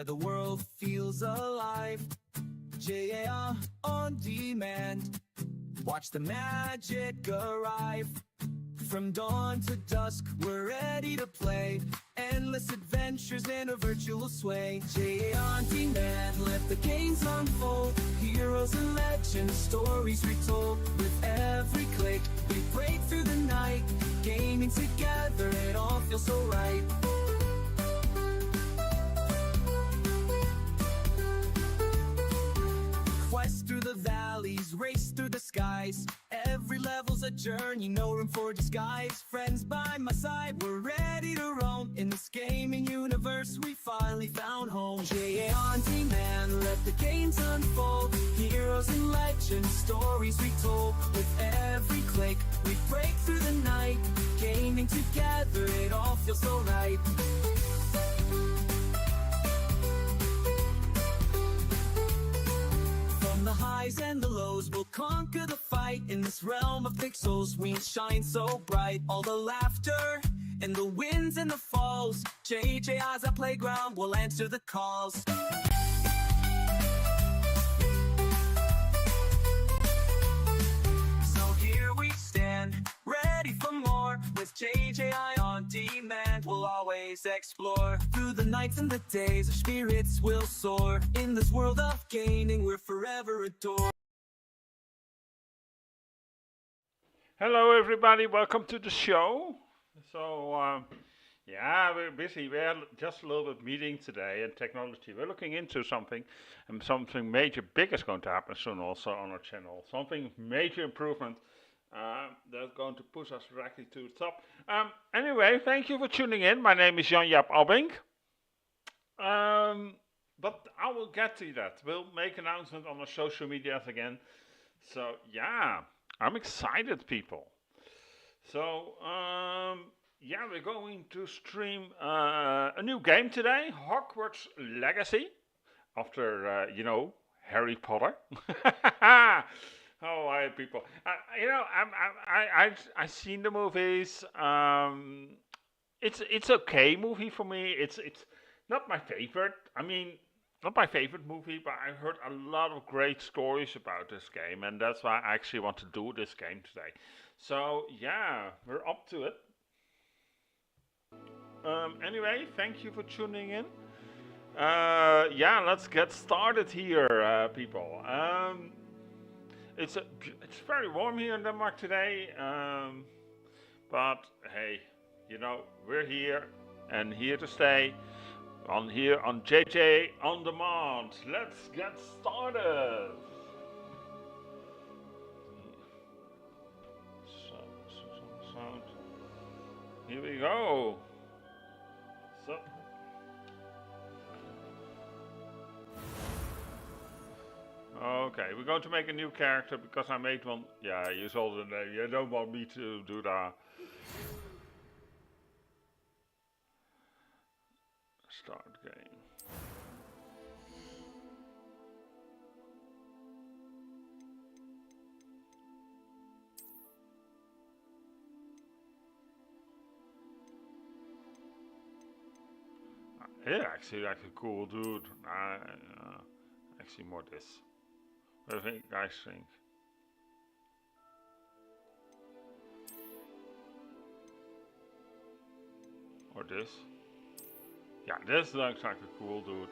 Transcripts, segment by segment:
where the world feels alive. jan-jaap on demand. Watch the magic arrive. From dawn to dusk, we're ready to play. Endless adventures in a virtual sway. jan-jaap on demand, let the games unfold. Heroes and legends, stories retold. With every click, we break through the night. Gaming together, it all feels so right. Quest through the valleys, race through the skies. Every level's a journey, no room for disguise. Friends by my side, we're ready to roam. In this gaming universe, we finally found home. jan-jaap on demand, let the games unfold. Heroes and legends, stories retold. With every click, we break through the night. Gaming together, it all feels so right. The highs and the lows, we'll conquer the fight. In this realm of pixels, we shine so bright. All the laughter and the wins and the falls, jan-jaap's our playground, we'll answer the calls. So here we stand, ready for more. With jan-jaap on demand, we'll always explore. Through the nights and the days, our spirits will soar. In this world of gaming, we're forever adored. Hello everybody, welcome to the show. So, yeah, we're busy. We had just a little bit meeting today in technology. We're looking into something, and something major big is going to happen soon also on our channel. Something major improvement that's going to push us directly to the top. Anyway, thank you for tuning in. My name is Jan-Jaap. But I will get to that. We'll make announcement on our social medias again. So yeah, I'm excited, people. So yeah, we're going to stream a new game today, Hogwarts Legacy, after you know, Harry Potter. Oh, hi, people. You know, I've seen the movies. It's okay movie for me. It's not my favorite. I mean, not my favorite movie, but I heard a lot of great stories about this game, and that's why I actually want to do this game today. So yeah, we're up to it. Anyway, thank you for tuning in. Yeah, let's get started here, people. It's very warm here in Denmark today, but hey, you know, we're here and here to stay on jan-jaap on demand. Let's get started. Sound. Here we go. So. Okay, we're going to make a new character because I made one. Yeah, you saw the name. You don't want me to do that. Start game. Yeah, actually, like a cool dude. Actually, more this. What do you guys think? Or this? Yeah, this looks like a cool dude.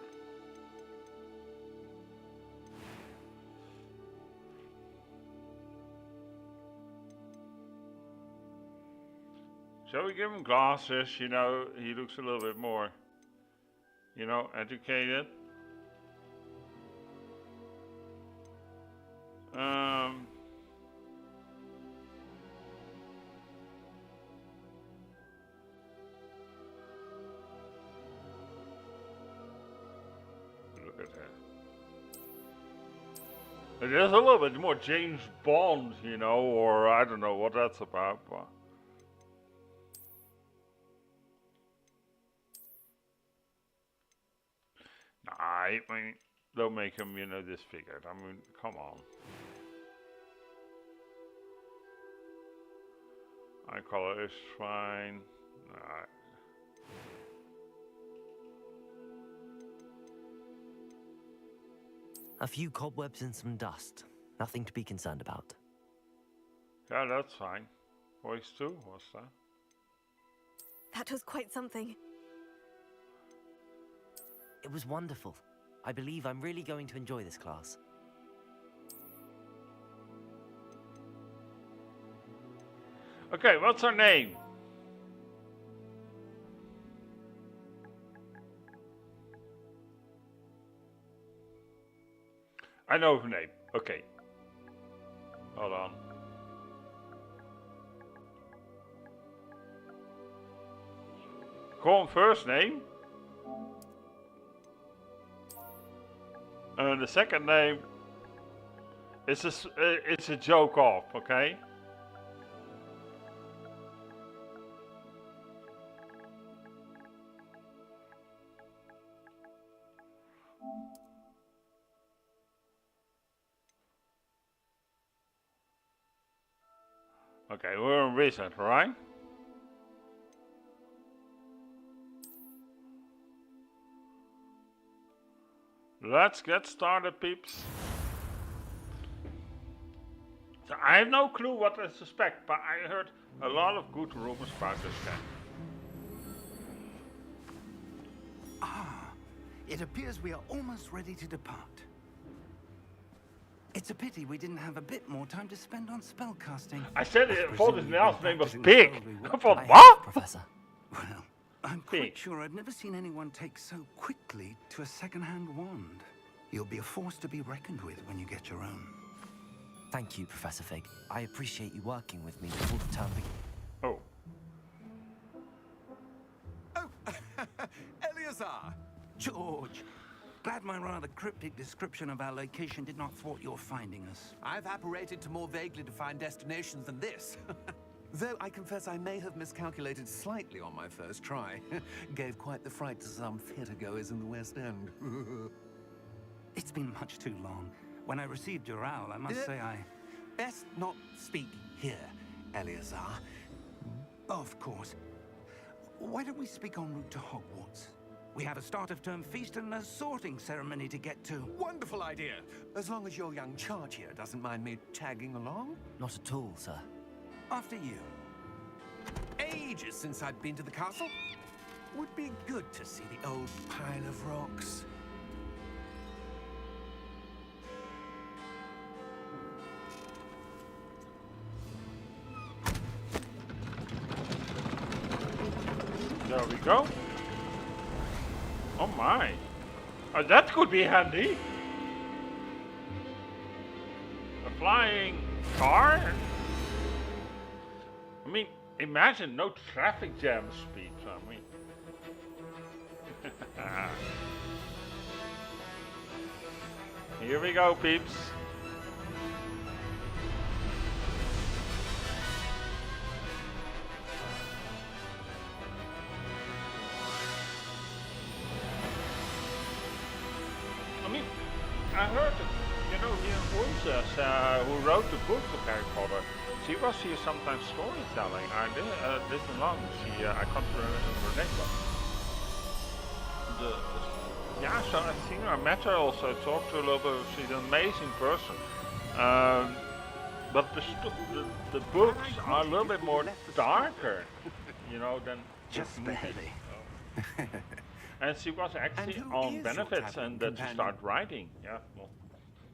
Shall we give him glasses? You know, he looks a little bit more, you know, educated. Look at that. It is a little bit more James Bond, you know, or I don't know what that's about, but. I mean, don't make him, you know, disfigured. I mean, come on. Eye color is fine. Alright. A few cobwebs and some dust. Nothing to be concerned about. Yeah, that's fine. Voice 2, what's that? That was quite something. It was wonderful. I believe I'm really going to enjoy this class. Okay, what's her name? I know her name. Okay. Hold on. Gewoon first name. And the second name is it's a joke off, okay? Okay, we're in wizard, right? Let's get started, peeps. So I have no clue what I suspect, but I heard a lot of good rumors about this game. It appears we are almost ready to depart. It's a pity we didn't have a bit more time to spend on spellcasting. I said it, I thought his last name was practicing Pig. spells we I worked thought, I what? have, Professor. Well, I'm Pig. quite sure I've never seen anyone take so quickly to a second-hand wand. You'll be a force to be reckoned with when you get your own. Thank you, Professor Fig. I appreciate you working with me before the term begins. Oh, Oh, Eleazar! George, glad my rather cryptic description of our location did not thwart your finding us. I've apparated to more vaguely defined destinations than this. Though I confess I may have miscalculated slightly on my first try. Gave quite the fright to some theatre-goers in the West End. It's been much too long. When I received your owl, I must say I... Best not speak here, Eleazar. Of course. Why don't we speak en route to Hogwarts? We have a start-of-term feast and a sorting ceremony to get to. Wonderful idea! As long as your young charge here doesn't mind me tagging along. Not at all, sir. After you. Ages since I'd been to the castle. Would be good to see the old pile of rocks. there we go. Oh my. That could be handy. A flying car? I mean, imagine no traffic jam speed. I mean. Here we go, peeps. I mean, I heard that, you know, Ian Woolsey, who wrote the books of Harry Potter, she was here sometimes storytelling. I didn't know. I can't remember her name, but yeah, so I've seen her. I met her also. I talked to her a little bit. She's an amazing person. But the books are a little bit more darker, you know, than Just movies. barely. And she was actually who on is your benefits traveling and then she companion? started writing. Yeah, well,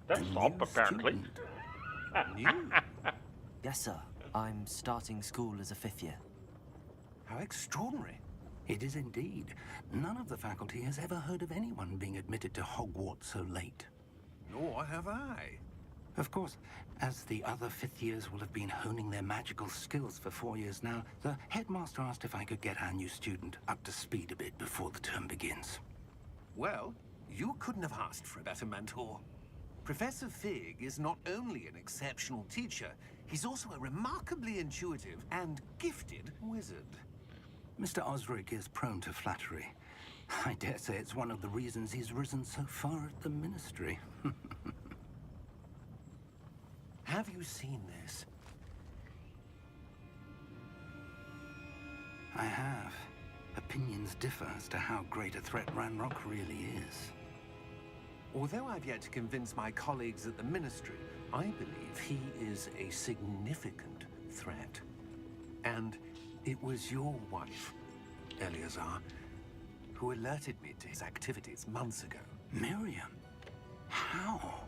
that's A top new apparently. student. New? Yes, sir. I'm starting school as a 5th year. How extraordinary. It is indeed. None of the faculty has ever heard of anyone being admitted to Hogwarts so late. Nor have I. Of course, as the other 5th years will have been honing their magical skills for 4 years now, the headmaster asked if I could get our new student up to speed a bit before the term begins. Well, you couldn't have asked for a better mentor. Professor Fig is not only an exceptional teacher, he's also a remarkably intuitive and gifted wizard. Mr. Osric is prone to flattery. I dare say it's one of the reasons he's risen so far at the ministry. Have you seen this? I have. Opinions differ as to how great a threat Ranrock really is. Although I've yet to convince my colleagues at the Ministry, I believe he is a significant threat. And it was your wife, Eleazar, who alerted me to his activities months ago. Miriam? How?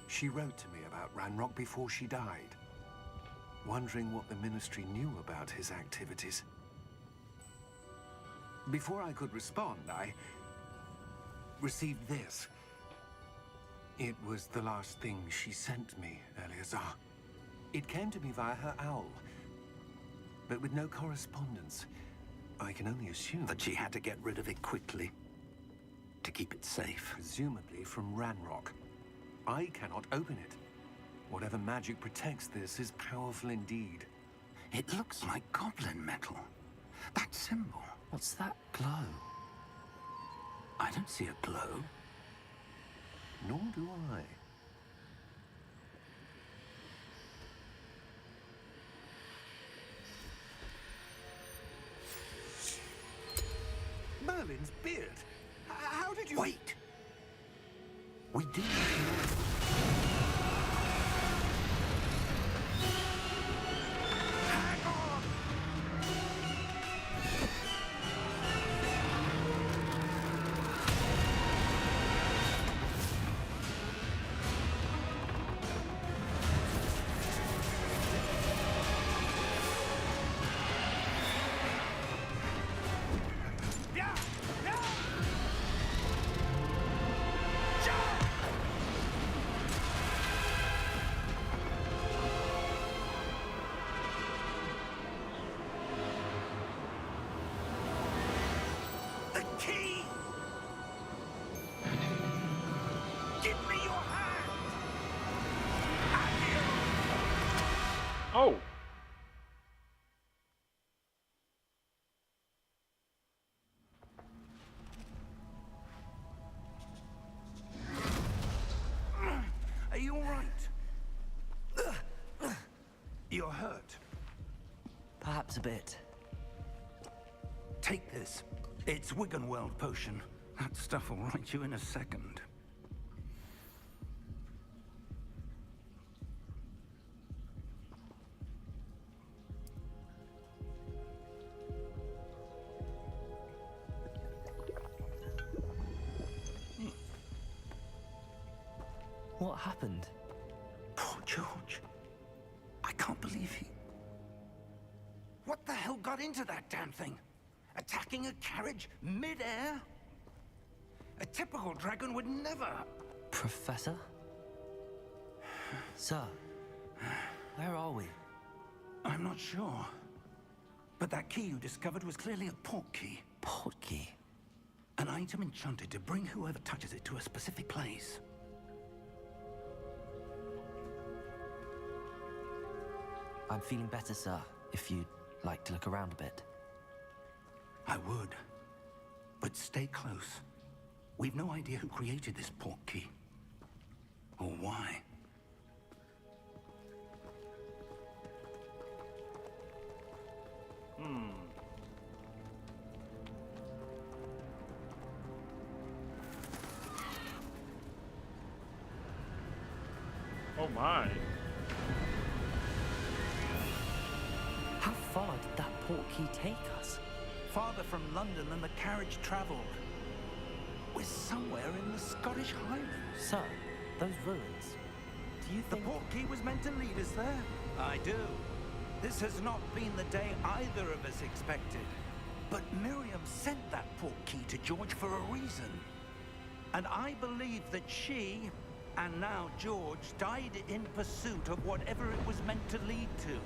She wrote to me about Ranrock before she died, wondering what the Ministry knew about his activities. Before I could respond, I received this. It was the last thing she sent me, Eleazar. It came to me via her owl, but with no correspondence. I can only assume That she had to get rid of it quickly. To keep it safe. presumably from Ranrock. I cannot open it. Whatever magic protects this is powerful indeed. It looks like goblin metal. That symbol. What's that glow? I don't see a glow. Nor do I. Merlin's beard. How did you... Wait! We did. The key! Give me your hand! Oh! Are you all right? You're hurt. Perhaps a bit. Take this. It's Wiggenweld potion. That stuff will right you in a second. What happened? Poor George. I can't believe he... What the hell got into that damn thing? Attacking a carriage mid-air? A typical dragon would never... Professor? Sir, where are we? I'm not sure. But that key you discovered was clearly a port key. Port key? An item enchanted to bring whoever touches it to a specific place. I'm feeling better, sir, if you'd like to look around a bit. I would. But stay close. We've no idea who created this port key. Or why. Oh my. How far did that port key take us? Farther from London than the carriage traveled. We're somewhere in the Scottish Highlands. Sir, those ruins. Do you The think... port key was meant to lead us there. I do. This has not been the day either of us expected. But Miriam sent that port key to George for a reason. And I believe that she, and now George, died in pursuit of whatever it was meant to lead to.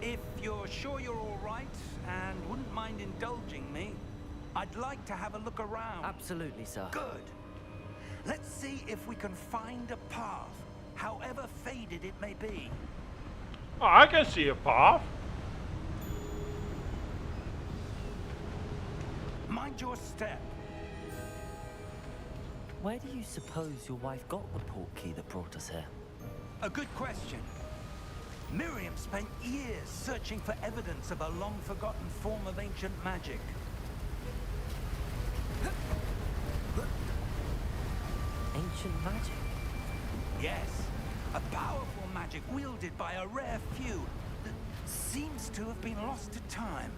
If you're sure you're all right, and wouldn't mind indulging me, I'd like to have a look around. Absolutely, sir. Good. Let's see if we can find a path, however faded it may be. Oh, I can see a path. Mind your step. Where do you suppose your wife got the port key that brought us here? A good question. Miriam spent years searching for evidence of a long-forgotten form of ancient magic. ancient magic. Yes, a powerful magic wielded by a rare few that seems to have been lost to time.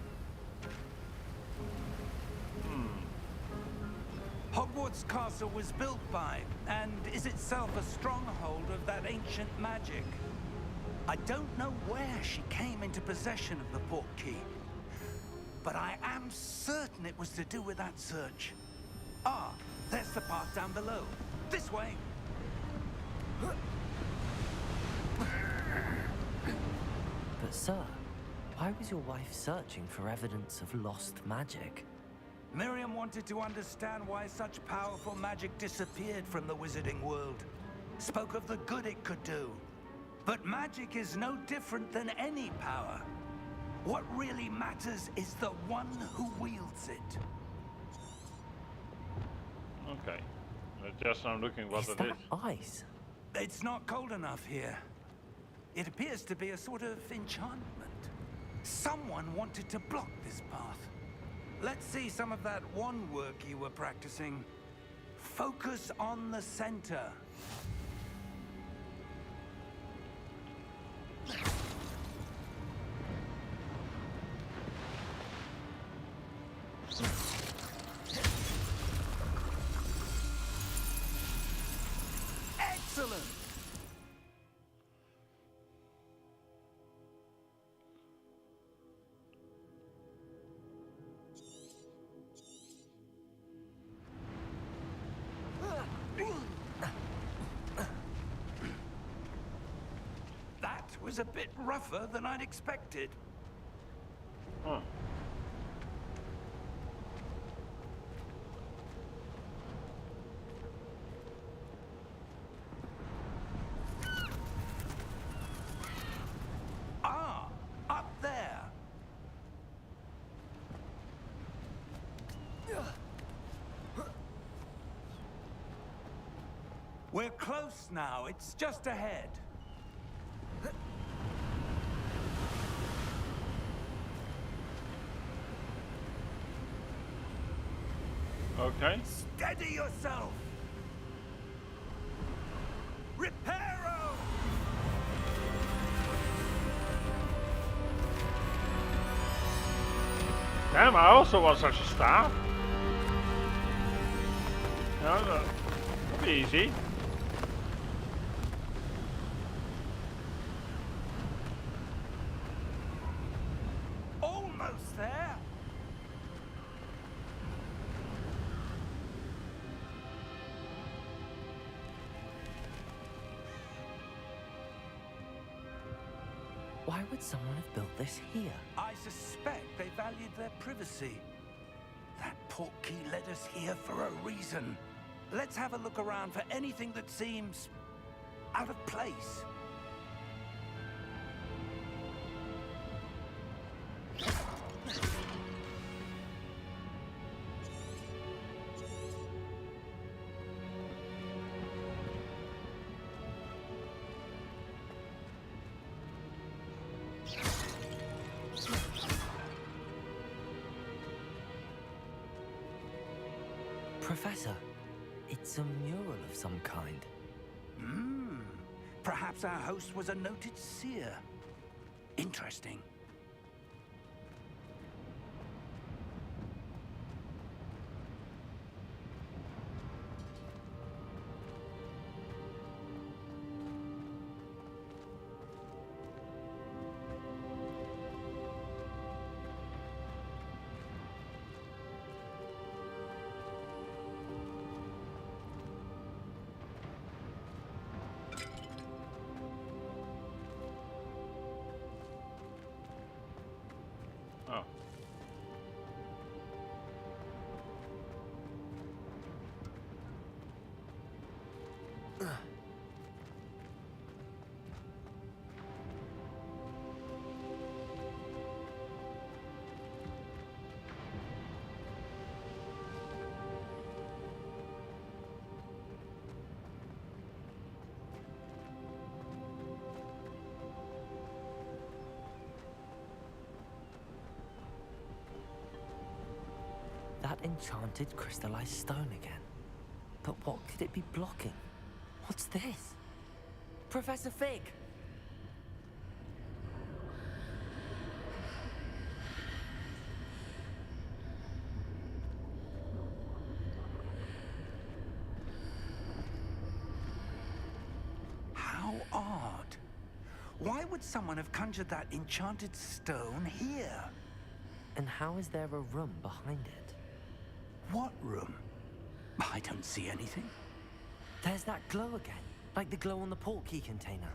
Hogwarts Castle was built by, and is itself a stronghold of that ancient magic. I don't know where she came into possession of the portkey, but I am certain it was to do with that search. Ah, there's the path down below. This way! But sir, why was your wife searching for evidence of lost magic? Miriam wanted to understand why such powerful magic disappeared from the wizarding world. Spoke of the good it could do. But magic is no different than any power. What really matters is the one who wields it. Okay. Just I'm looking what Is it that is. ice? It's not cold enough here. It appears to be a sort of enchantment. Someone wanted to block this path. Let's see some of that wand work you were practicing. Focus on the center. Excellent! That was a bit rougher than I'd expected. Huh. Ah, up there. We're close now. It's just ahead. Okay. Steady yourself. Reparo! Damn, I also want such a staff. No, no. That'll be easy. Almost there. Why would someone have built this here? I suspect they valued their privacy. That portkey led us here for a reason. Let's have a look around for anything that seems out of place. Professor, it's a mural of some kind. Perhaps our host was a noted seer. Interesting. Oh. That enchanted crystallized stone again. But what could it be blocking? What's this? Professor Fig! How odd. Why would someone have conjured that enchanted stone here? And how is there a room behind it? What room? I don't see anything. There's that glow again, like the glow on the portkey container.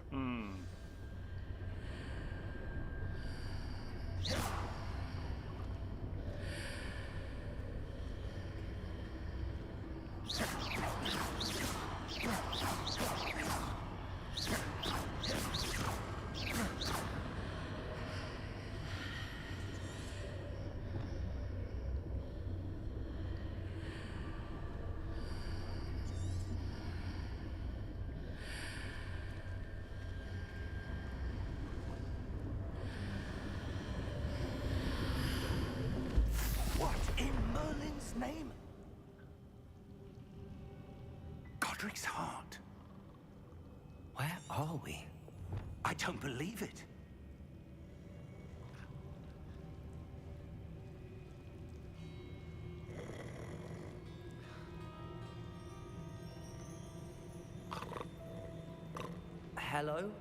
What in Merlin's name? Godric's heart. Where are we? I don't believe it. Hello?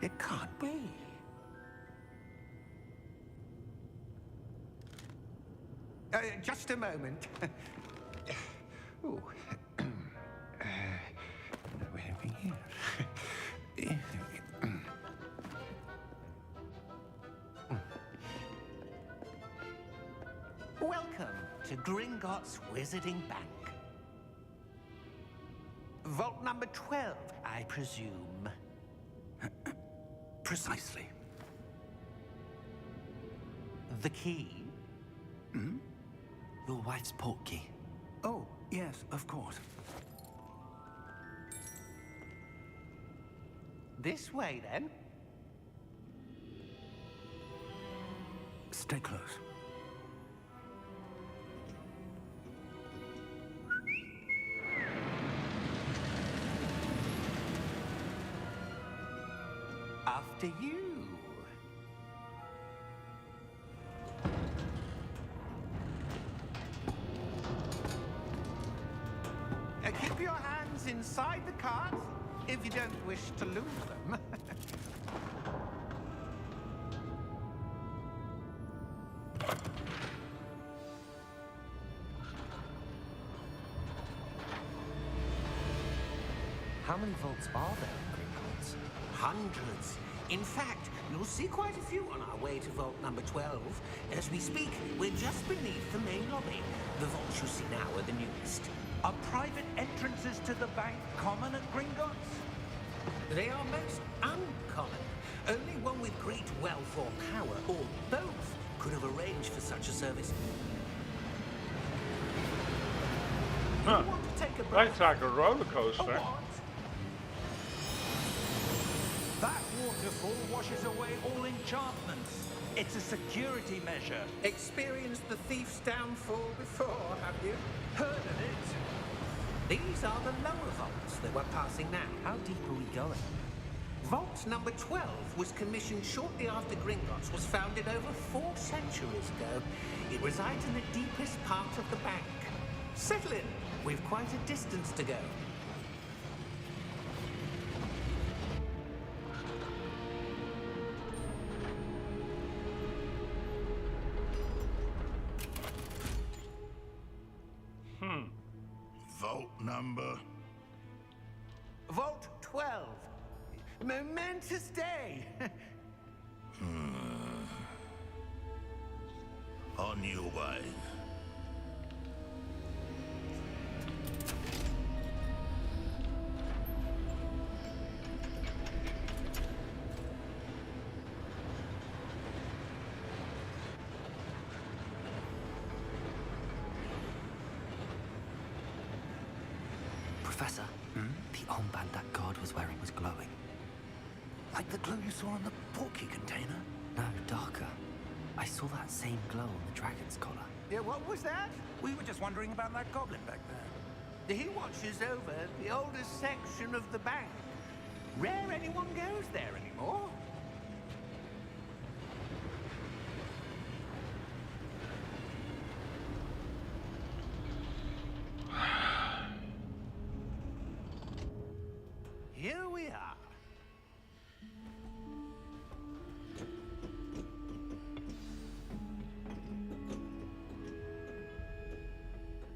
It can't be. Just a moment. Oh. Where are we here? Welcome to Gringotts Wizarding Bank. Vault number 12, I presume. Precisely. The key? Your wife's portkey. Oh, yes, of course. This way, then. Stay close. After you. Keep your hands inside the cart if you don't wish to lose them. How many vaults are there in Gringotts? Hundreds. In fact, you'll see quite a few on our way to vault number 12. As we speak, we're just beneath the main lobby. The vaults you see now are the newest. Are private entrances to the bank common at Gringotts? They are most uncommon. Only one with great wealth or power, or both, could have arranged for such a service. Huh. You want to take a breath? That's like a roller coaster. A what? That waterfall washes away all enchantments. It's a security measure. Experienced the thief's downfall before, have you? Heard of it? These are the lower vaults that we're passing now. How deep are we going? Vault number 12 was commissioned shortly after Gringotts was founded over 4 centuries ago. It resides in the deepest part of the bank. Settle in. We've quite a distance to go. Vault number. Vault 12. Momentous day. On your way. Professor, the armband that guard was wearing was glowing. Like the glow you saw in the portkey container? No, darker. I saw that same glow on the dragon's collar. Yeah, what was that? We were just wondering about that goblin back there. He watches over the oldest section of the bank. Rare anyone goes there anymore. Here we are.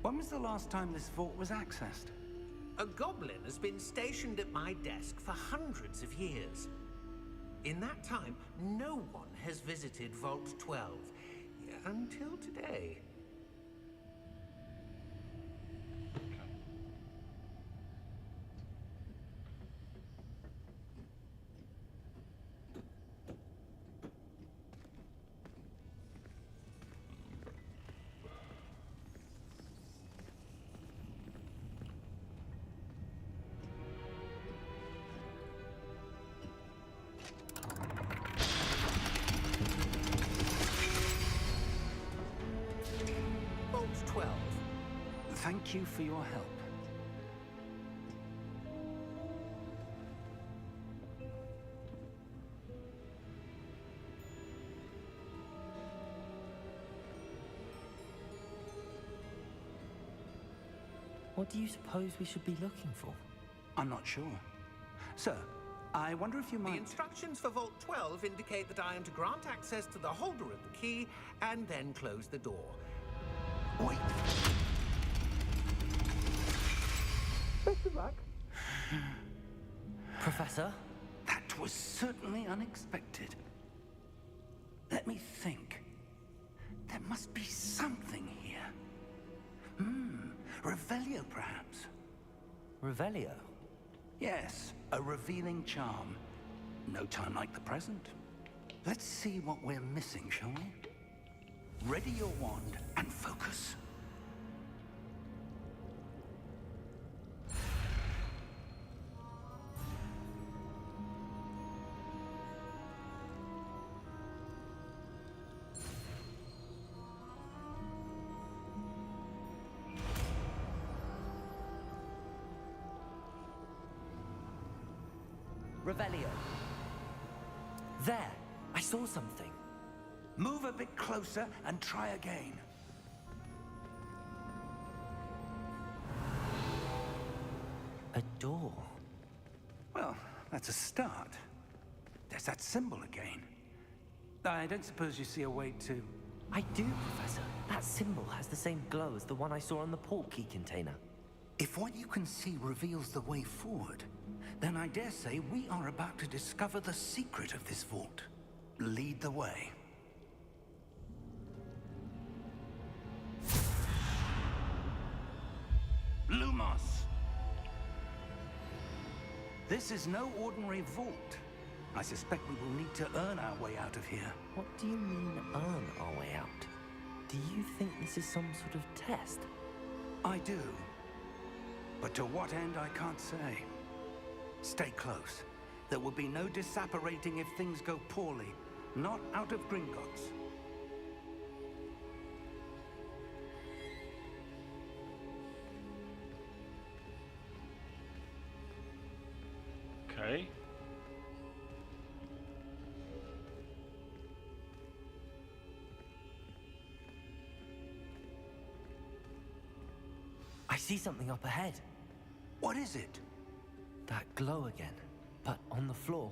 When was the last time this vault was accessed? A goblin has been stationed at my desk for hundreds of years. In that time, no one has visited Vault 12 until today. Vault 12. Thank you for your help. What do you suppose we should be looking for? I'm not sure. Sir, I wonder if you The might... instructions for Vault 12 indicate that I am to grant access to the holder of the key and then close the door. Wait. Best of luck. Professor? That was certainly unexpected. Let me think. There must be something here. Revelio, perhaps? Revelio? Yes, a revealing charm. No time like the present. Let's see what we're missing, shall we? Ready your wand and focus. Revelio. There! I saw something. Move a bit closer and try again. A door. Well, that's a start. There's that symbol again. I don't suppose you see a way to... I do, Professor. That symbol has the same glow as the one I saw on the portkey container. If what you can see reveals the way forward, then I dare say we are about to discover the secret of this vault. Lead the way. Lumos! This is no ordinary vault. I suspect we will need to earn our way out of here. What do you mean, earn our way out? Do you think this is some sort of test? I do. But to what end, I can't say. Stay close. There will be no disapparating if things go poorly. Not out of Gringotts. Okay. I see something up ahead. What is it? That glow again, but on the floor.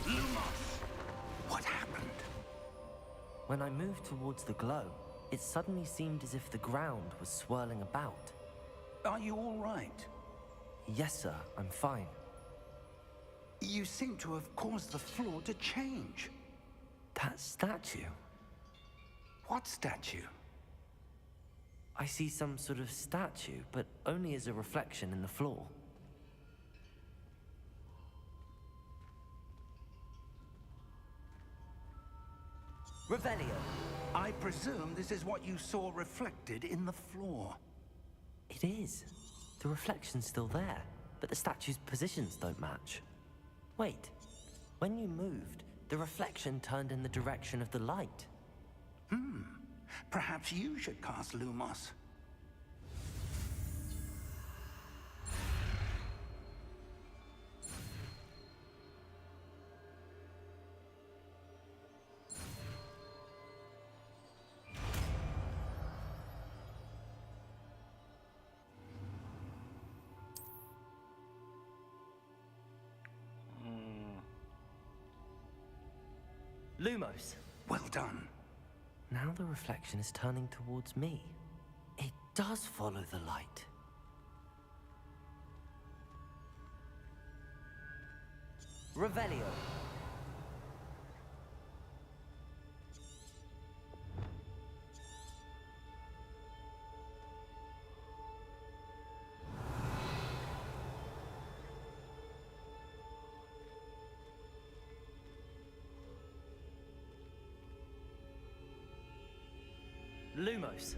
Lumos! What happened? When I moved towards the glow, it suddenly seemed as if the ground was swirling about. Are you all right? Yes, sir, I'm fine. You seem to have caused the floor to change. That statue? What statue? I see some sort of statue, but only as a reflection in the floor. Revelio. I presume this is what you saw reflected in the floor. It is. The reflection's still there, but the statue's positions don't match. Wait. When you moved, the reflection turned in the direction of the light. Perhaps you should cast Lumos. Lumos. Well done. Now the reflection is turning towards me. It does follow the light. Revelio. Lumos.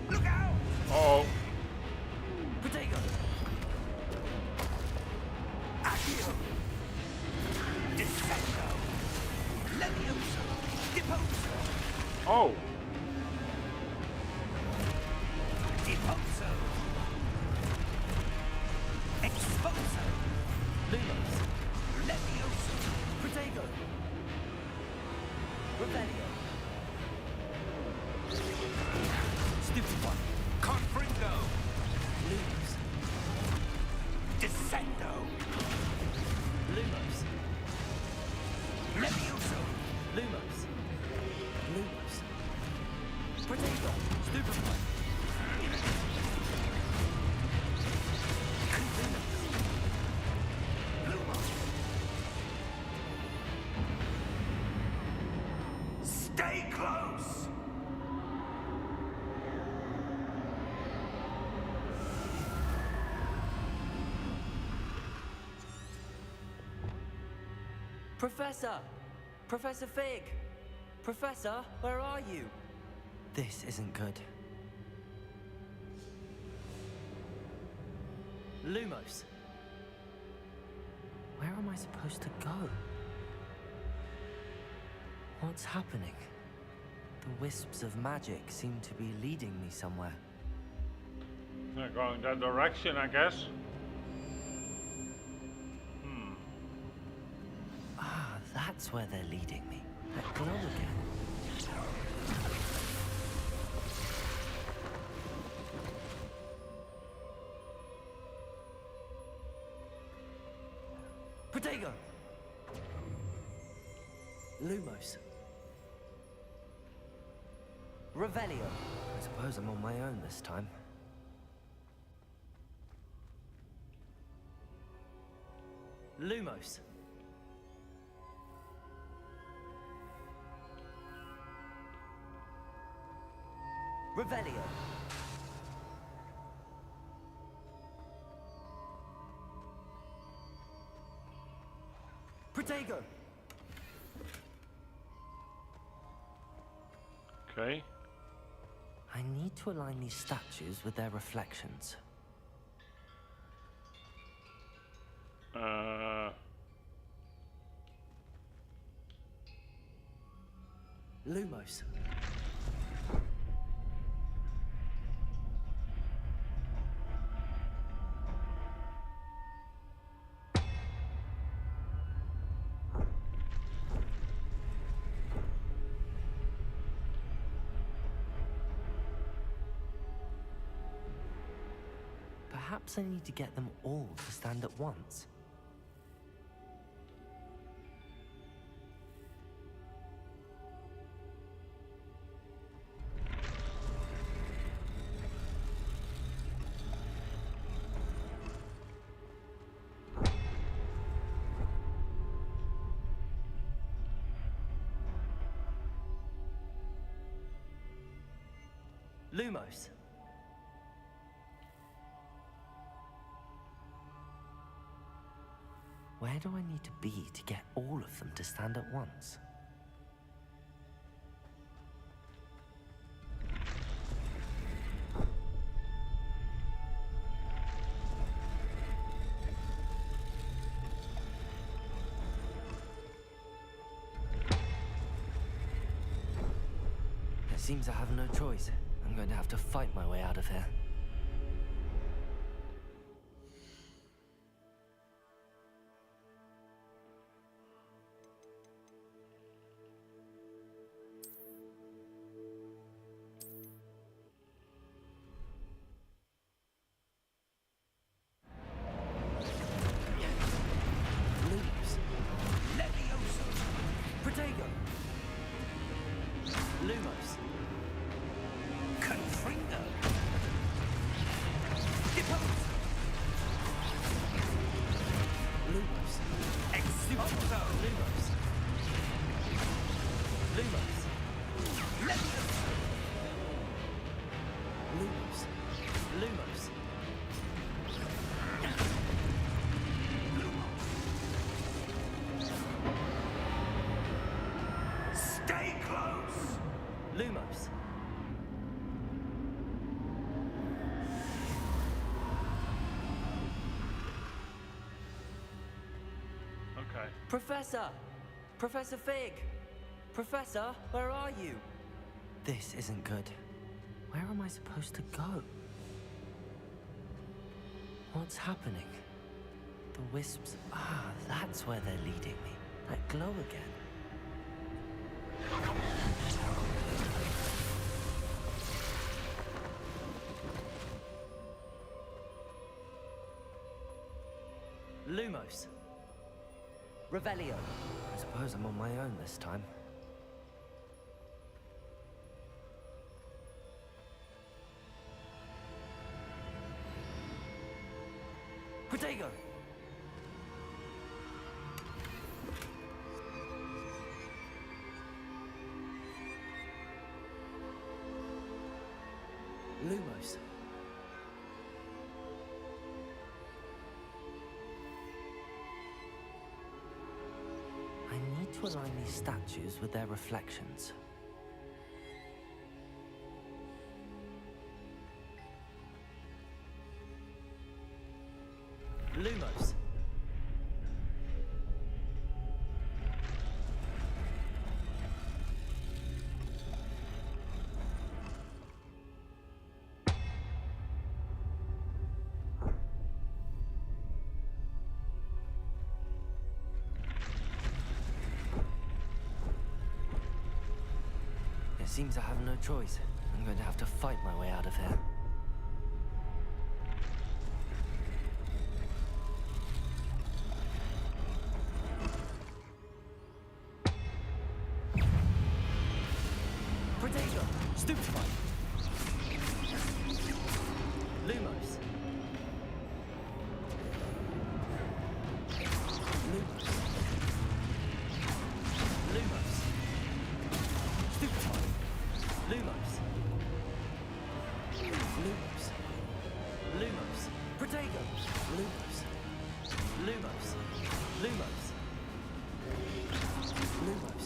Look out! Oh, Protego. Accio! Descendo! Levioso! Deposo! oh. Deposo! Exposo! Lumos. Levioso! Protego. Revelio. Stupefy. Confringo! Lumos. Descendo! Lumos. Levioso! Lumos. Lumos. Protego. Stupefy. Stay close! Professor! Professor Fig! Professor, where are you? This isn't good. Lumos. Where am I supposed to go? What's happening? The wisps of magic seem to be leading me somewhere. They're going that direction, I guess. Ah, that's where they're leading me. That glow again. Protego! Lumos. Revelio. I suppose I'm on my own this time. Lumos. Revelio. Protego. Okay. I need to align these statues with their reflections. Lumos. Perhaps I need to get them all to stand at once. Lumos. Where do I need to be to get all of them to stand at once? It seems I have no choice. I'm going to have to fight my way out of here. Lumos. Levioso! Protego. Lumos. Confringo! Depose! Lumos. Exuto! Lumos. Lumos. Levioso! Lumos. Lumos. Stay close! Lumos. Okay. Professor! Professor Fig! Professor, where are you? This isn't good. Where am I supposed to go? What's happening? The wisps. Ah, that's where they're leading me. That glow again. Lumos. Revelio. I suppose I'm on my own this time. Protego! Lumos. I need to align these statues with their reflections. Lumos. It seems I have no choice. I'm going to have to fight my way out of here. Protego! Stupefy! Lumos! Lumos! Lumos! Stupefy! Lumos! Lumos! Lumos! Protego! Lumos! Lumos! Lumos! Lumos!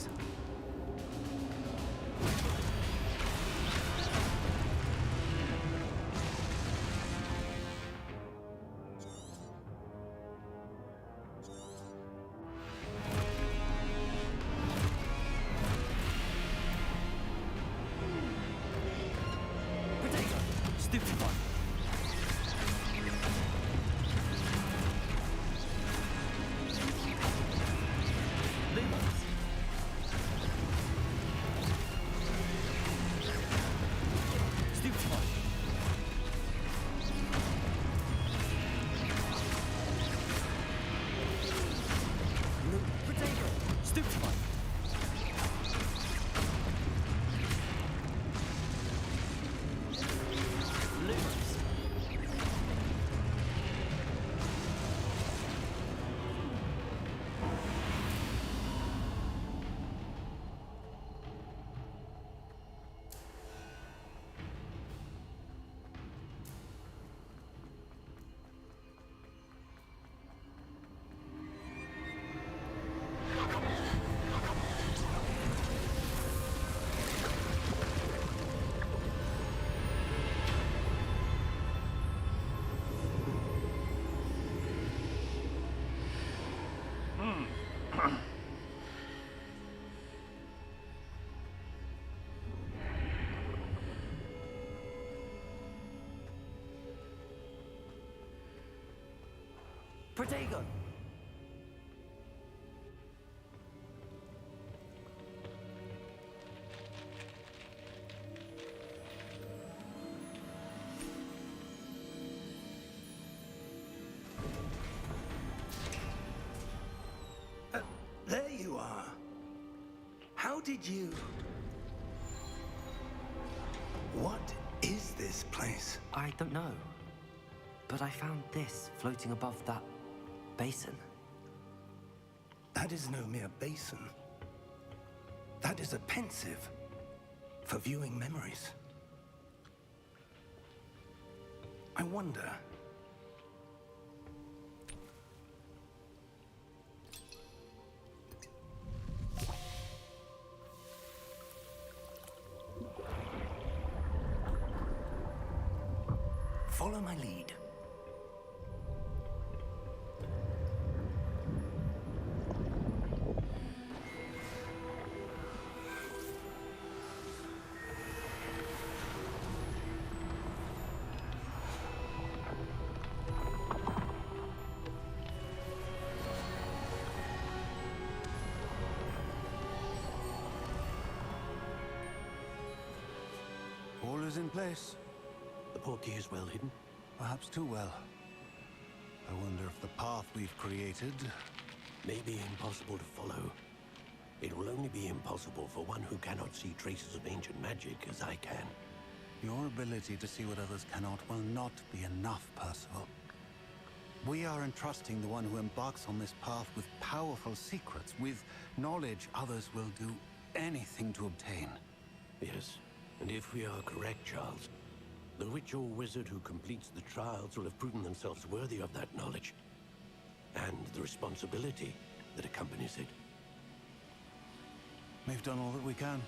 Protego! Stupefy! Lumos! Stupefy! Protego! Stupefy! Lumos! Protego! There you are. How did you... What is this place? I don't know. But I found this floating above that basin. That is no mere basin. That is a pensive for viewing memories. I wonder... Follow my lead. All is in place. The portkey is well hidden. Perhaps too well. I wonder if the path we've created... May be impossible to follow. It will only be impossible for one who cannot see traces of ancient magic as I can. Your ability to see what others cannot will not be enough, Percival. We are entrusting the one who embarks on this path with powerful secrets, with knowledge others will do anything to obtain. Yes, and if we are correct, Charles, the witch or wizard who completes the trials will have proven themselves worthy of that knowledge, and the responsibility that accompanies it. We've done all that we can.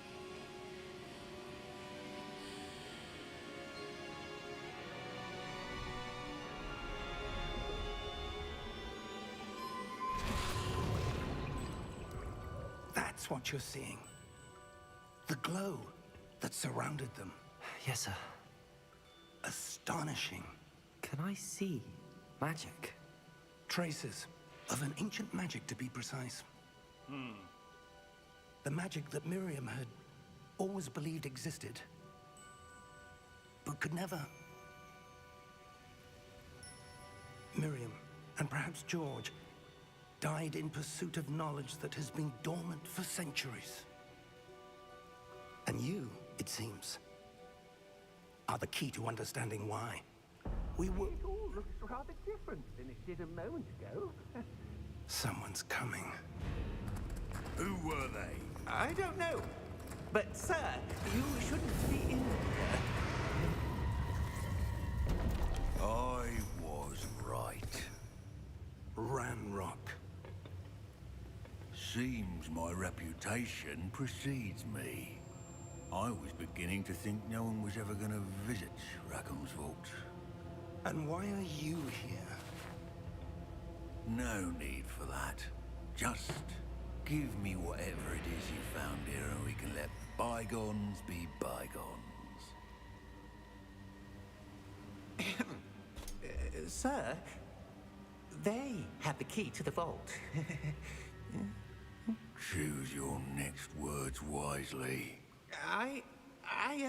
That's what you're seeing. The glow that surrounded them. Yes, sir. Astonishing. Can I see magic? Traces of an ancient magic, to be precise. The magic that Miriam had always believed existed, but could never. Miriam, and perhaps George, died in pursuit of knowledge that has been dormant for centuries. And you, it seems, are the key to understanding why. We were... It all looks rather different than it did a moment ago. Someone's coming. Who were they? I don't know. But, sir, you shouldn't be in here. I was right. Ranrock. Seems my reputation precedes me. I was beginning to think no one was ever going to visit Rackham's vault. And why are you here? No need for that. Just give me whatever it is you found here and we can let bygones be bygones. Sir, they have the key to the vault. Choose your next words wisely. I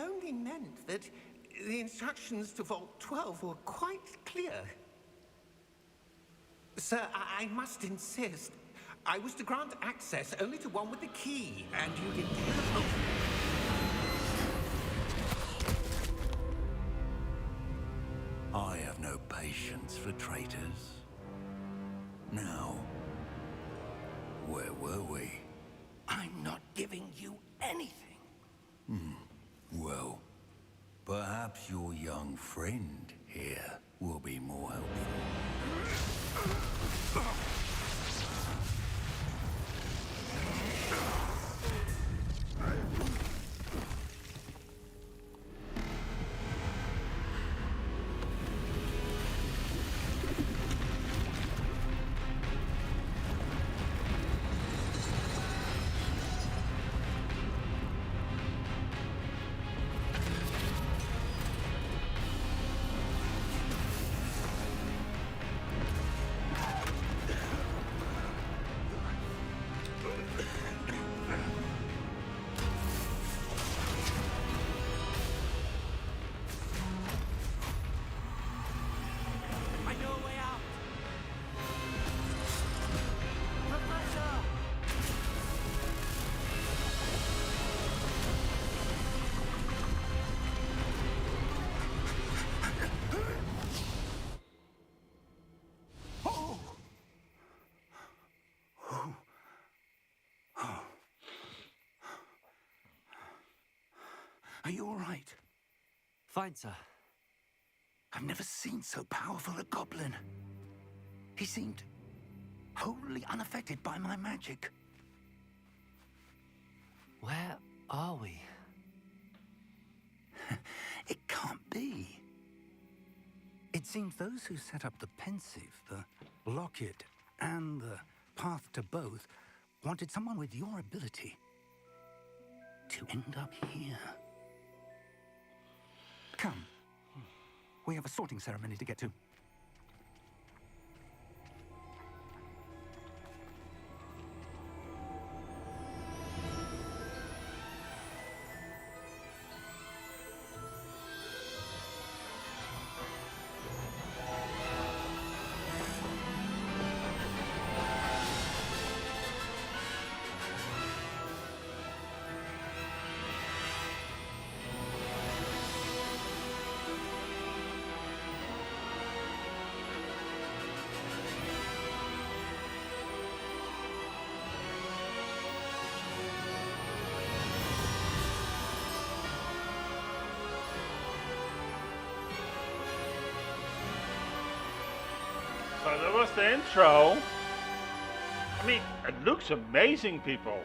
only meant that the instructions to Vault 12 were quite clear. Sir, I must insist. I was to grant access only to one with the key, and you didn't have... I have no patience for traitors. Now, where were we? I'm not giving you anything. Well, perhaps your young friend here will be more helpful. Are you all right? Fine, sir. I've never seen so powerful a goblin. He seemed wholly unaffected by my magic. Where are we? It can't be. It seems those who set up the pensive, the locket, and the path to both wanted someone with your ability to end up here. Come. We have a sorting ceremony to get to. So that was the intro. I mean, it looks amazing, people.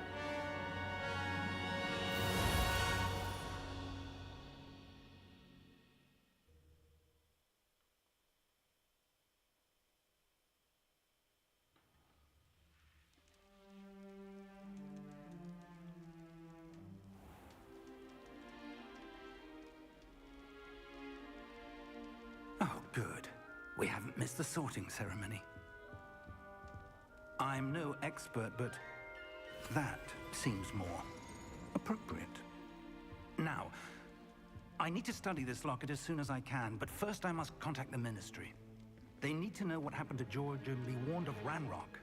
Oh, good. We haven't missed the sorting ceremony. I'm no expert, but that seems more appropriate. Now, I need to study this locket as soon as I can, but first I must contact the Ministry. They need to know what happened to George and be warned of Ranrock.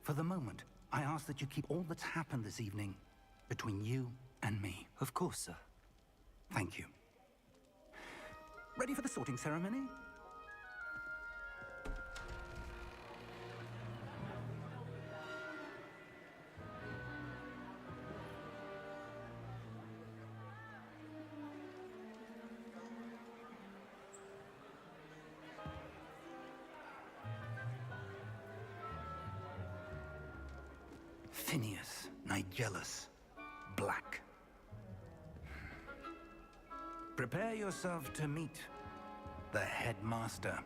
For the moment, I ask that you keep all that's happened this evening between you and me. Of course, sir. Thank you. Ready for the sorting ceremony? Phineas, Nigellus, Black. Prepare yourself to meet the headmaster.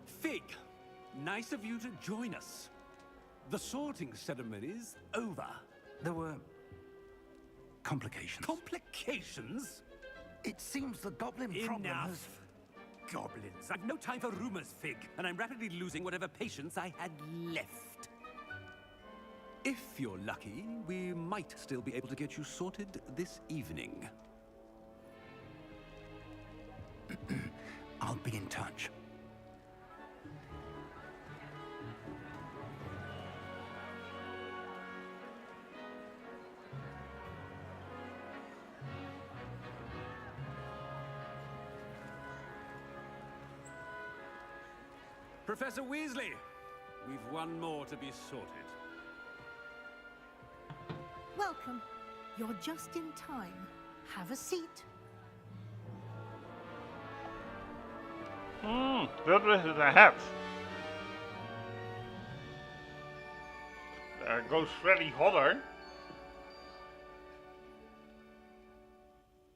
Fig, nice of you to join us. The sorting ceremony's over. There were complications. Complications? It seems the goblin problem has... Enough. Goblins. I've no time for rumors, Fig, and I'm rapidly losing whatever patience I had left. If you're lucky, we might still be able to get you sorted this evening. I'll be in touch. Professor Weasley, we've one more to be sorted. Welcome. You're just in time. Have a seat. That was the hat. There goes Freddy Hodder.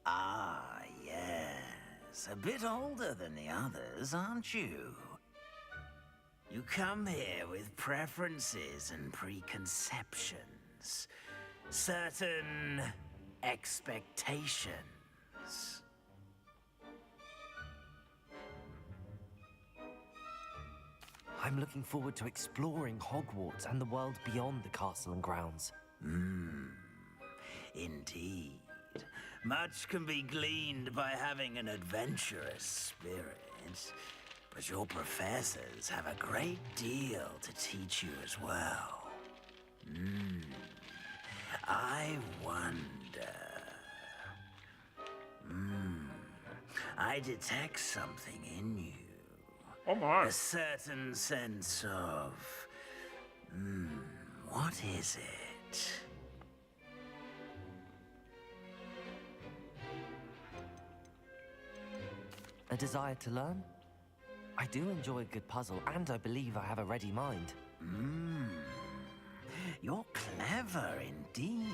Ah, yes. A bit older than the others, aren't you? You come here with preferences and preconceptions. Certain expectations. I'm looking forward to exploring Hogwarts and the world beyond the castle and grounds. Indeed. Much can be gleaned by having an adventurous spirit. But your professors have a great deal to teach you as well. I wonder... I detect something in you. Oh my. A certain sense of... what is it? A desire to learn? I do enjoy a good puzzle, and I believe I have a ready mind. You're clever indeed.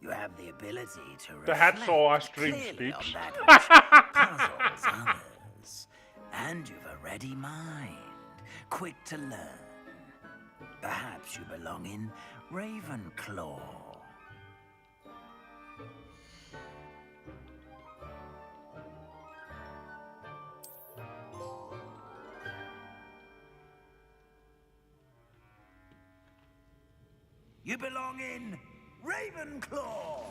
You have the ability to The head reflect saw our stream clearly on speaks. that which puzzles others. And you've a ready mind, quick to learn. Perhaps you belong in Ravenclaw. You belong in Ravenclaw!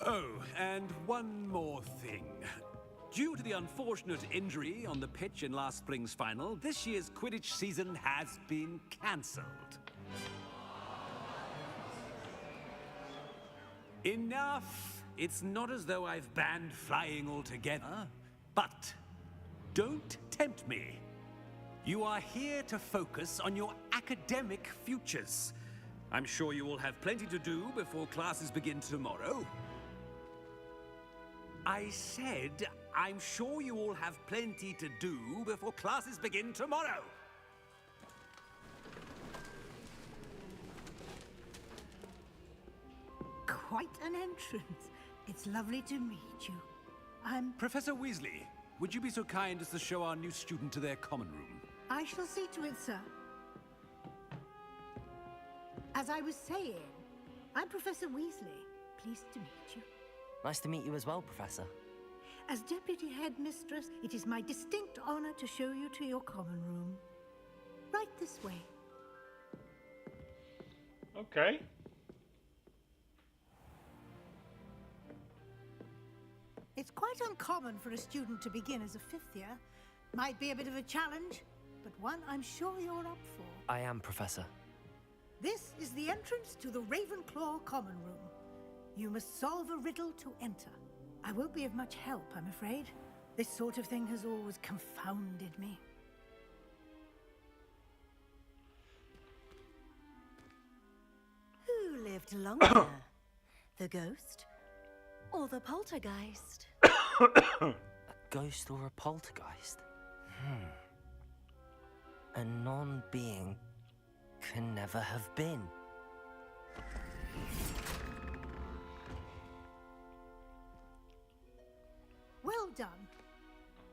Oh, and one more thing. Due to the unfortunate injury on the pitch in last spring's final, this year's Quidditch season has been cancelled. Enough! It's not as though I've banned flying altogether, but don't tempt me. You are here to focus on your academic futures. I'm sure you will have plenty to do before classes begin tomorrow. I said, I'm sure you all have plenty to do before classes begin tomorrow. Quite an entrance. It's lovely to meet you. I'm... Professor Weasley, would you be so kind as to show our new student to their common room? I shall see to it, sir. As I was saying, I'm Professor Weasley. Pleased to meet you. Nice to meet you as well, Professor. As Deputy Headmistress, it is my distinct honor to show you to your common room. Right this way. Okay. It's quite uncommon for a student to begin as a fifth year. Might be a bit of a challenge, but one I'm sure you're up for. I am, Professor. This is the entrance to the Ravenclaw common room. You must solve a riddle to enter. I won't be of much help, I'm afraid. This sort of thing has always confounded me. Who lived longer? The ghost or the poltergeist? A ghost or a poltergeist? A non-being can never have been. Well done.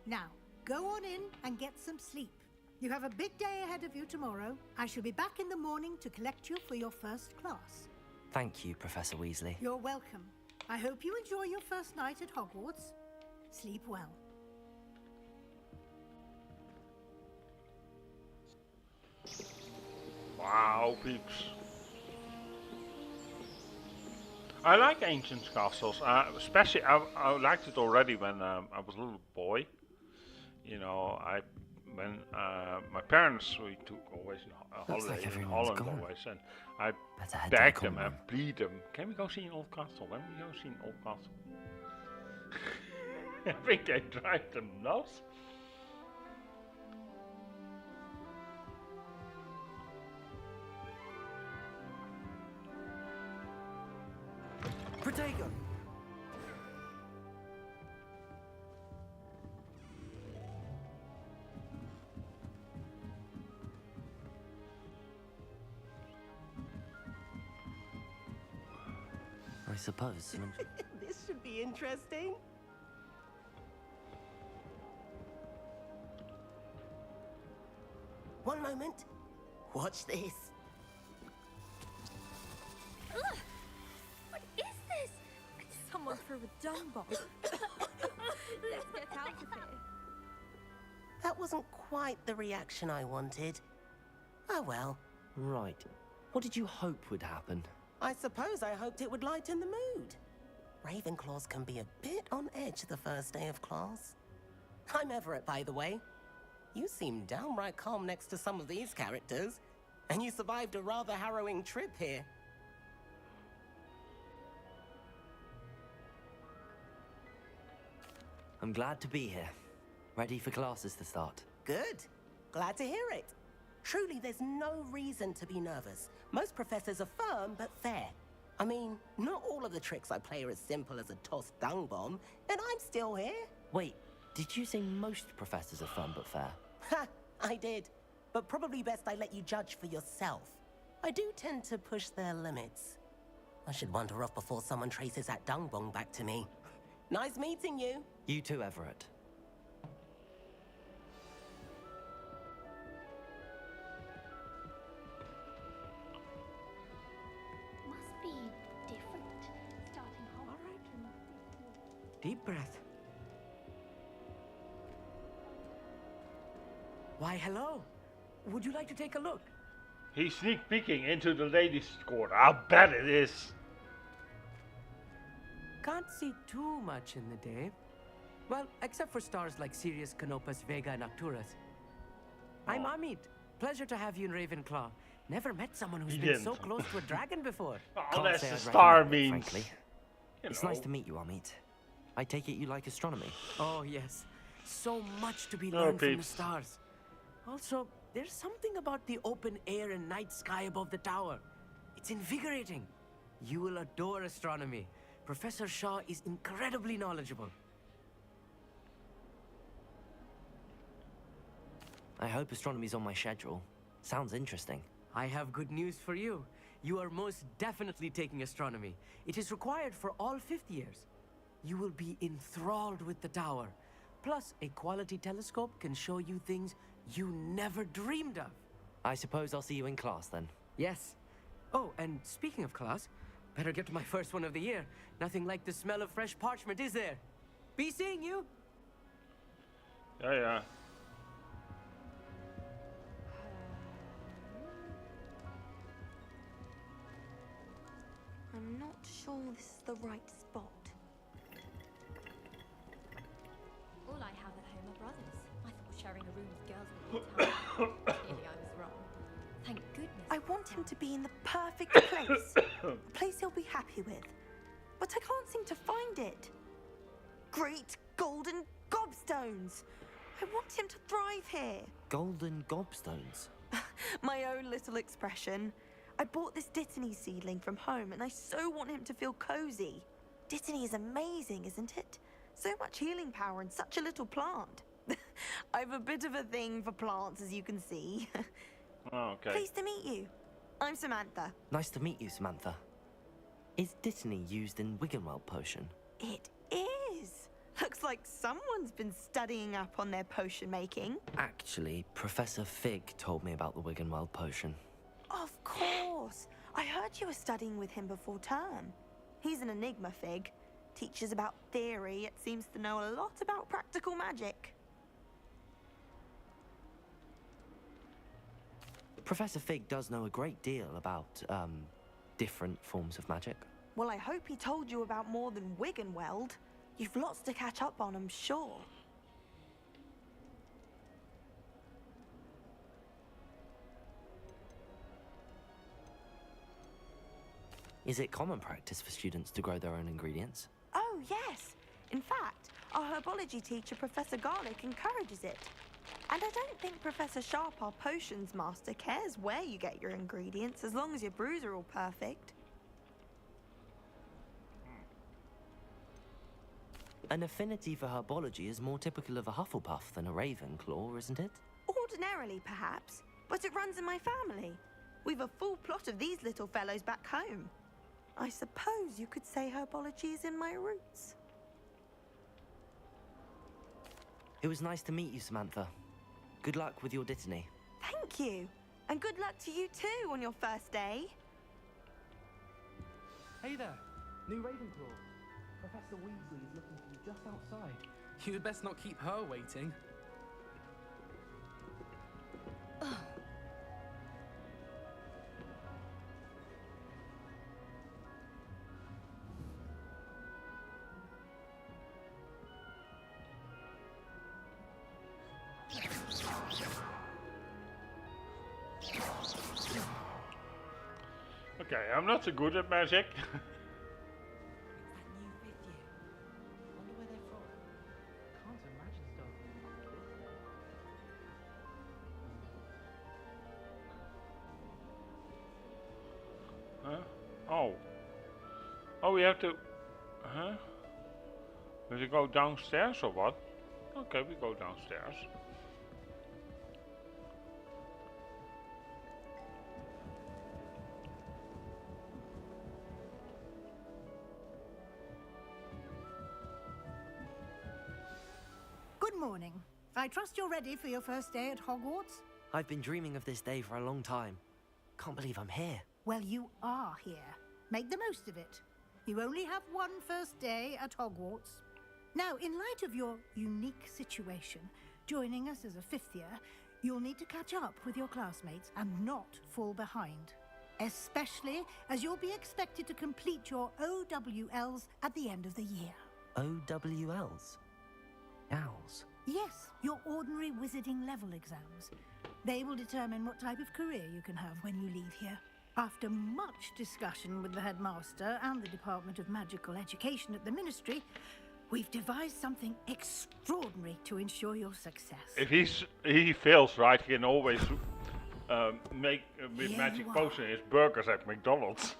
Now, go on in and get some sleep. You have a big day ahead of you tomorrow. I shall be back in the morning to collect you for your first class. Thank you, Professor Weasley. You're welcome. I hope you enjoy your first night at Hogwarts. Sleep well. Wow, peeps. I like ancient castles, especially I liked it already when I was a little boy. You know, when my parents, we took always a holiday in Holland always, and I begged them and plead them, can we go see an old castle? When we go see an old castle? I think they drive them nuts. Protego! I suppose. This should be interesting. One moment. Watch this. Ugh! What is this? Someone threw a dung bomb. Let's get out of here. That wasn't quite the reaction I wanted. Oh well. Right. What did you hope would happen? I suppose I hoped it would lighten the mood. Ravenclaws can be a bit on edge the first day of class. I'm Everett, by the way. You seem downright calm next to some of these characters, and you survived a rather harrowing trip here. I'm glad to be here. Ready for classes to start. Good. Glad to hear it. Truly, there's no reason to be nervous. Most professors are firm but fair. I mean, not all of the tricks I play are as simple as a tossed dung bomb, and I'm still here. Wait, did you say most professors are firm but fair? Ha! I did. But probably best I let you judge for yourself. I do tend to push their limits. I should wander off before someone traces that dung bomb back to me. Nice meeting you. You too, Everett. Must be different. Starting Hogwarts. Deep breath. Why, hello. Would you like to take a look? He's sneak peeking into the ladies' quarter. I'll bet it is. Can't see too much in the day. Well, except for stars like Sirius, Canopus, Vega, and Arcturus. I'm Amit. Pleasure to have you in Ravenclaw. Never met someone who's been so close to a dragon before. Unless the star means. Frankly. It's nice to meet you, Amit. I take it you like astronomy. Oh, yes. So much to be learned from the peeps. stars. Also, there's something about the open air and night sky above the tower. It's invigorating. You will adore astronomy. Professor Shaw is incredibly knowledgeable. I hope astronomy's on my schedule. Sounds interesting. I have good news for you. You are most definitely taking astronomy. It is required for all fifth years. You will be enthralled with the tower. Plus, a quality telescope can show you things you never dreamed of. I suppose I'll see you in class then. Yes. Oh, and speaking of class, better get to my first one of the year. Nothing like the smell of fresh parchment, is there? Be seeing you. Yeah. I'm not sure this is the right spot. All I have at home are brothers. I thought sharing a room with girls would be tough. Clearly I was wrong. Thank goodness. I want him to be in the perfect place. A place he'll be happy with. But I can't seem to find it. Great golden gobstones! I want him to thrive here. Golden gobstones? My own little expression. I bought this Dittany seedling from home and I so want him to feel cozy. Dittany is amazing, isn't it? So much healing power in such a little plant. I've a bit of a thing for plants, as you can see. Oh, okay. Pleased to meet you. I'm Samantha. Nice to meet you, Samantha. Is Dittany used in Wiggenweld potion? It is. Looks like someone's been studying up on their potion making. Actually, Professor Fig told me about the Wiggenweld potion. Of course. I heard you were studying with him before term. He's an enigma, Fig. Teaches about theory, yet seems to know a lot about practical magic. Professor Fig does know a great deal about, different forms of magic. Well, I hope he told you about more than Wiggenweld. You've lots to catch up on, I'm sure. Is it common practice for students to grow their own ingredients? Oh, yes. In fact, our herbology teacher, Professor Garlick, encourages it. And I don't think Professor Sharp, our potions master, cares where you get your ingredients, as long as your brews are all perfect. An affinity for herbology is more typical of a Hufflepuff than a Ravenclaw, isn't it? Ordinarily, perhaps, but it runs in my family. We've a full plot of these little fellows back home. I suppose you could say herbology is in my roots. It was nice to meet you, Samantha. Good luck with your Dittany. Thank you. And good luck to you too on your first day. Hey there, new Ravenclaw. Professor Weasley is looking for you just outside. You'd best not keep her waiting. Okay, I'm not so good at magic. Oh. Oh, we have to... Huh? We have to go downstairs or what? Okay, we go downstairs. Good morning. I trust you're ready for your first day at Hogwarts? I've been dreaming of this day for a long time. Can't believe I'm here. Well, you are here. Make the most of it. You only have one first day at Hogwarts. Now, in light of your unique situation, joining us as a fifth year, you'll need to catch up with your classmates and not fall behind. Especially as you'll be expected to complete your OWLs at the end of the year. OWLs? Owls? Yes, your ordinary wizarding level exams. They will determine what type of career you can have when you leave here. After much discussion with the headmaster and the Department of Magical Education at the Ministry, we've devised something extraordinary to ensure your success. If he fails, right, he can always make with Here magic you are. potion his burgers at McDonald's.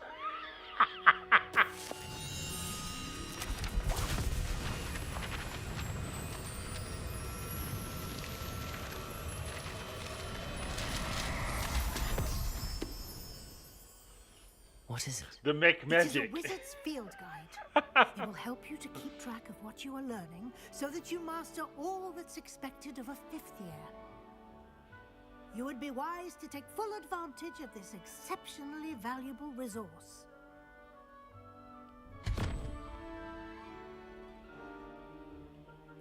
What is it? The It is a magic. wizard's field guide. It will help you to keep track of what you are learning so that you master all that's expected of a fifth year. You would be wise to take full advantage of this exceptionally valuable resource.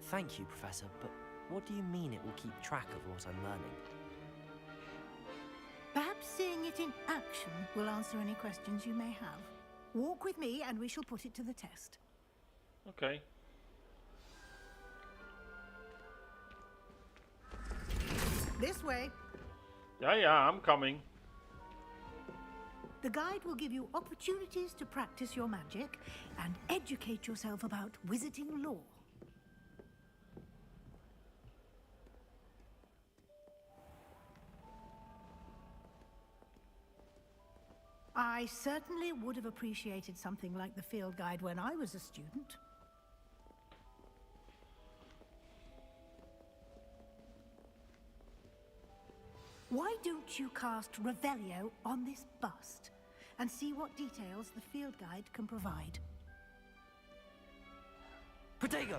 Thank you, Professor, but what do you mean it will keep track of what I'm learning? Perhaps seeing it in action will answer any questions you may have. Walk with me and we shall put it to the test. Okay. This way. Yeah, I'm coming. The guide will give you opportunities to practice your magic and educate yourself about wizarding lore. I certainly would have appreciated something like the field guide when I was a student. Why don't you cast Revelio on this bust and see what details the field guide can provide? Protego!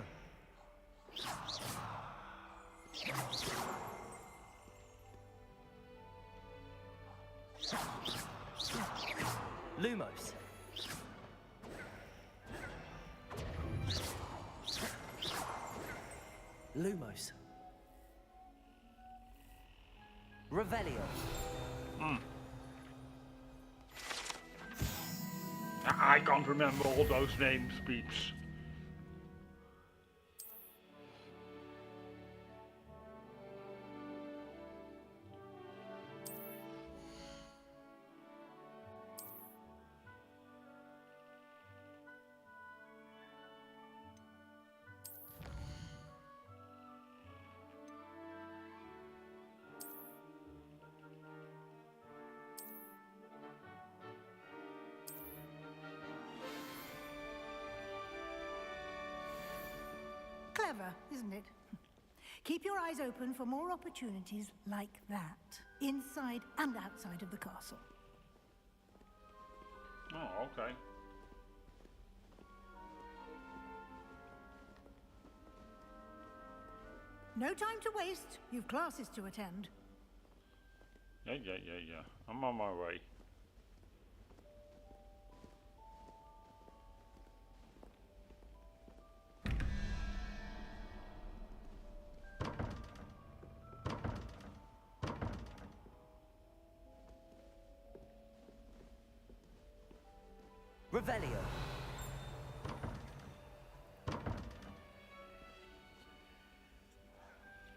Lumos. Lumos. Revelio. I can't remember all those names, peeps. Clever, isn't it? Keep your eyes open for more opportunities like that, inside and outside of the castle. Oh, okay. No time to waste. You've classes to attend. Yeah. I'm on my way. Revelio.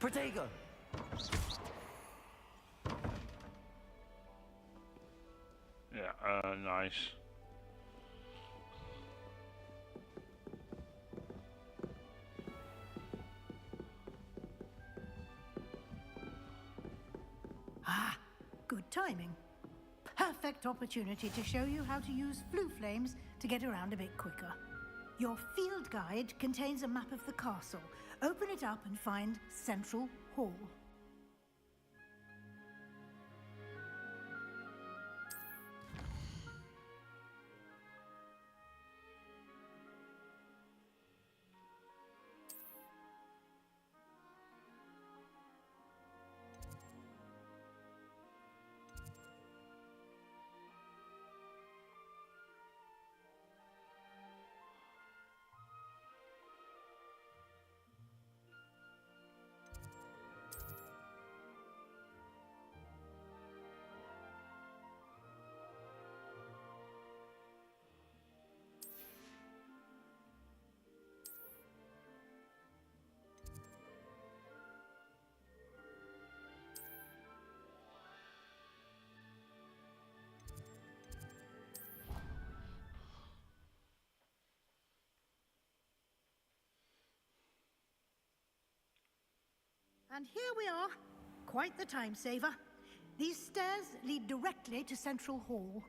Protego. Yeah, nice. Ah, good timing. Perfect. perfect opportunity to show you how to use flue flames to get around a bit quicker. Your field guide contains a map of the castle. Open it up and find Central Hall. And here we are. Quite the time saver. These stairs lead directly to Central Hall.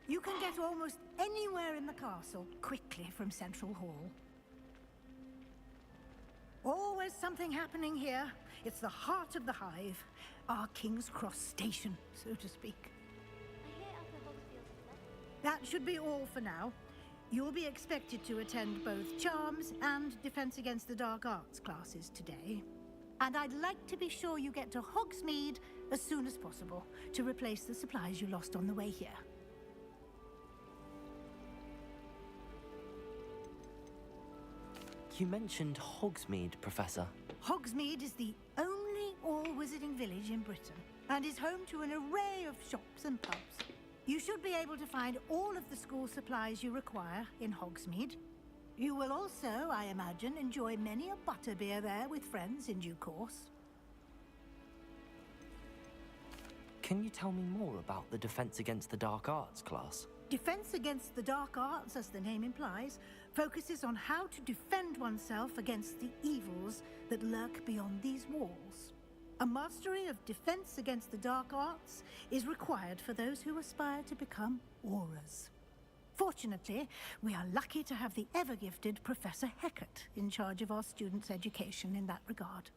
You can get almost anywhere in the castle quickly from Central Hall. Always something happening here. It's the heart of the hive. Our King's Cross station, so to speak. That should be all for now. You'll be expected to attend both Charms and Defense Against the Dark Arts classes today. And I'd like to be sure you get to Hogsmeade as soon as possible to replace the supplies you lost on the way here. You mentioned Hogsmeade, Professor. Hogsmeade is the only all-wizarding village in Britain and is home to an array of shops and pubs. You should be able to find all of the school supplies you require in Hogsmeade. You will also, I imagine, enjoy many a butterbeer there with friends in due course. Can you tell me more about the Defense Against the Dark Arts class? Defense Against the Dark Arts, as the name implies, focuses on how to defend oneself against the evils that lurk beyond these walls. A mastery of Defense Against the Dark Arts is required for those who aspire to become Aurors. Fortunately, we are lucky to have the ever-gifted Professor Hecat in charge of our students' education in that regard.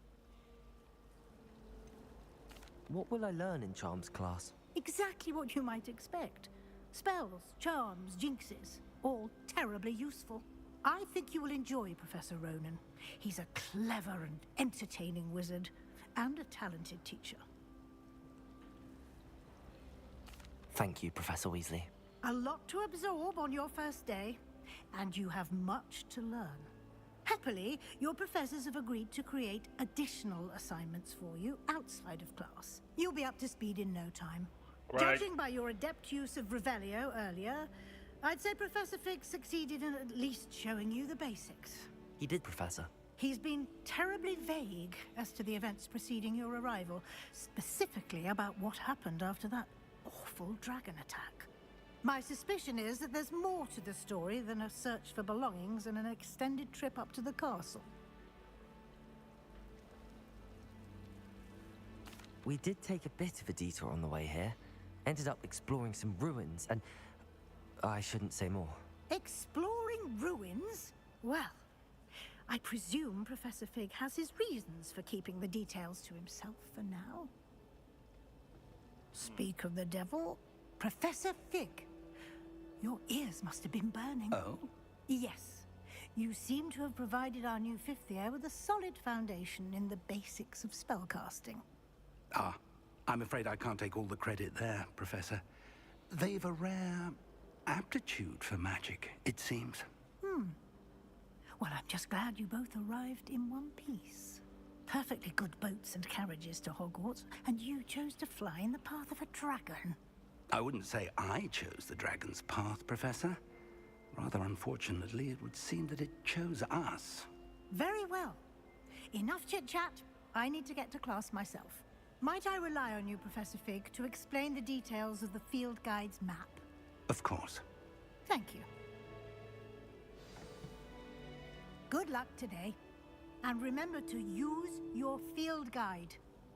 What will I learn in Charms class? Exactly what you might expect. Spells, charms, jinxes, all terribly useful. I think you will enjoy Professor Ronan. He's a clever and entertaining wizard, and a talented teacher. Thank you, Professor Weasley. A lot to absorb on your first day, and you have much to learn. Happily, your professors have agreed to create additional assignments for you outside of class. You'll be up to speed in no time. Right. Judging by your adept use of Revelio earlier, I'd say Professor Fig succeeded in at least showing you the basics. He did, Professor. He's been terribly vague as to the events preceding your arrival, specifically about what happened after that awful dragon attack. My suspicion is that there's more to the story than a search for belongings and an extended trip up to the castle. We did take a bit of a detour on the way here. Ended up exploring some ruins and... I shouldn't say more. Exploring ruins? Well, I presume Professor Fig has his reasons for keeping the details to himself for now. Speak of the devil, Professor Fig. Your ears must have been burning. Oh? Yes. You seem to have provided our new fifth year with a solid foundation in the basics of spellcasting. Ah, I'm afraid I can't take all the credit there, Professor. They've a rare aptitude for magic, it seems. Well, I'm just glad you both arrived in one piece. Perfectly good boats and carriages to Hogwarts, and you chose to fly in the path of a dragon. I wouldn't say I chose the dragon's path, Professor. Rather unfortunately, it would seem that it chose us. Very well. Enough chit-chat. I need to get to class myself. Might I rely on you, Professor Fig, to explain the details of the field guide's map? Of course. Thank you. Good luck today. And remember to use your field guide.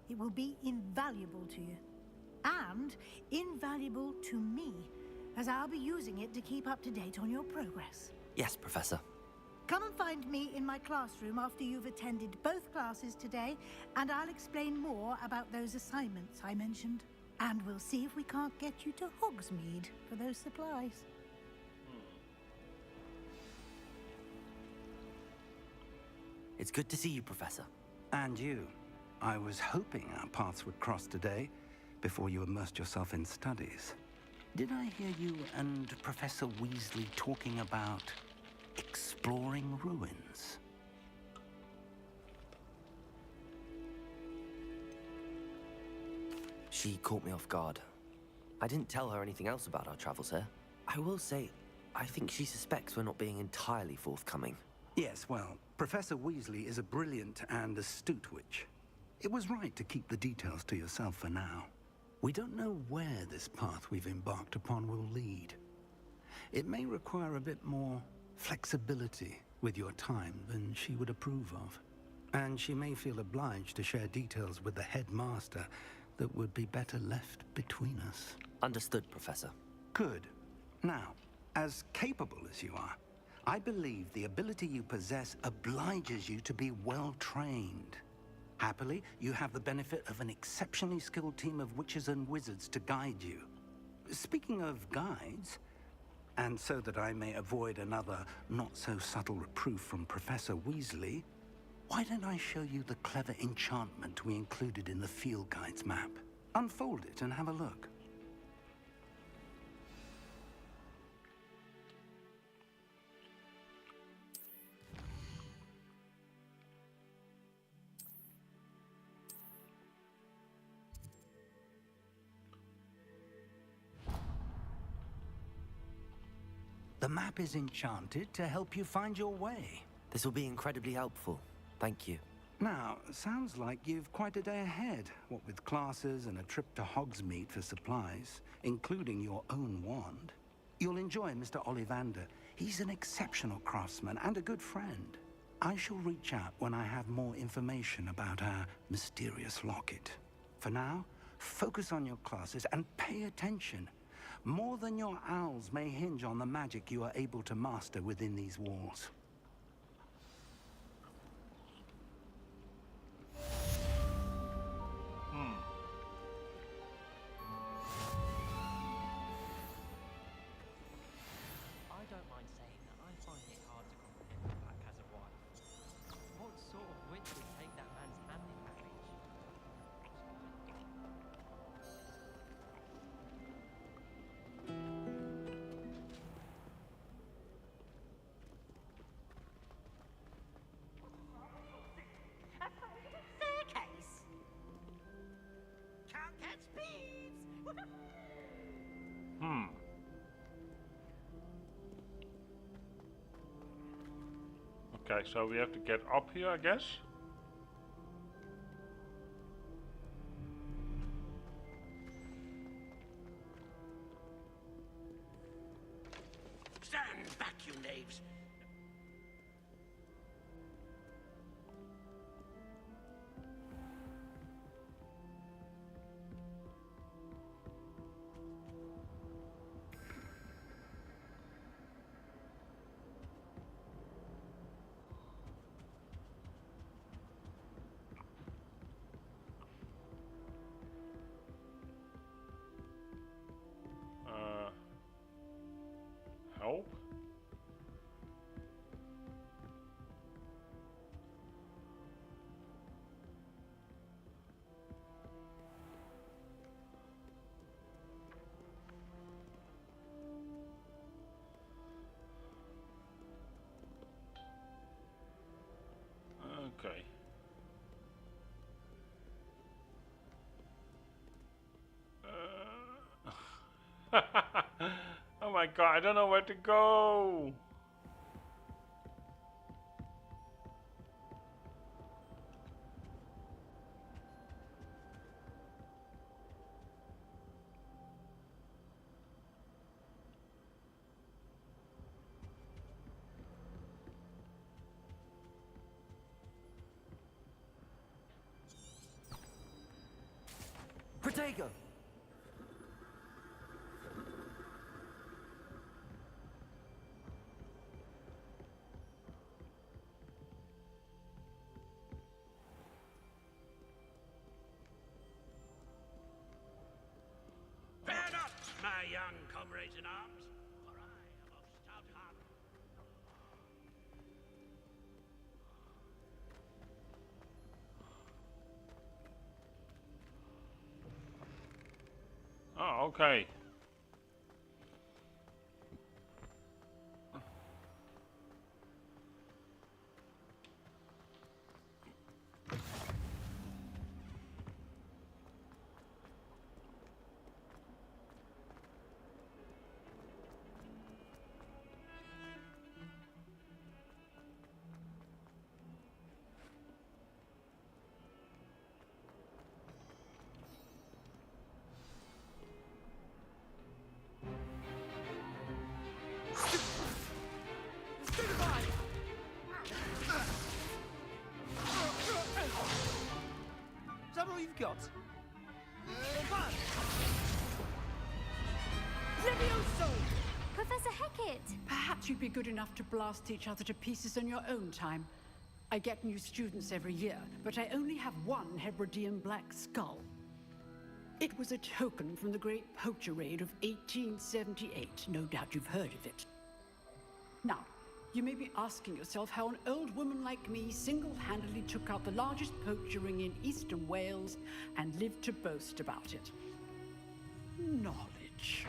It will be invaluable to you. And invaluable to me, as I'll be using it to keep up to date on your progress. Yes, Professor. Come and find me in my classroom after you've attended both classes today, and I'll explain more about those assignments I mentioned. And we'll see if we can't get you to Hogsmeade for those supplies. It's good to see you, Professor. And you. I was hoping our paths would cross today, before you immersed yourself in studies. Did I hear you and Professor Weasley talking about exploring ruins? She caught me off guard. I didn't tell her anything else about our travels here. I will say, I think she suspects we're not being entirely forthcoming. Yes, well, Professor Weasley is a brilliant and astute witch. It was right to keep the details to yourself for now. We don't know where this path we've embarked upon will lead. It may require a bit more flexibility with your time than she would approve of. And she may feel obliged to share details with the headmaster that would be better left between us. Understood, Professor. Good. Now, as capable as you are, I believe the ability you possess obliges you to be well trained. Happily, you have the benefit of an exceptionally skilled team of witches and wizards to guide you. Speaking of guides, and so that I may avoid another not-so-subtle reproof from Professor Weasley, why don't I show you the clever enchantment we included in the field guide's map? Unfold it and have a look. The map is enchanted to help you find your way. This will be incredibly helpful. Thank you. Now, sounds like you've quite a day ahead, what with classes and a trip to Hogsmeade for supplies, including your own wand. You'll enjoy Mr. Ollivander. He's an exceptional craftsman and a good friend. I shall reach out when I have more information about our mysterious locket. For now, focus on your classes and pay attention. More than your owls may hinge on the magic you are able to master within these walls. I don't mind saying that I find it hard to comprehend that Black has a wife. What sort of witch would take that man's hand in marriage? Staircase. Can't catch thieves. Okay, so we have to get up here, I guess. Stand back, you knaves! Help? Okay. Oh my god, I don't know where to go. Protego! Fear not, my young comrades in arms, for I am of stout heart. Oh, okay. Is that all you've got? Levioso! Professor Hecat! Perhaps you'd be good enough to blast each other to pieces in your own time. I get new students every year, but I only have one Hebridean black skull. It was a token from the Great Poacher Raid of 1878. No doubt you've heard of it. Now, you may be asking yourself how an old woman like me single-handedly took out the largest poacher ring in eastern Wales and lived to boast about it. Knowledge.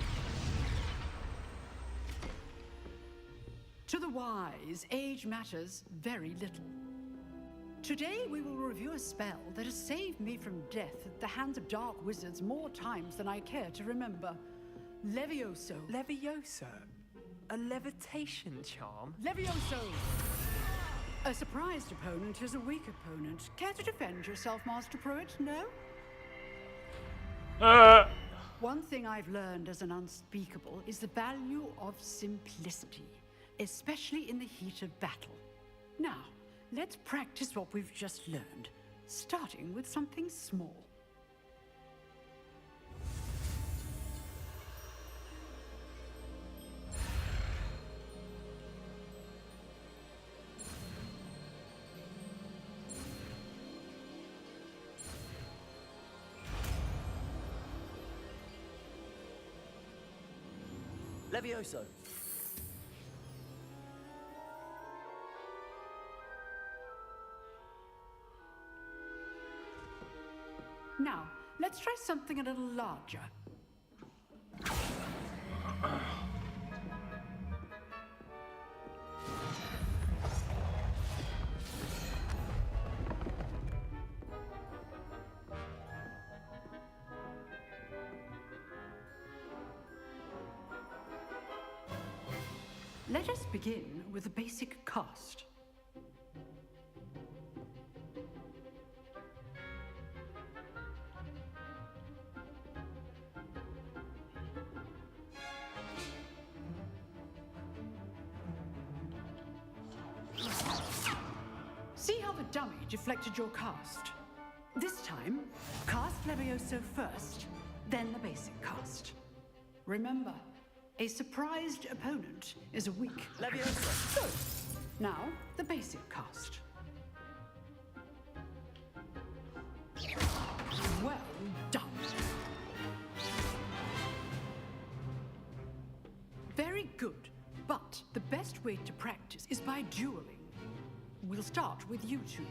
To the wise, age matters very little. Today we will review a spell that has saved me from death at the hands of dark wizards more times than I care to remember. Levioso. Levioso? A levitation charm? Levioso! A surprised opponent is a weak opponent. Care to defend yourself, Master Pruitt? No? One thing I've learned as an unspeakable is the value of simplicity, especially in the heat of battle. Now, let's practice what we've just learned, starting with something small. Levioso! Now, let's try something a little larger. Let us begin with a basic cast. See how the dummy deflected your cast? This time, cast Levioso first, then the basic cast. Remember, a surprised opponent is a weak Levioso! Good. Now, the basic cast. Well done. Very good, but the best way to practice is by dueling. We'll start with you two.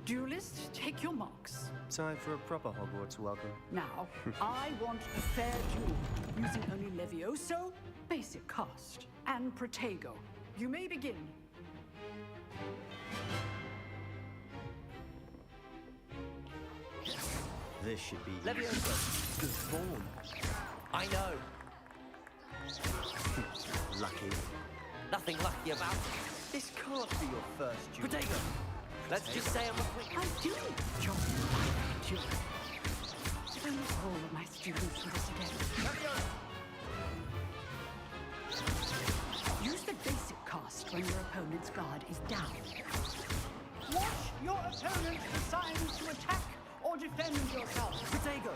Duelists, take your marks. Time for a proper Hogwarts welcome. Now, I want a fair duel, using only Levioso, basic cast, and Protego. You may begin. This should be Levioso! good form. I know. Lucky. Nothing lucky about it. This can't be your first duel. Protego! Let's just say I'm a quick... I do enjoy my duel. If only all of my students were this again. Use the basic cast when your opponent's guard is down. Watch your opponent decide to attack or defend yourself. Protego!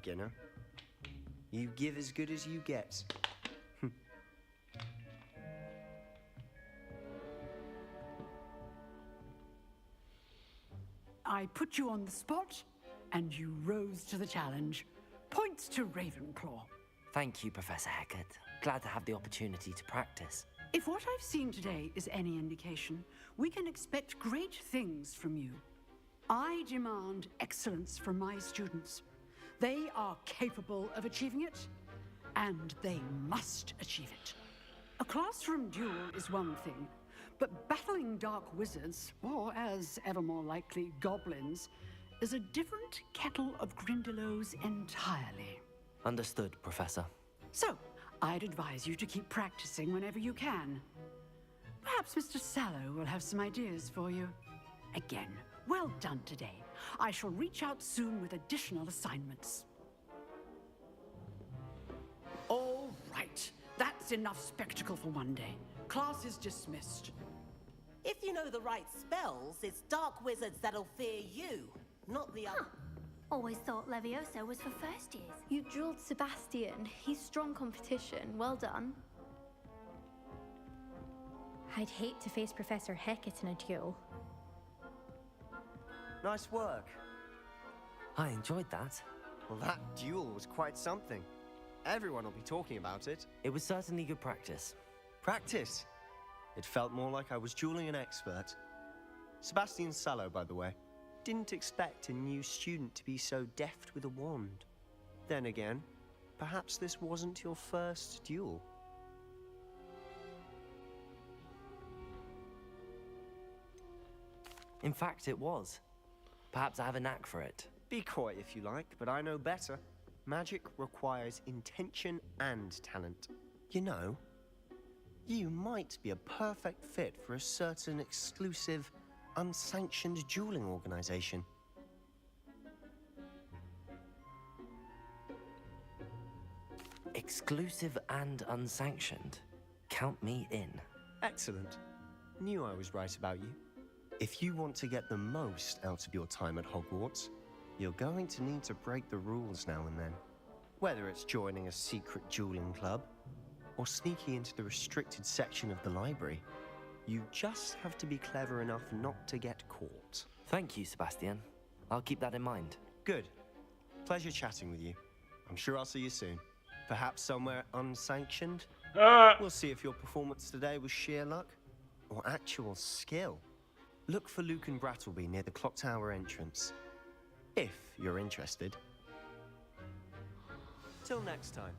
beginner. You give as good as you get. I put you on the spot, and you rose to the challenge. Points to Ravenclaw. Thank you, Professor Hecat. Glad to have the opportunity to practice. If what I've seen today is any indication, we can expect great things from you. I demand excellence from my students. They are capable of achieving it, and they must achieve it. A classroom duel is one thing, but battling dark wizards, or as ever more likely, goblins, is a different kettle of Grindylows entirely. Understood, Professor. So, I'd advise you to keep practicing whenever you can. Perhaps Mr. Sallow will have some ideas for you. Again, well done today. I shall reach out soon with additional assignments. All right, that's enough spectacle for one day. Class is dismissed. If you know the right spells, it's dark wizards that'll fear you, not the other. Always thought Leviosa was for first years. You drilled Sebastian. He's strong competition. Well done. I'd hate to face Professor Hecat in a duel. Nice work. I enjoyed that. Well, that duel was quite something. Everyone will be talking about it. It was certainly good practice. Practice? It felt more like I was dueling an expert. Sebastian Sallow, by the way. Didn't expect a new student to be so deft with a wand. Then again, perhaps this wasn't your first duel. In fact, it was. Perhaps I have a knack for it. Be coy if you like, but I know better. Magic requires intention and talent. You know, you might be a perfect fit for a certain exclusive, unsanctioned dueling organization. Exclusive and unsanctioned. Count me in. Excellent. Knew I was right about you. If you want to get the most out of your time at Hogwarts, you're going to need to break the rules now and then. Whether it's joining a secret dueling club, or sneaking into the restricted section of the library, you just have to be clever enough not to get caught. Thank you, Sebastian. I'll keep that in mind. Good. Pleasure chatting with you. I'm sure I'll see you soon. Perhaps somewhere unsanctioned? We'll see if your performance today was sheer luck or actual skill. Look for Luke and Brattleby near the clock tower entrance, if you're interested. Till next time.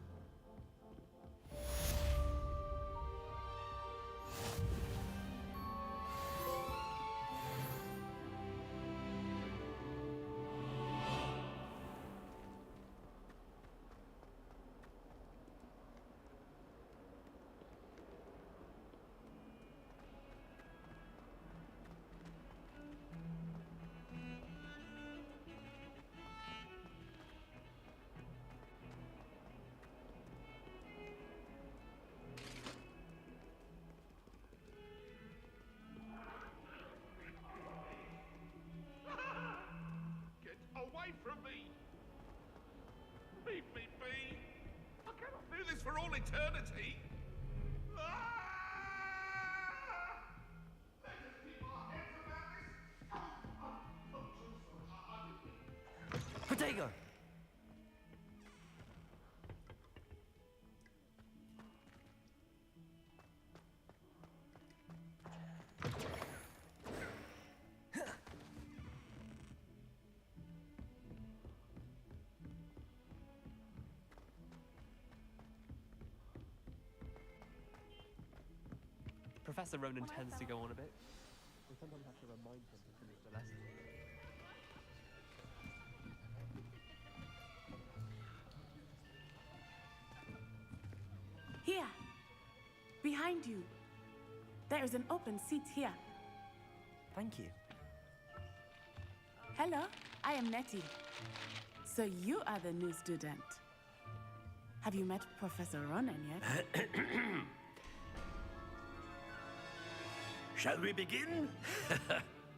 Away from me! Leave me be! I cannot do this for all eternity! Let us keep our heads about this! Protego! Professor Ronan tends to go on a bit. We sometimes have to remind him to finish the lesson. Here, behind you. There is an open seat here. Thank you. Hello, I am Nettie. So you are the new student. Have you met Professor Ronan yet? Shall we begin?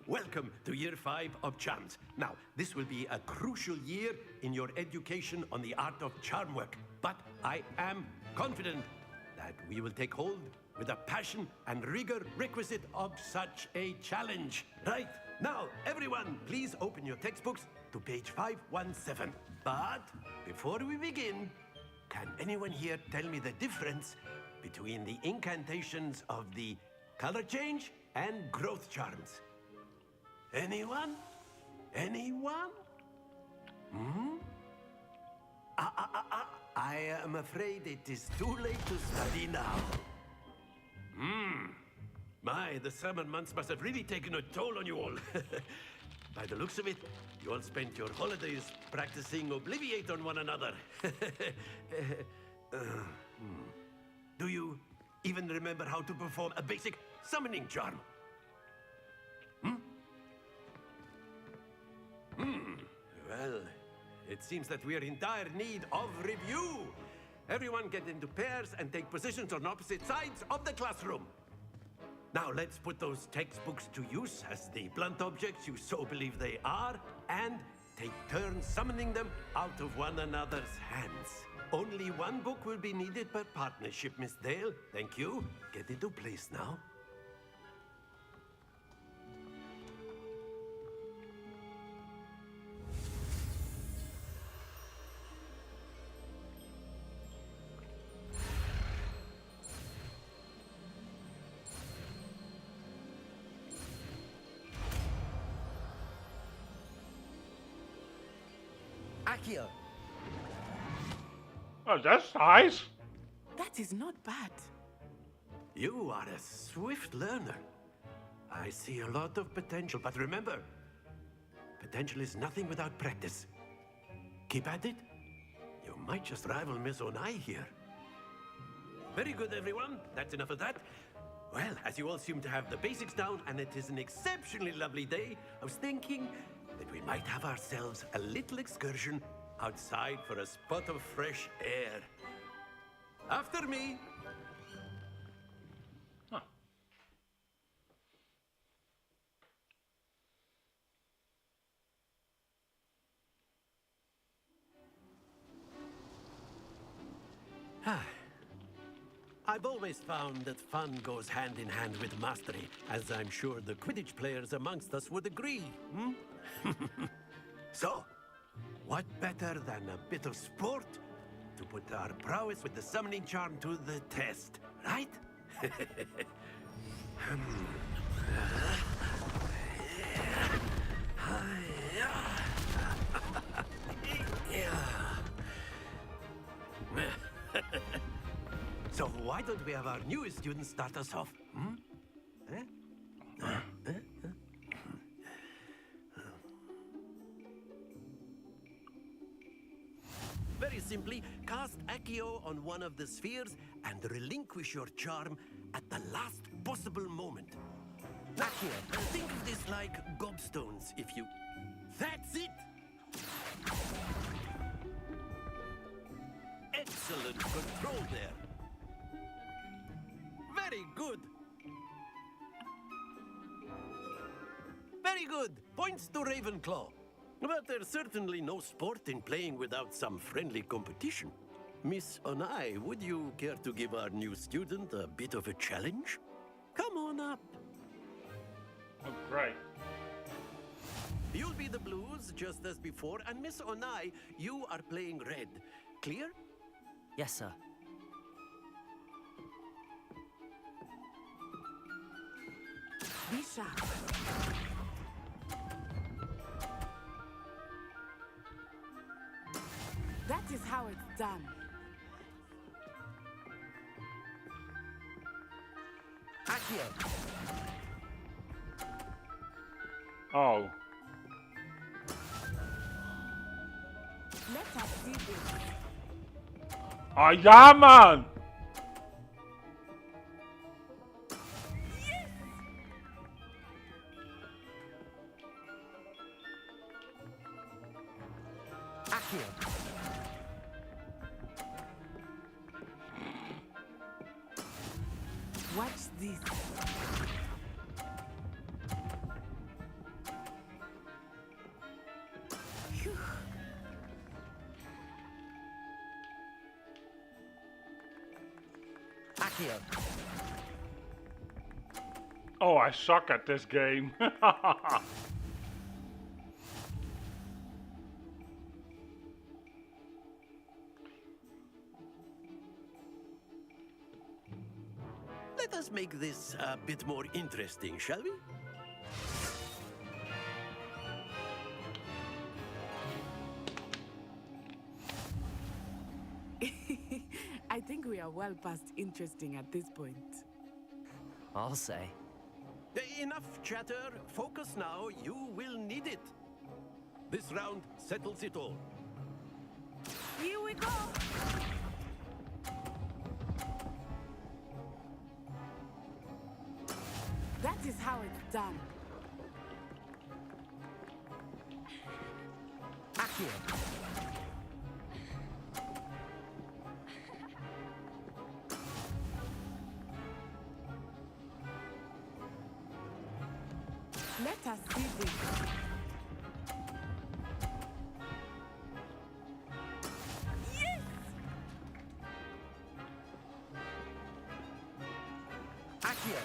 welcome to year 5 of charms. Now, this will be a crucial year in your education on the art of charm work, but I am confident that we will take hold with the passion and rigor requisite of such a challenge. Right, now, everyone, please open your textbooks to page 517. But before we begin, can anyone here tell me the difference between the incantations of the color change and growth charms? Anyone? Anyone? Hmm? I am afraid it is too late to study now. My, the summer months must have really taken a toll on you all. By the looks of it, you all spent your holidays practicing Obliviate on one another. Do you even remember how to perform a basic summoning charm? Well, it seems that we are in dire need of review. Everyone get into pairs and take positions on opposite sides of the classroom. Now let's put those textbooks to use as the blunt objects you so believe they are, and take turns summoning them out of one another's hands. Only one book will be needed per partnership, Miss Dale. Thank you. Get into place now. Accio. Oh, that's nice. That is not bad. You are a swift learner. I see a lot of potential, but remember, potential is nothing without practice. Keep at it. You might just rival Miss Onai here. Very good, everyone. That's enough of that. Well, as you all seem to have the basics down, and it is an exceptionally lovely day, I was thinking that we might have ourselves a little excursion outside for a spot of fresh air. After me. Huh. I've always found that fun goes hand in hand with mastery, as I'm sure the Quidditch players amongst us would agree. So, what better than a bit of sport to put our prowess with the summoning charm to the test, right? So why don't we have our newest student start us off? Very simply, cast Accio on one of the spheres and relinquish your charm at the last possible moment. Accio, think of this like gobstones, if you... That's it! Excellent control there. Very good. Very good. Points to Ravenclaw. But there's certainly no sport in playing without some friendly competition. Miss Onai, would you care to give our new student a bit of a challenge? Come on up. Oh, great. You'll be the blues, just as before, and Miss Onai, you are playing red. Clear? Yes, sir. Be sharp. That is how it's done. Accio. Oh. Let us see this. Oh, ja, man! Accio. Watch this. Accio. Oh, I suck at this game. Let us make this a bit more interesting, shall we? I think we are well past interesting at this point. I'll say. Enough chatter. Focus now. You will need it. This round settles it all. Here we go! That is how it's done. Accio. Let us see this. Yes! Accio.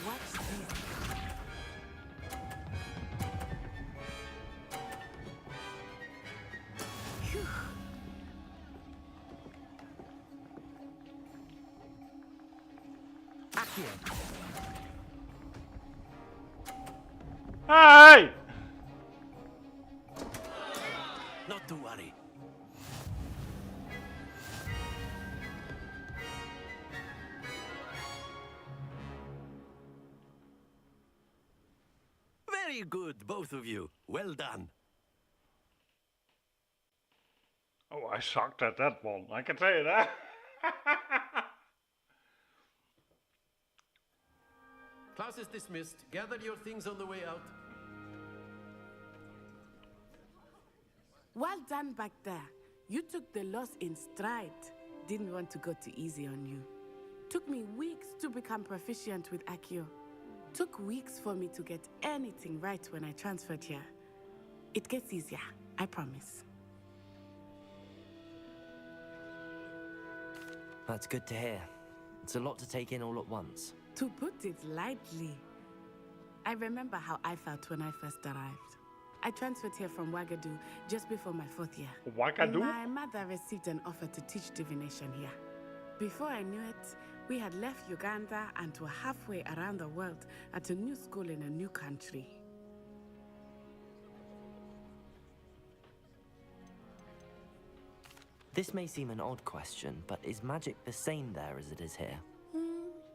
Watch this. Phew. Accio. Hey! Not to worry. Very good, both of you. Well done. Oh, I sucked at that one. I can tell you that. Class is dismissed. Gather your things on the way out. Well done back there. You took the loss in stride. Didn't want to go too easy on you. Took me weeks to become proficient with Accio. Took weeks for me to get anything right when I transferred here. It gets easier, I promise. That's good to hear. It's a lot to take in all at once. To put it lightly, I remember how I felt when I first arrived. I transferred here from Ouagadougou just before my 4th year. Ouagadougou? My mother received an offer to teach divination here. Before I knew it, we had left Uganda and were halfway around the world at a new school in a new country. This may seem an odd question, but is magic the same there as it is here?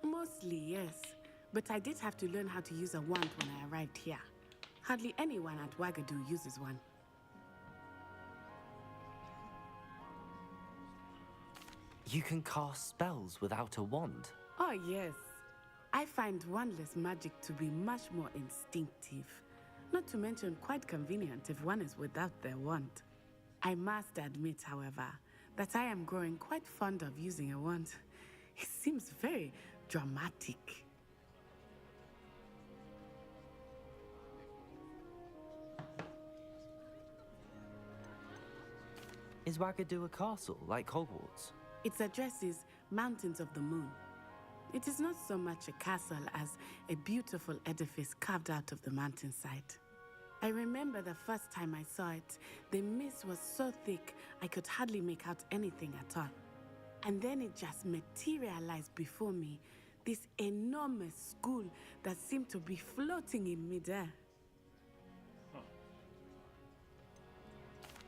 Mostly, yes. But I did have to learn how to use a wand when I arrived here. Hardly anyone at Ouagadougou uses one. You can cast spells without a wand? Oh, yes. I find wandless magic to be much more instinctive. Not to mention quite convenient if one is without their wand. I must admit, however, that I am growing quite fond of using a wand. It seems very dramatic. Is Ouagadougou a castle, like Hogwarts? Its address is Mountains of the Moon. It is not so much a castle as a beautiful edifice carved out of the mountainside. I remember the first time I saw it, the mist was so thick I could hardly make out anything at all. And then it just materialized before me, this enormous school that seemed to be floating in midair.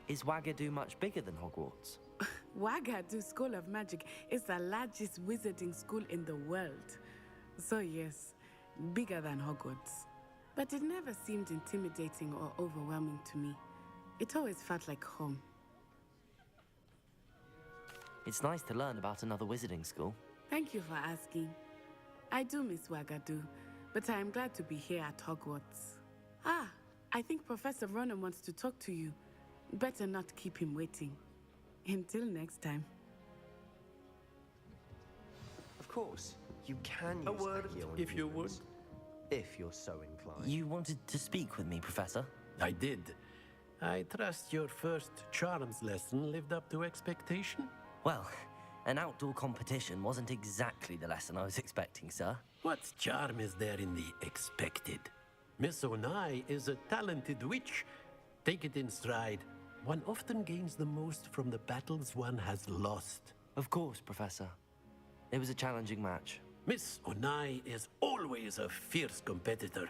Is Ouagadougou much bigger than Hogwarts? Ouagadougou School of Magic is the largest wizarding school in the world. So yes, bigger than Hogwarts. But it never seemed intimidating or overwhelming to me. It always felt like home. It's nice to learn about another wizarding school. Thank you for asking. I do miss Ouagadougou, but I am glad to be here at Hogwarts. Ah, I think Professor Ronan wants to talk to you. Better not keep him waiting. Until next time. Of course, you can use A word, Accio on if you would. humans. if you're so inclined. You wanted to speak with me, Professor? I did. I trust your first charms lesson lived up to expectation? Well, an outdoor competition wasn't exactly the lesson I was expecting, sir. What charm is there in the expected? Miss Onai is a talented witch. Take it in stride. One often gains the most from the battles one has lost. Of course, Professor. It was a challenging match. Miss Onai is always a fierce competitor,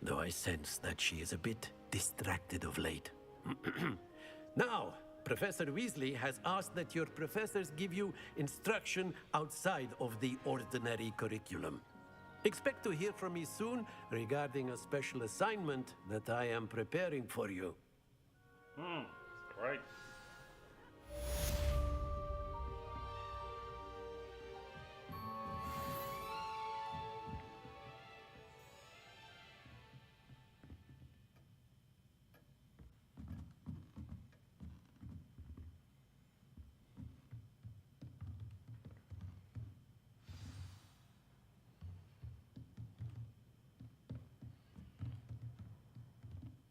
though I sense that she is a bit distracted of late. Now, Professor Weasley has asked that your professors give you instruction outside of the ordinary curriculum. Expect to hear from me soon regarding a special assignment that I am preparing for you. Great.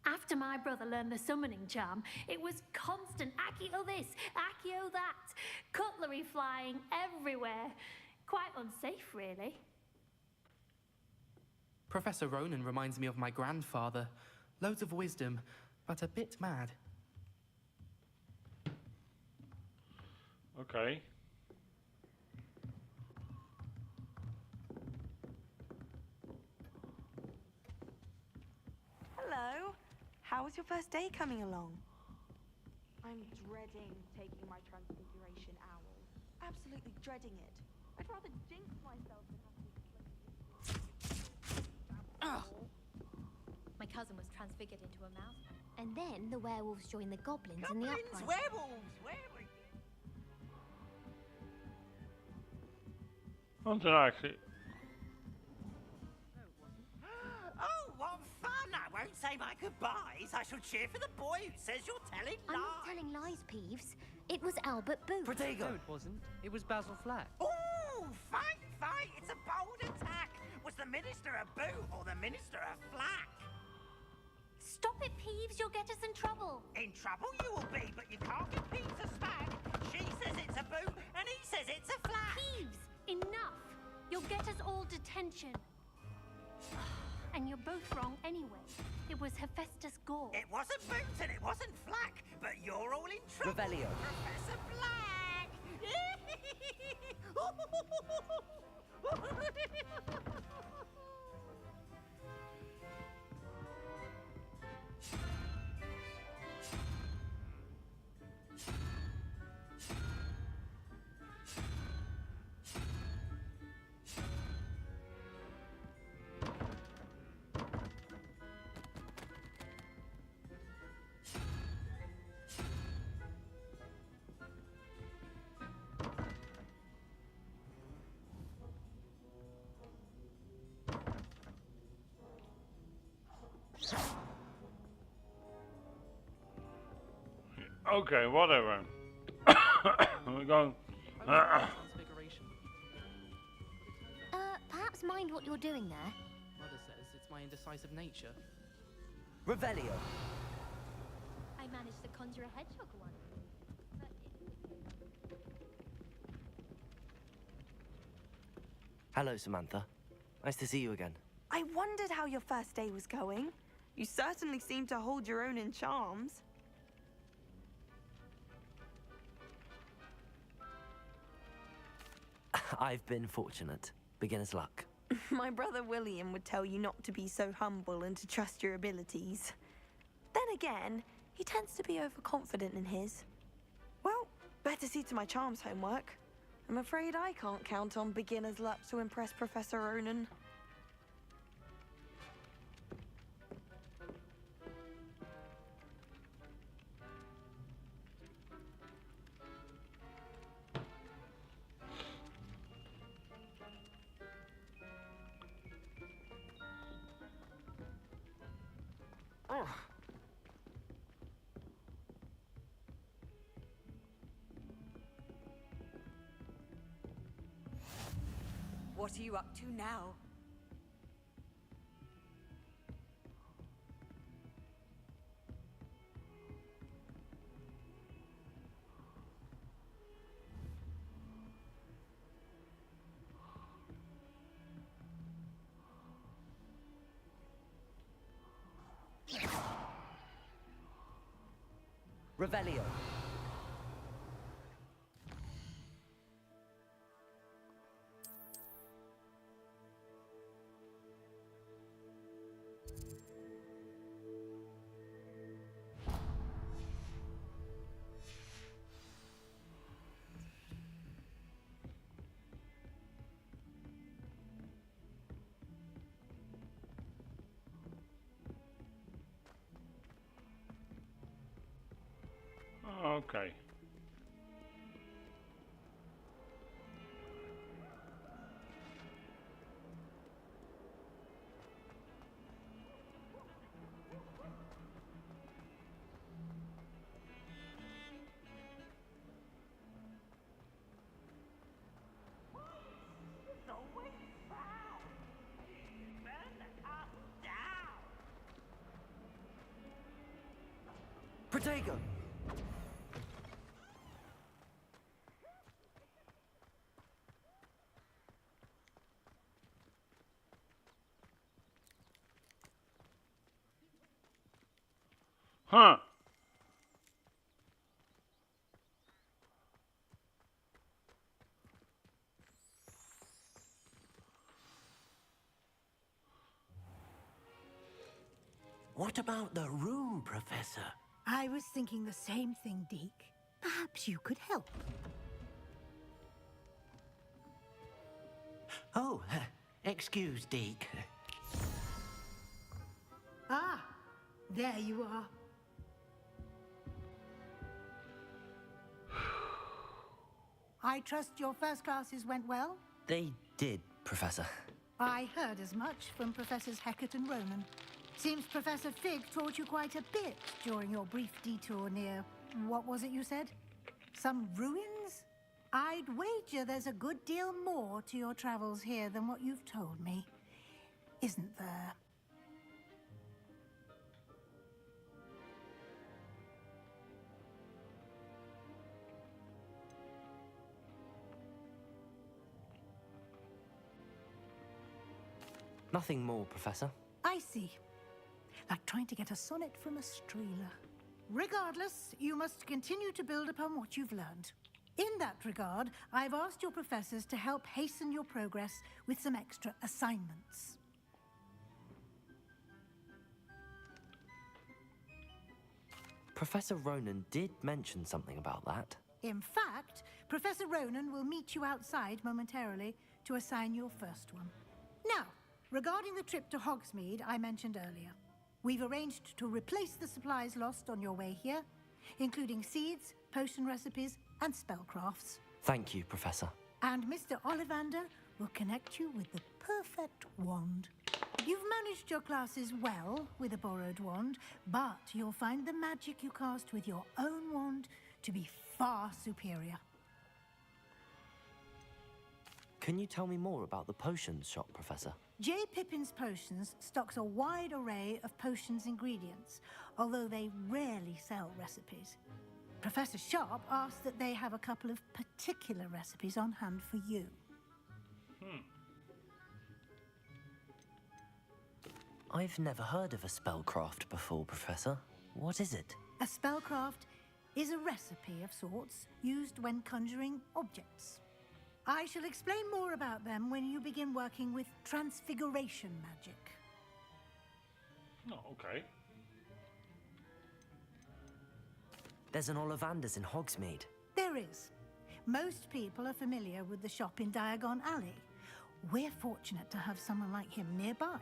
After my brother learned the summoning charm, it was constant Accio this, Accio that, cutlery flying everywhere. Quite unsafe, really. Professor Ronan reminds me of my grandfather. Loads of wisdom, but a bit mad. Okay. Hello. How was your first day coming along? I'm dreading taking my transfiguration owl. Absolutely dreading it. I'd rather jinx myself than have to... My cousin was transfigured into a mouse. And then the werewolves joined the goblins in the Goblins, uprising. werewolves, werewolves. Want to actually. Oh, what fun! I won't say my goodbyes. I shall cheer for the boy who says you're telling I'm lies. not telling lies, Peeves. It was Albert Booth. No, it wasn't. It was Basil Flack. Ooh, fight, fight! It's a bold attack. Was the minister a boot or the minister a flack? Stop it, Peeves, you'll get us in trouble. In trouble you will be, but you can't get Peeves a spag. She says it's a boot, and he says it's a flack. Peeves, enough. You'll get us all detention. And you're both wrong anyway. It was Hephaestus Gore. It wasn't boot and it wasn't flack, but you're all in trouble. Revelio. Professor Black! Okay, whatever. We're going. Perhaps mind what you're doing there. Mother says it's my indecisive nature. Revelio. I managed to conjure a hedgehog once. Hello, Samantha. Nice to see you again. I wondered how your first day was going. You certainly seem to hold your own in charms. I've been fortunate. Beginner's luck. My brother William would tell you not to be so humble and to trust your abilities. Then again, he tends to be overconfident in his. Well, better see to my charms homework. I'm afraid I can't count on beginner's luck to impress Professor Ronan. What are you up to now? Revelio. Okay. Protego! Huh. What about the room, Professor? I was thinking the same thing, Deke. Perhaps you could help. Oh, excuse, Deke. Ah, there you are. I trust your first classes went well? They did, Professor. I heard as much from Professors Hecat and Ronan. Seems Professor Fig taught you quite a bit during your brief detour near... what was it you said? Some ruins? I'd wager there's a good deal more to your travels here than what you've told me. Isn't there? Nothing more, Professor. I see. Like trying to get a sonnet from a streeler. Regardless, you must continue to build upon what you've learned. In that regard, I've asked your professors to help hasten your progress with some extra assignments. Professor Ronan did mention something about that. In fact, Professor Ronan will meet you outside momentarily to assign your first one. Now, regarding the trip to Hogsmeade I mentioned earlier, we've arranged to replace the supplies lost on your way here, including seeds, potion recipes, and spellcrafts. Thank you, Professor. And Mr. Ollivander will connect you with the perfect wand. You've managed your classes well with a borrowed wand, but you'll find the magic you cast with your own wand to be far superior. Can you tell me more about the potions shop, Professor? J. Pippin's Potions stocks a wide array of potions ingredients, although they rarely sell recipes. Professor Sharp asked that they have a couple of particular recipes on hand for you. I've never heard of a spellcraft before, Professor. What is it? A spellcraft is a recipe of sorts used when conjuring objects. I shall explain more about them when you begin working with transfiguration magic. Oh, okay. There's an Ollivander's in Hogsmeade. There is. Most people are familiar with the shop in Diagon Alley. We're fortunate to have someone like him nearby.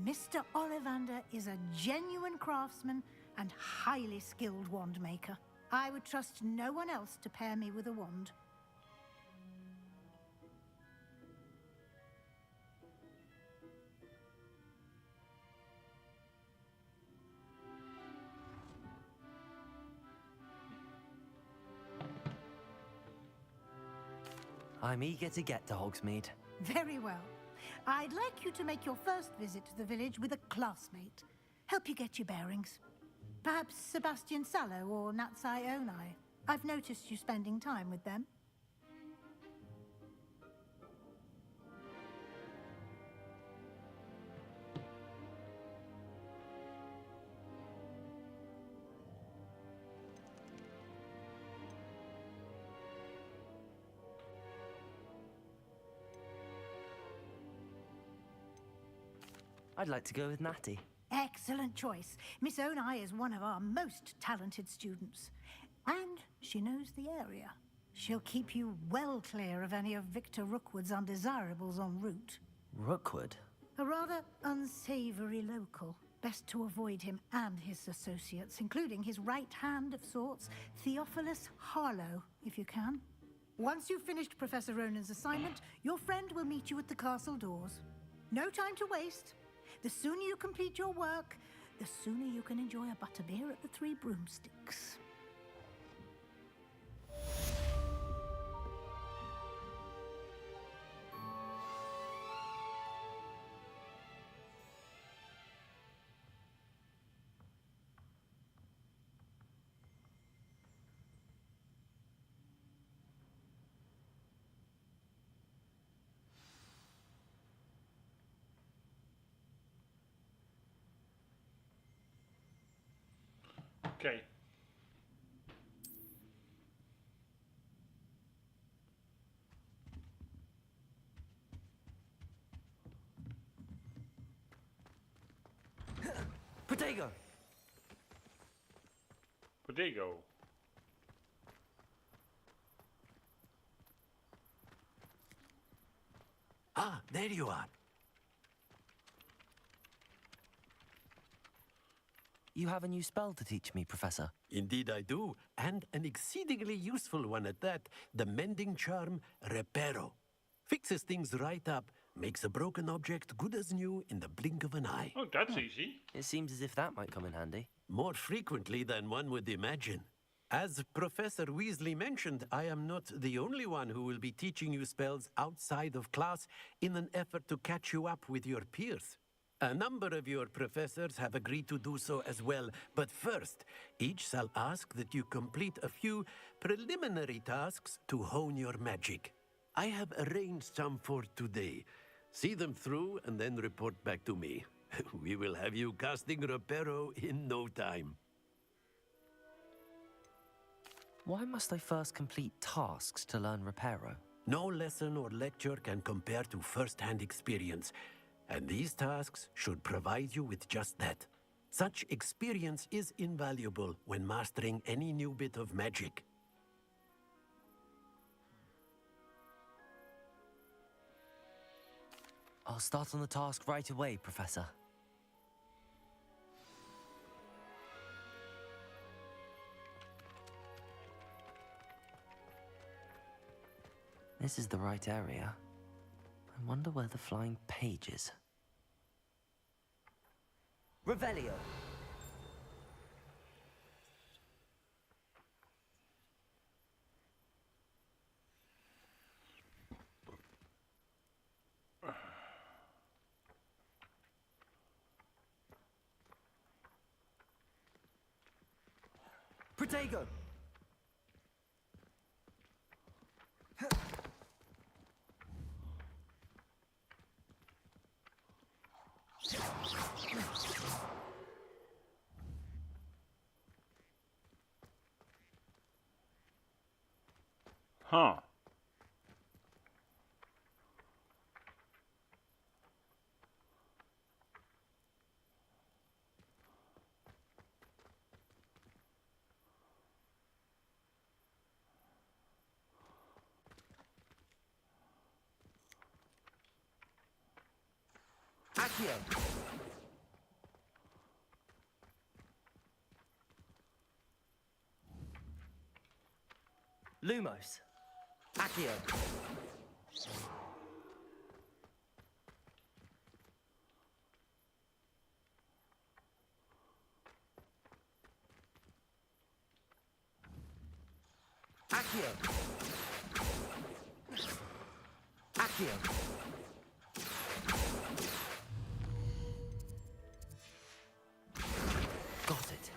Mr. Ollivander is a genuine craftsman and highly skilled wand maker. I would trust no one else to pair me with a wand. I'm eager to get to Hogsmeade. Very well. I'd like you to make your first visit to the village with a classmate. Help you get your bearings. Perhaps Sebastian Sallow or Natsai Onai. I've noticed you spending time with them. I'd like to go with Natty. Excellent choice. Miss Onai is one of our most talented students. And she knows the area. She'll keep you well clear of any of Victor Rookwood's undesirables en route. Rookwood? A rather unsavory local. Best to avoid him and his associates, including his right hand of sorts, Theophilus Harlow, if you can. Once you've finished Professor Ronan's assignment, your friend will meet you at the castle doors. No time to waste. The sooner you complete your work, the sooner you can enjoy a butterbeer at the Three Broomsticks. Okay. Protego! Protego. Ah, there you are. You have a new spell to teach me, Professor. Indeed I do, and an exceedingly useful one at that. The mending charm, Reparo. Fixes things right up, makes a broken object good as new in the blink of an eye. Oh, that's easy. It seems as if that might come in handy. More frequently than one would imagine. As Professor Weasley mentioned, I am not the only one who will be teaching you spells outside of class in an effort to catch you up with your peers. A number of your professors have agreed to do so as well, but first, each shall ask that you complete a few preliminary tasks to hone your magic. I have arranged some for today. See them through and then report back to me. We will have you casting Reparo in no time. Why must I first complete tasks to learn Reparo? No lesson or lecture can compare to first-hand experience, and these tasks should provide you with just that. Such experience is invaluable when mastering any new bit of magic. I'll start on the task right away, Professor. This is the right area. I wonder where the flying page is. Revelio! Protego! Huh. Accio! Lumos! Accio! Accio! Accio! Got it.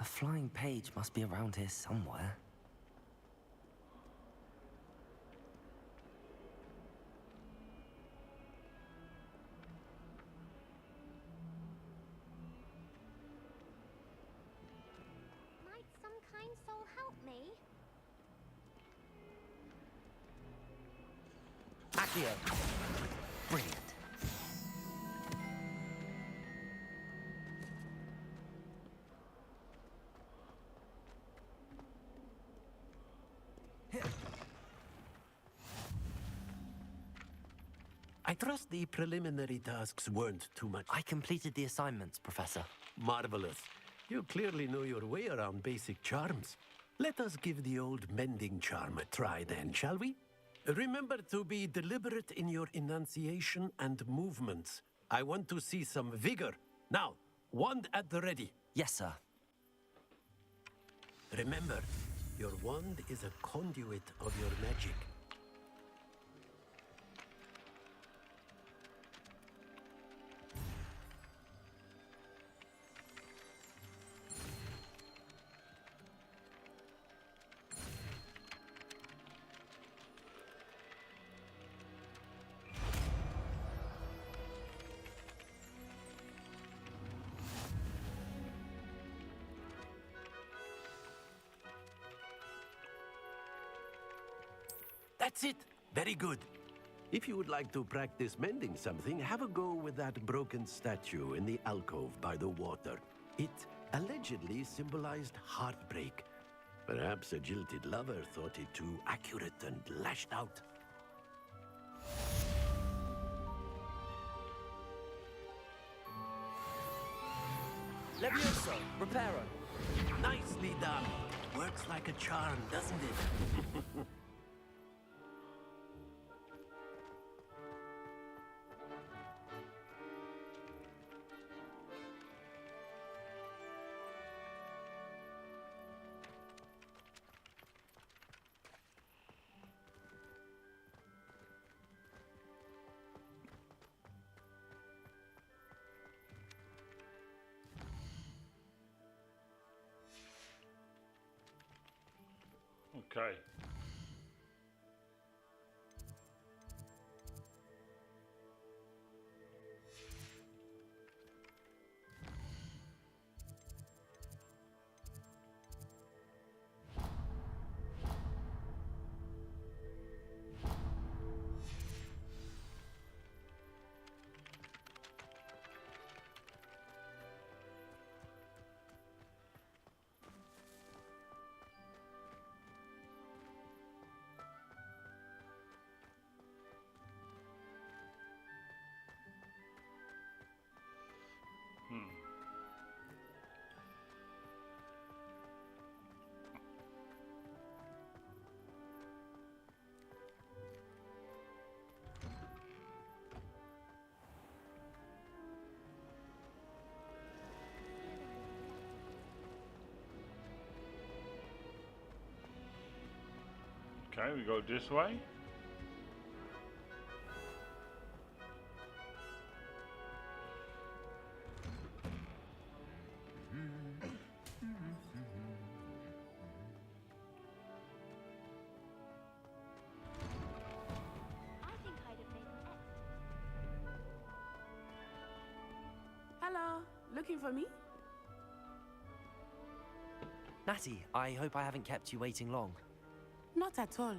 A flying page must be around here somewhere. Accio. Brilliant. I trust the preliminary tasks weren't too much. I completed the assignments, Professor. Marvelous. You clearly know your way around basic charms. Let us give the old mending charm a try then, shall we? Remember to be deliberate in your enunciation and movements. I want to see some vigor. Now, wand at the ready. Yes, sir. Remember, your wand is a conduit of your magic. That's it. Very good. If you would like to practice mending something, have a go with that broken statue in the alcove by the water. It allegedly symbolized heartbreak. Perhaps a jilted lover thought it too accurate and lashed out. Levioso, Reparo. Nicely done. Works like a charm, doesn't it? Okay. Okay, we go this way. Hello, looking for me? Natty, I hope I haven't kept you waiting long. Not at all.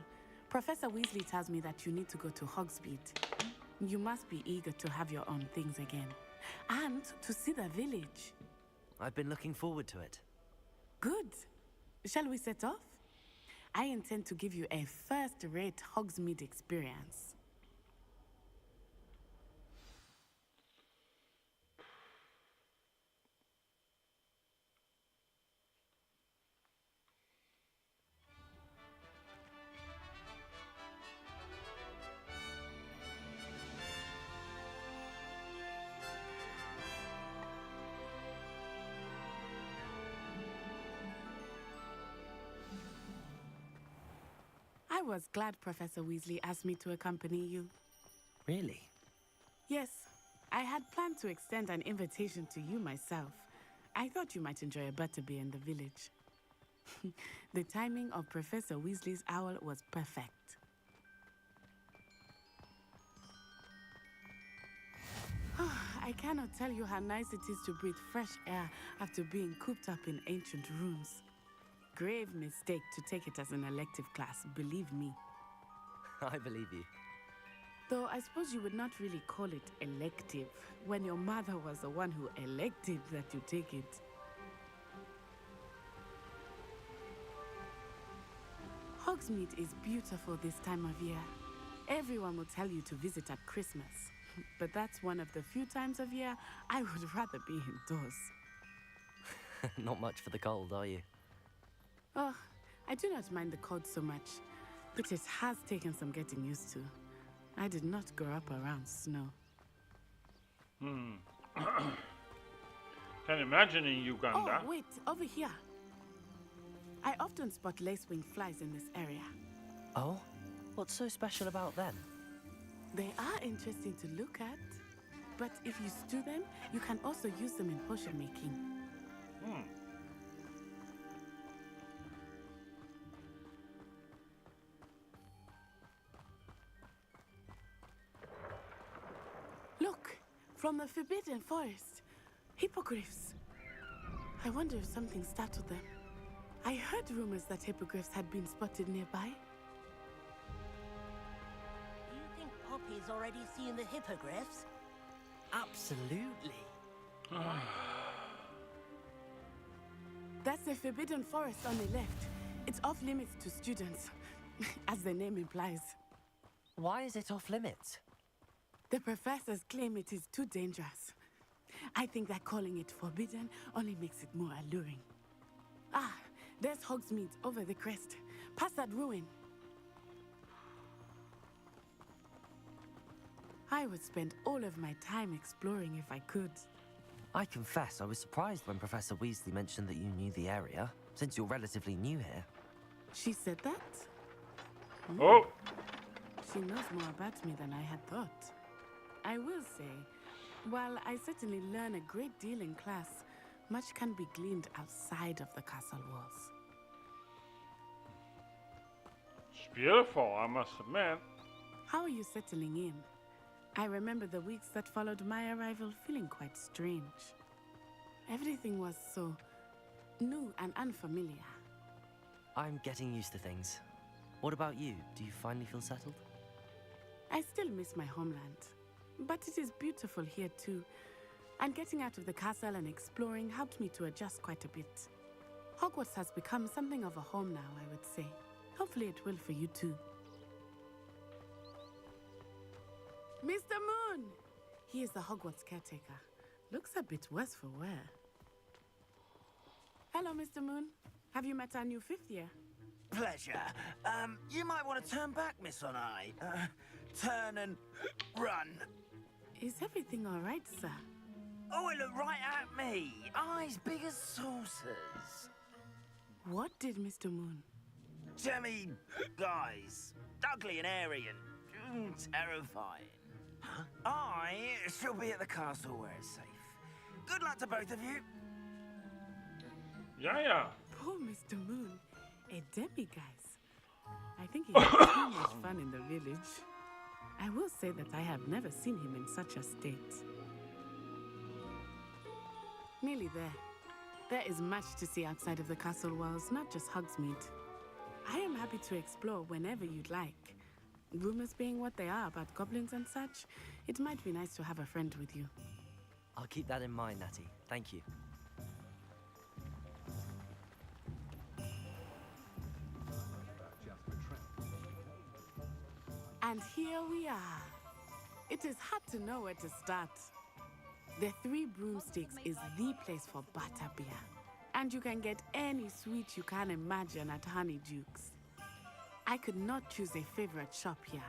Professor Weasley tells me that you need to go to Hogsmeade. You must be eager to have your own things again. And to see the village. I've been looking forward to it. Good. Shall we set off? I intend to give you a first-rate Hogsmeade experience. I was glad Professor Weasley asked me to accompany you. Really? Yes, I had planned to extend an invitation to you myself. I thought you might enjoy a butterbeer in the village. The timing of Professor Weasley's owl was perfect. I cannot tell you how nice it is to breathe fresh air after being cooped up in ancient rooms. Grave mistake to take it as an elective class, believe me. I believe you. Though I suppose you would not really call it elective when your mother was the one who elected that you take it. Hogsmeade is beautiful this time of year. Everyone will tell you to visit at Christmas, but that's one of the few times of year I would rather be indoors. Not much for the cold, are you? Oh, I do not mind the cold so much, but it has taken some getting used to. I did not grow up around snow. Can imagine in Uganda. Oh, wait, over here. I often spot lacewing flies in this area. Oh? What's so special about them? They are interesting to look at, but if you stew them, you can also use them in potion making. Look, from the Forbidden Forest, hippogriffs. I wonder if something startled them. I heard rumors that hippogriffs had been spotted nearby. Do you think Poppy's already seen the hippogriffs? Absolutely. That's the Forbidden Forest on the left. It's off limits to students, as the name implies. Why is it off limits? The professors claim it is too dangerous. I think that calling it forbidden only makes it more alluring. Ah, there's Hogsmeade over the crest. Past that ruin. I would spend all of my time exploring if I could. I confess I was surprised when Professor Weasley mentioned that you knew the area, since you're relatively new here. She said that? Oh! She knows more about me than I had thought. I will say, while I certainly learn a great deal in class, much can be gleaned outside of the castle walls. It's beautiful, I must admit. How are you settling in? I remember the weeks that followed my arrival feeling quite strange. Everything was so new and unfamiliar. I'm getting used to things. What about you? Do you finally feel settled? I still miss my homeland, but it is beautiful here too. And getting out of the castle and exploring helped me to adjust quite a bit. Hogwarts has become something of a home now, I would say. Hopefully it will for you too. Mr. Moon! He is the Hogwarts caretaker. Looks a bit worse for wear. Hello, Mr. Moon. Have you met our new 5th year? Pleasure. You might want to turn back, Miss On-Eye. Turn and run. Is everything all right, sir? Oh, it looked right at me. Eyes big as saucers. What did Mr. Moon? Jemmy guys. Ugly and airy and terrifying. Huh? I shall be at the castle where it's safe. Good luck to both of you. Yeah. Poor Mr. Moon. A demiguise. I think he had too much fun in the village. I will say that I have never seen him in such a state. Nearly there. There is much to see outside of the castle walls, not just Hogsmeade. I am happy to explore whenever you'd like. Rumors being what they are about goblins and such, it might be nice to have a friend with you. I'll keep that in mind, Natty. Thank you. And here we are. It is hard to know where to start. The Three Broomsticks is the place for butterbeer. And you can get any sweet you can imagine at Honeydukes. I could not choose a favorite shop here.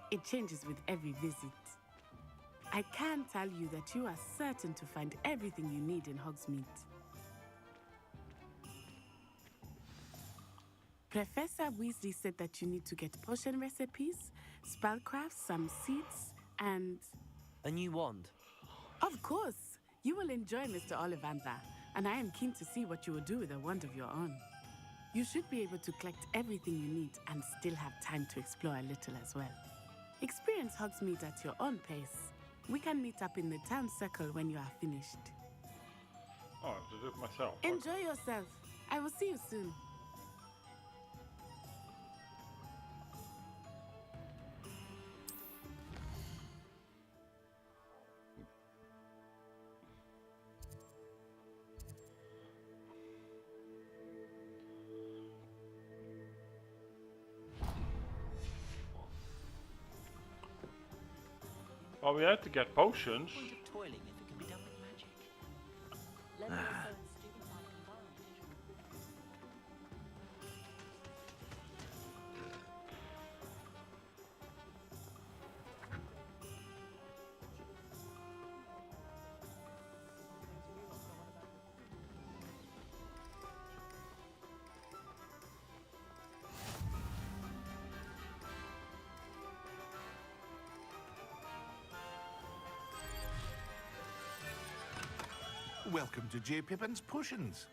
It changes with every visit. I can tell you that you are certain to find everything you need in Hogsmeade. Professor Weasley said that you need to get potion recipes, spellcrafts, some seeds, and... A new wand? Of course! You will enjoy Mr. Ollivander, and I am keen to see what you will do with a wand of your own. You should be able to collect everything you need and still have time to explore a little as well. Experience Hogsmeade at your own pace. We can meet up in the town circle when you are finished. Oh, I have to do it myself. Enjoy yourself. I will see you soon. Oh, we have to get potions. Point of toiling if it can be done with magic. Leviosa and stupefy combined. Welcome to J. Pippin's Potions.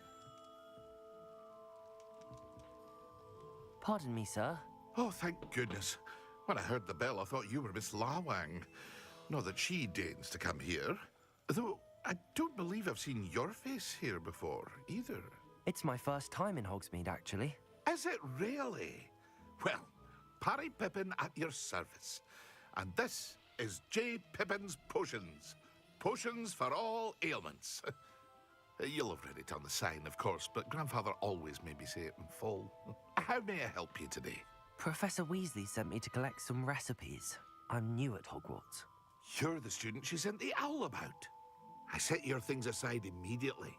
Pardon me, sir. Oh, thank goodness. When I heard the bell, I thought you were Miss Lawang. Not that she deigns to come here. Though, I don't believe I've seen your face here before, either. It's my first time in Hogsmeade, actually. Is it really? Well, Parry Pippin at your service. And this is J. Pippin's Potions. Potions for all ailments. You'll have read it on the sign, of course, but Grandfather always made me say it in full. How may I help you today? Professor Weasley sent me to collect some recipes. I'm new at Hogwarts. You're the student she sent the owl about. I set your things aside immediately.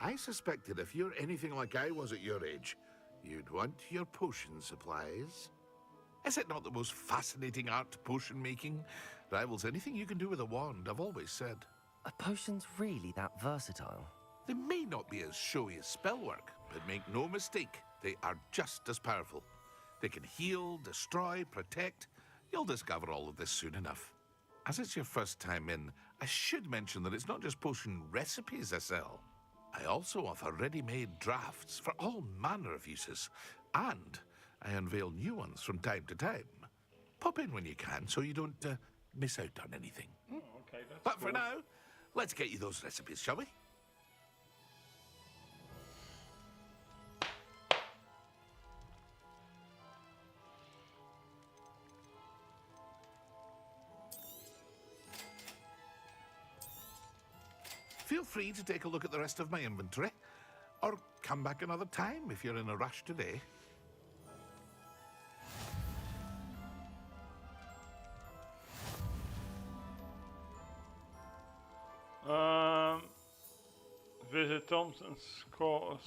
I suspected if you're anything like I was at your age, you'd want your potion supplies. Is it not the most fascinating art, potion making? Rivals anything you can do with a wand, I've always said. Are potions really that versatile? They may not be as showy as spellwork, but make no mistake, they are just as powerful. They can heal, destroy, protect. You'll discover all of this soon enough. As it's your first time in, I should mention that it's not just potion recipes I sell. I also offer ready-made drafts for all manner of uses, and I unveil new ones from time to time. Pop in when you can so you don't miss out on anything. Okay, that's But cool. for now, let's get you those recipes, shall we? Feel free to take a look at the rest of my inventory, or come back another time if you're in a rush today. Visit Tomes and Scrolls.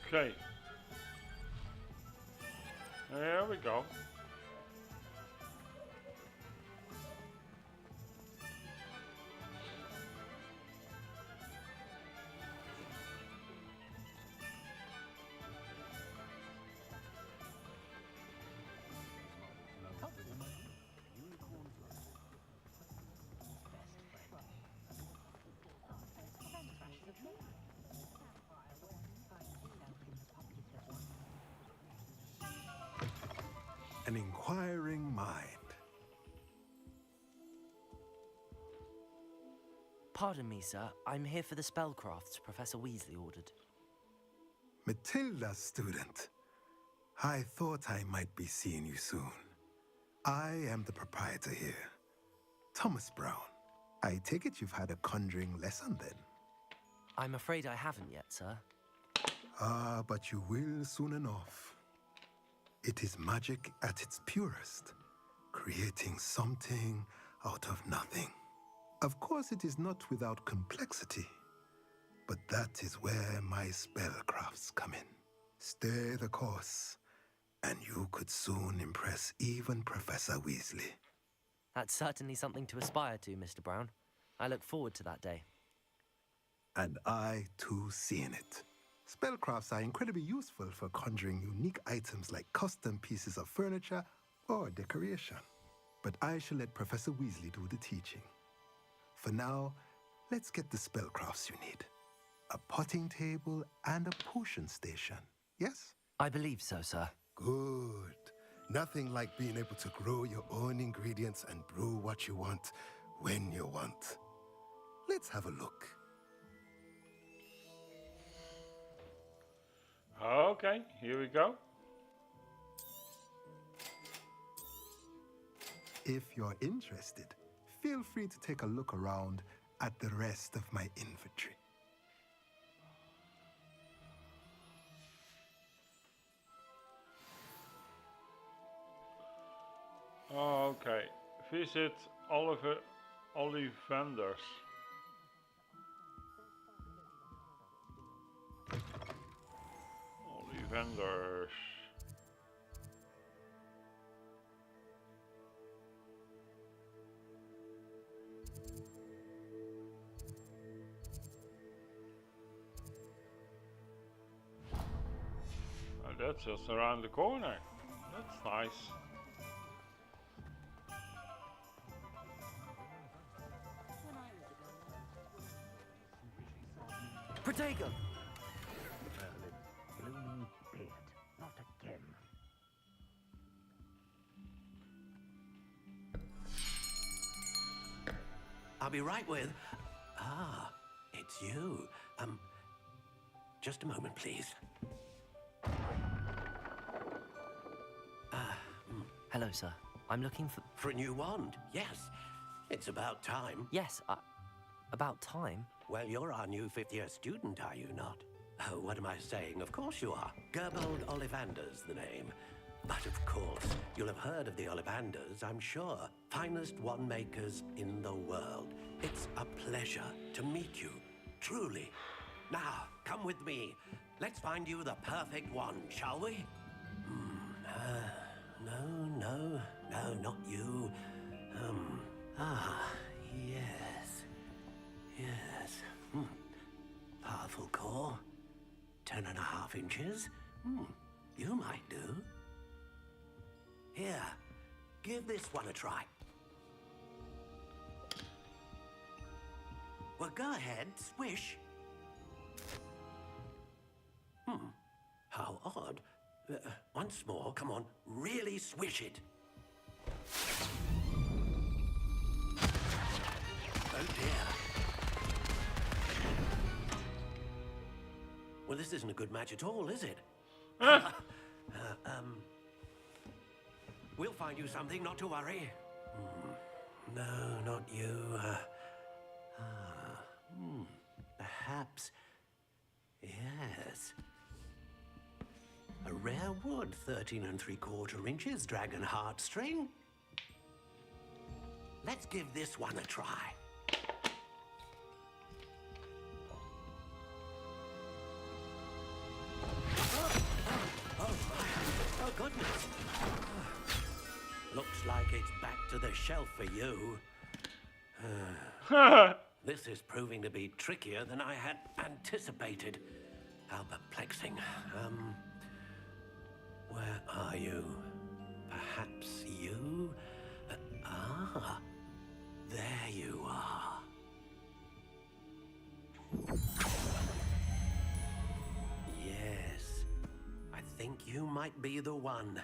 Okay. There we go. An inquiring mind. Pardon me, sir. I'm here for the spellcrafts Professor Weasley ordered. Matilda, student. I thought I might be seeing you soon. I am the proprietor here, Thomas Brown. I take it you've had a conjuring lesson then? I'm afraid I haven't yet, sir. Ah, but you will soon enough. It is magic at its purest, creating something out of nothing. Of course, it is not without complexity, but that is where my spellcrafts come in. Stay the course, and you could soon impress even Professor Weasley. That's certainly something to aspire to, Mr. Brown. I look forward to that day. And I, too, seeing it. Spellcrafts are incredibly useful for conjuring unique items like custom pieces of furniture or decoration. But I shall let Professor Weasley do the teaching. For now, let's get the spellcrafts you need. A potting table and a potion station, yes? I believe so, sir. Good. Nothing like being able to grow your own ingredients and brew what you want when you want. Let's have a look. Okay, here we go. If you're interested, feel free to take a look around at the rest of my inventory. Okay, visit Ollivanders. Ollivanders. Oh, that's just around the corner. That's nice. Protego! Merlin's blooming beard. Not again. I'll be right with... Ah, it's you. Just a moment, please. Hello, sir. I'm looking for... For a new wand, yes. It's about time. Yes, about time? Well, you're our new fifth-year student, are you not? Oh, what am I saying? Of course you are. Gerbold Ollivander's the name. But of course, you'll have heard of the Ollivanders, I'm sure. Finest wand makers in the world. It's a pleasure to meet you, truly. Now, come with me. Let's find you the perfect wand, shall we? No, not you. Yes. Powerful core. 10.5 inches. You might do. Here, give this one a try. Well, go ahead, swish. How odd. Once more, come on, really swish it. Oh dear. Well, this isn't a good match at all, is it? We'll find you something, not to worry. No, not you. Perhaps. Yes. A rare wood, 13 3/4 inches, dragon heartstring. Let's give this one a try. Oh, goodness. Looks like it's back to the shelf for you. This is proving to be trickier than I had anticipated. How perplexing. Where are you? Perhaps you? There you are. Yes, I think you might be the one.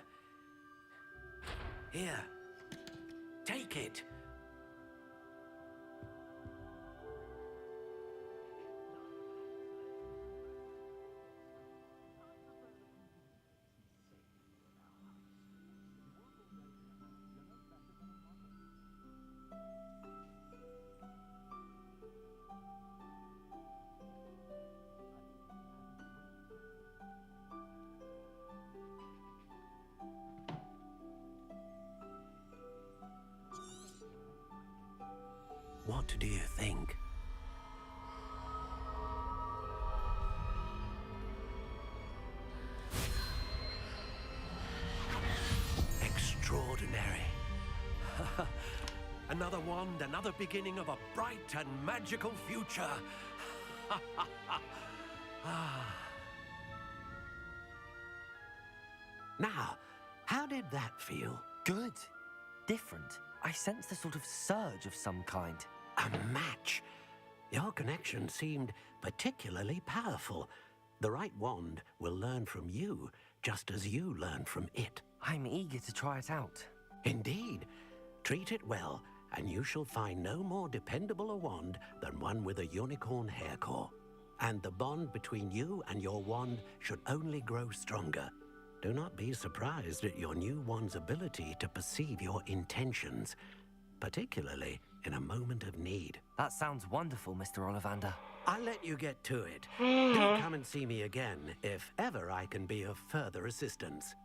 Here, take it. What do you think? Extraordinary. Another wand, another beginning of a bright and magical future. Now, how did that feel? Good. Different. I sensed a sort of surge of some kind. A match. Your connection seemed particularly powerful. The right wand will learn from you, just as you learn from it. I'm eager to try it out. Indeed. Treat it well, and you shall find no more dependable a wand than one with a unicorn hair core. And the bond between you and your wand should only grow stronger. Do not be surprised at your new one's ability to perceive your intentions, particularly in a moment of need. That sounds wonderful, Mr. Ollivander. I'll let you get to it. Do come and see me again if ever I can be of further assistance.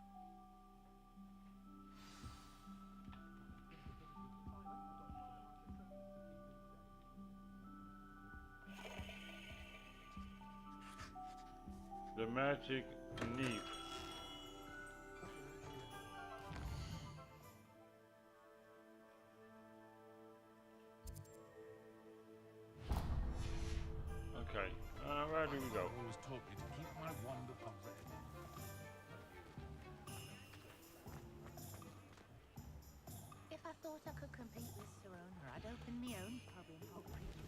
The magic knee. Okay, where do we go? I always told me to keep my wand upon red. If I thought I could compete with Serona, I'd open my own pub in Hogwarts.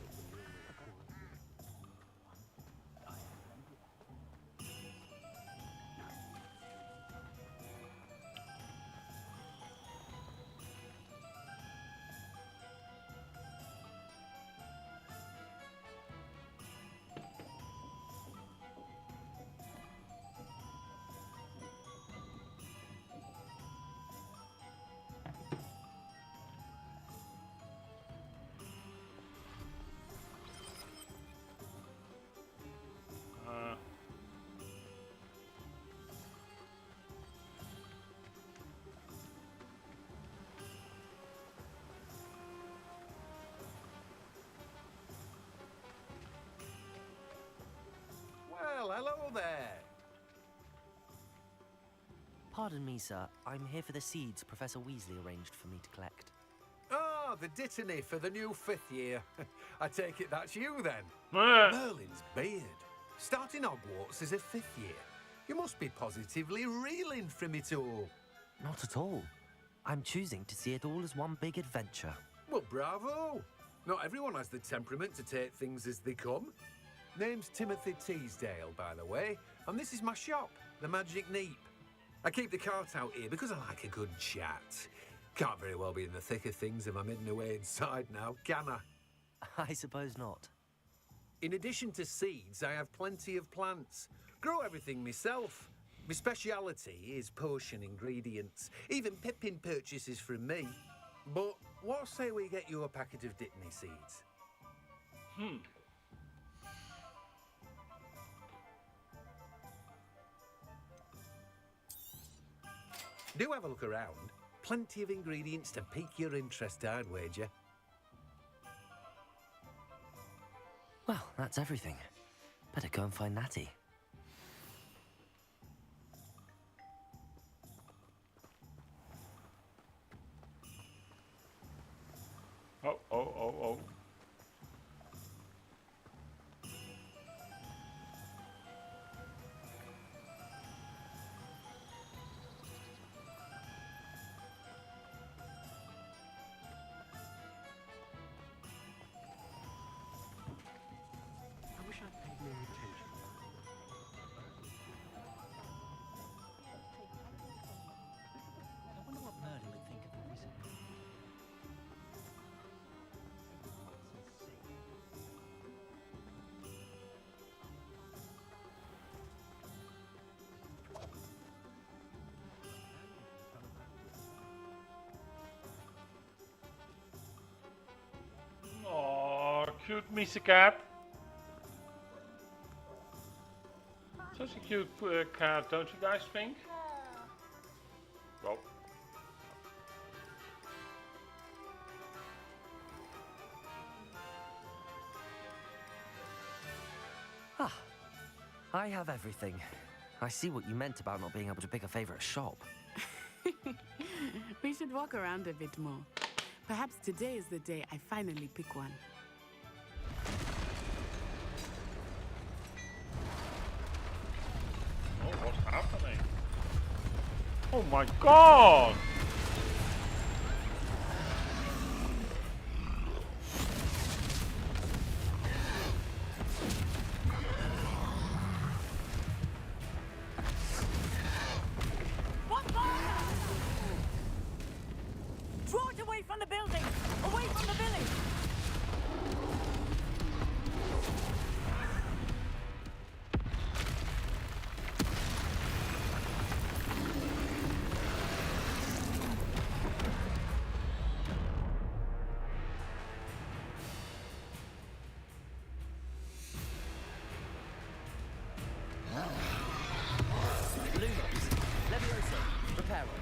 Well, hello there. Pardon me, sir. I'm here for the seeds Professor Weasley arranged for me to collect. Ah, the dittany for the new 5th year. I take it that's you then. Merlin's beard. Starting Hogwarts as a 5th year. You must be positively reeling from it all. Not at all. I'm choosing to see it all as one big adventure. Well, bravo. Not everyone has the temperament to take things as they come. Name's Timothy Teasdale, by the way, and this is my shop, the Magic Neep. I keep the cart out here because I like a good chat. Can't very well be in the thick of things if I'm hidden away inside now, can I? I suppose not. In addition to seeds, I have plenty of plants. Grow everything myself. My speciality is potion ingredients. Even Pippin purchases from me. But what say we get you a packet of dittany seeds? Do have a look around. Plenty of ingredients to pique your interest, I'd wager. Well, that's everything. Better go and find Natty. Oh. I wish I'd paid more attention. I wonder what Merlin would think of the wizard. Oh, cute Misa cat. Such a cute cat, don't you guys think? Well. Ah, I have everything. I see what you meant about not being able to pick a favorite shop. We should walk around a bit more. Perhaps today is the day I finally pick one. Oh, what's happening? Oh my god! What fire? Draw it away from the building! Away from the village! Reparo.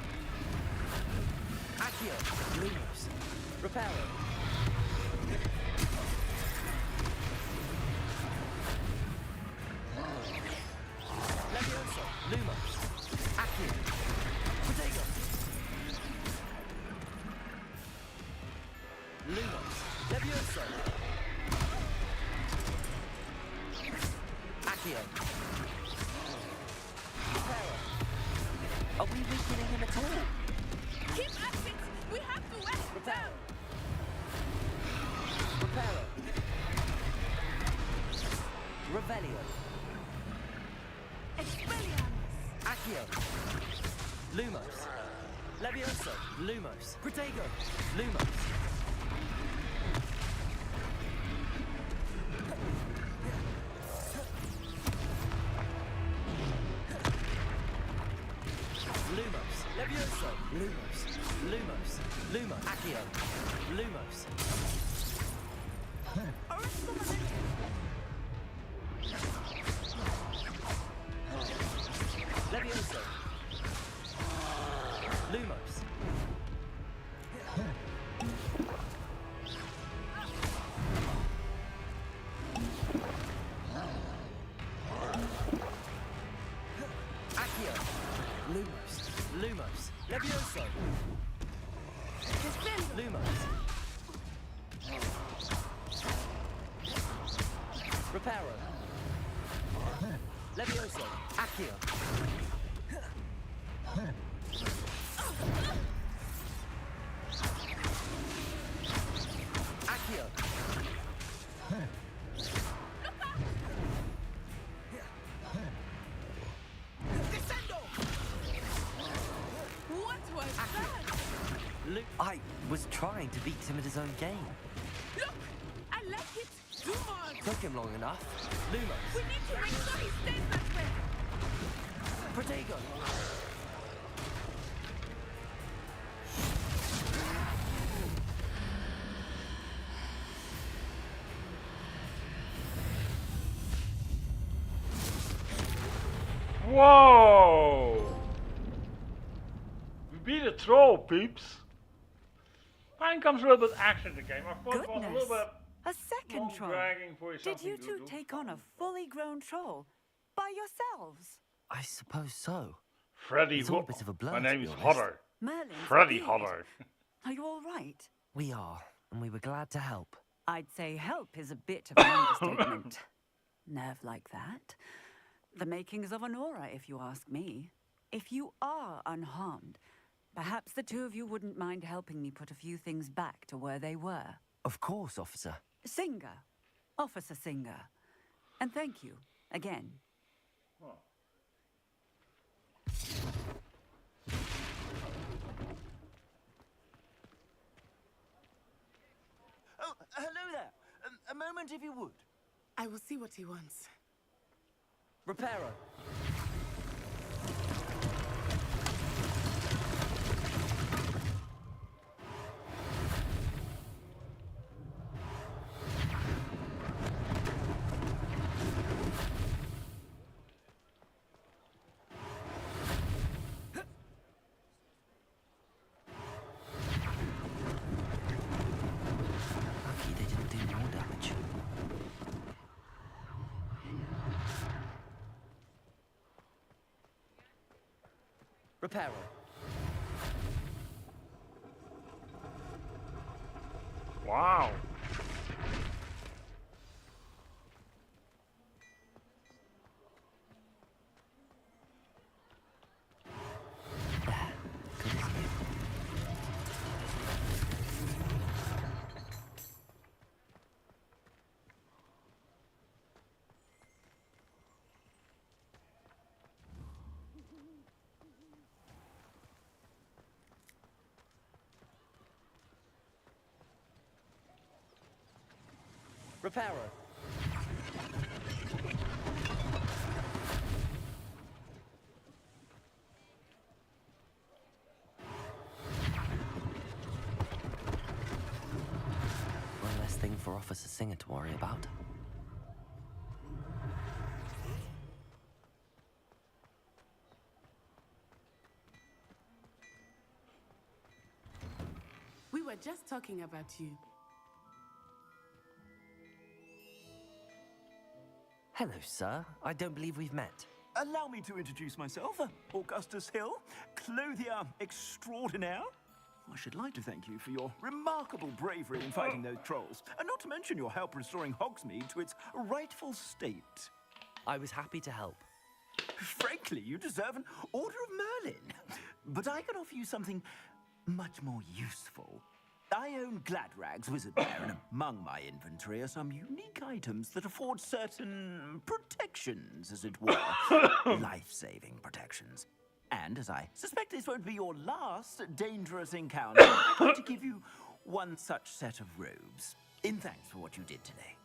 Accio. Lumos. Reparo. Levioso. Lumos. Accio. Protego. Lumos. Levioso. Accio. Reparo. Are we weakening him at all? Keep at it! We have to wear him down! Reparo. Revelio. Expelliarmus! Accio. Lumos. Levioso. Lumos. Protego. Lumos. Lumos. Levioso. Lumos. Lumos. Lumos. Accio. Lumos. Levioso. Lumos. Accio. Lumos. Lumos. Levioso. Lumos. Reparo. Levioso. Accio. Accio. What was that? I was trying to beat him at his own game. Look! I like it! Do more! Took him long enough. Lumos. We need to make sure he stays that way! Protego. Whoa! We beat a troll, peeps. Fine comes a little bit action in the game. I thought it was a little bit A second long troll. dragging for Did something you to two do. take on a fully grown troll by yourselves? I suppose so. Freddy It's all a bit of a blur, My to name be is honest. Hodder. Merlin's Freddy beard. Hodder. Are you all right? We are, and we were glad to help. I'd say help is a bit of an understatement. Nerve like that. The makings of an aura, if you ask me. If you are unharmed, perhaps the two of you wouldn't mind helping me put a few things back to where they were. Of course, officer. Singer. Officer Singer. And thank you, again. Oh, hello there. A moment, if you would. I will see what he wants. Reparo. Lucky they didn't do more damage. Reparo. Wow. Reparo. One less thing for Officer Singer to worry about. were just talking about you. Hello, sir. I don't believe we've met. Allow me to introduce myself. Augustus Hill, clothier extraordinaire. I should like to thank you for your remarkable bravery in fighting those trolls, and not to mention your help restoring Hogsmeade to its rightful state. I was happy to help. Frankly, you deserve an Order of Merlin. But I can offer you something much more useful. I own Gladrag's Wizardwear, and among my inventory are some unique items that afford certain protections, as it were. Life-saving protections. And as I suspect this won't be your last dangerous encounter, I'm going to give you one such set of robes, in thanks for what you did today.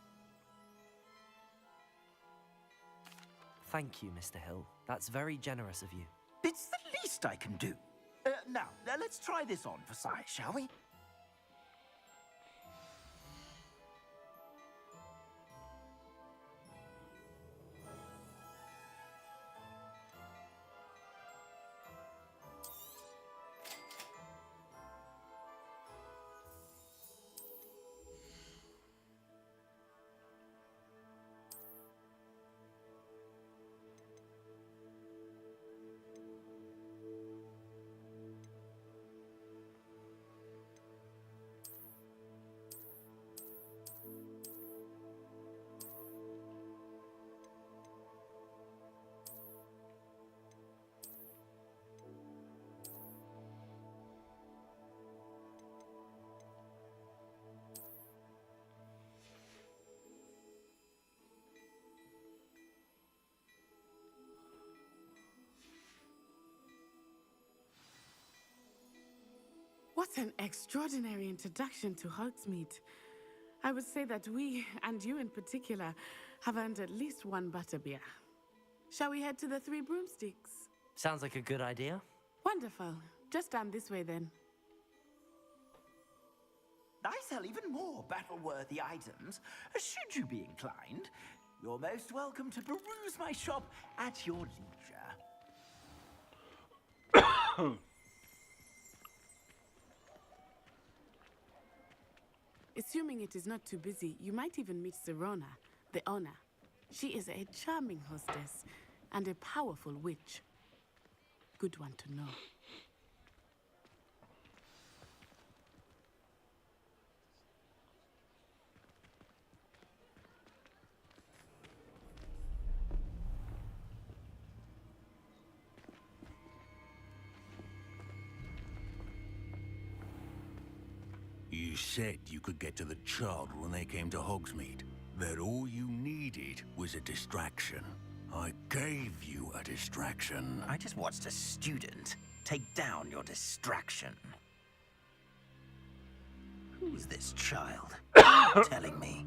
Thank you, Mr. Hill. That's very generous of you. It's the least I can do. Now, let's try this on for size, shall we? What an extraordinary introduction to Hogsmeade. I would say that we, and you in particular, have earned at least one butterbeer. Shall we head to the Three Broomsticks? Sounds like a good idea. Wonderful. Just down this way then. I sell even more battle-worthy items. Should you be inclined, you're most welcome to peruse my shop at your leisure. Assuming it is not too busy, you might even meet Serona, the owner. She is a charming hostess and a powerful witch. Good one to know. You said you could get to the child when they came to Hogsmeade. That all you needed was a distraction. I gave you a distraction. I just watched a student take down your distraction. Who's this child? You're telling me.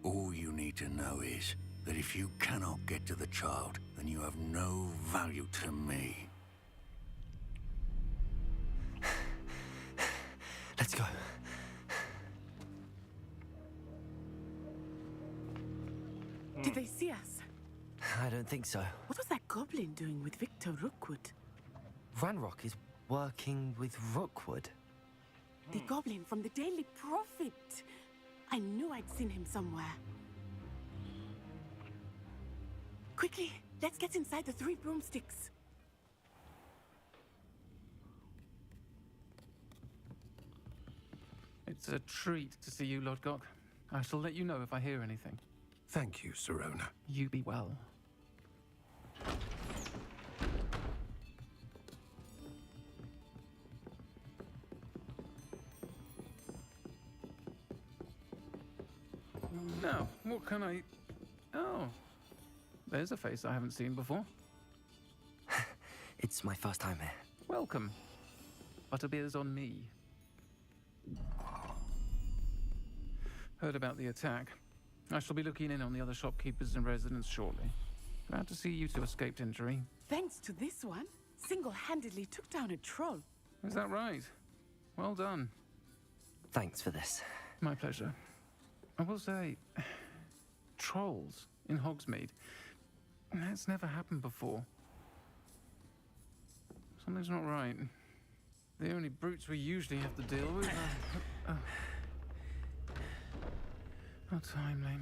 All you need to know is that if you cannot get to the child, then you have no value to me. Let's go. Did they see us? I don't think so. What was that goblin doing with Victor Rookwood? Ranrock is working with Rookwood. The goblin from the Daily Prophet. I knew I'd seen him somewhere. Quickly, let's get inside the Three Broomsticks. It's a treat to see you, Lodgok. I shall let you know if I hear anything. Thank you, Serona. You be well. Now, what can I... Oh, there's a face I haven't seen before. It's my first time here. Welcome. Butterbeer's on me. Heard about the attack. I shall be looking in on the other shopkeepers and residents shortly. Glad to see you two escaped injury. Thanks to this one, single-handedly took down a troll. Is that right? Well done. Thanks for this. My pleasure. I will say, trolls in Hogsmeade. That's never happened before. Something's not right. The only brutes we usually have to deal with are... How timely.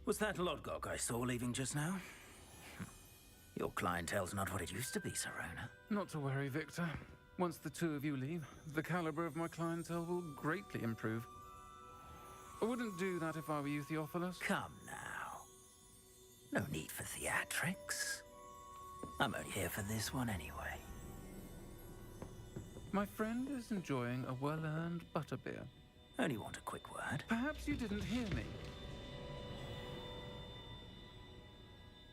Was that Lodgok I saw leaving just now? Your clientele's not what it used to be, Serona. Not to worry, Victor. Once the two of you leave, the caliber of my clientele will greatly improve. I wouldn't do that if I were you, Theophilus. Come now. No need for theatrics. I'm only here for this one anyway. My friend is enjoying a well-earned butterbeer. Only want a quick word. Perhaps you didn't hear me.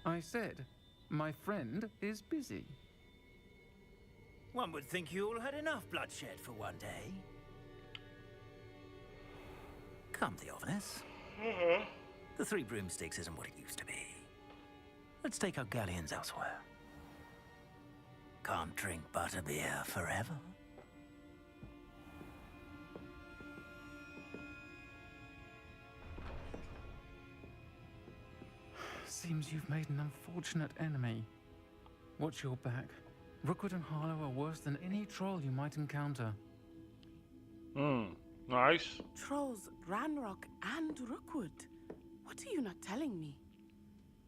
I said, my friend is busy. One would think you all had enough bloodshed for one day. Come, Theophilus. The Three Broomsticks isn't what it used to be. Let's take our galleons elsewhere. Can't drink butterbeer forever. Seems you've made an unfortunate enemy. Watch your back. Rookwood and Harlow are worse than any troll you might encounter. Nice. Trolls, Ranrock, and Rookwood. What are you not telling me?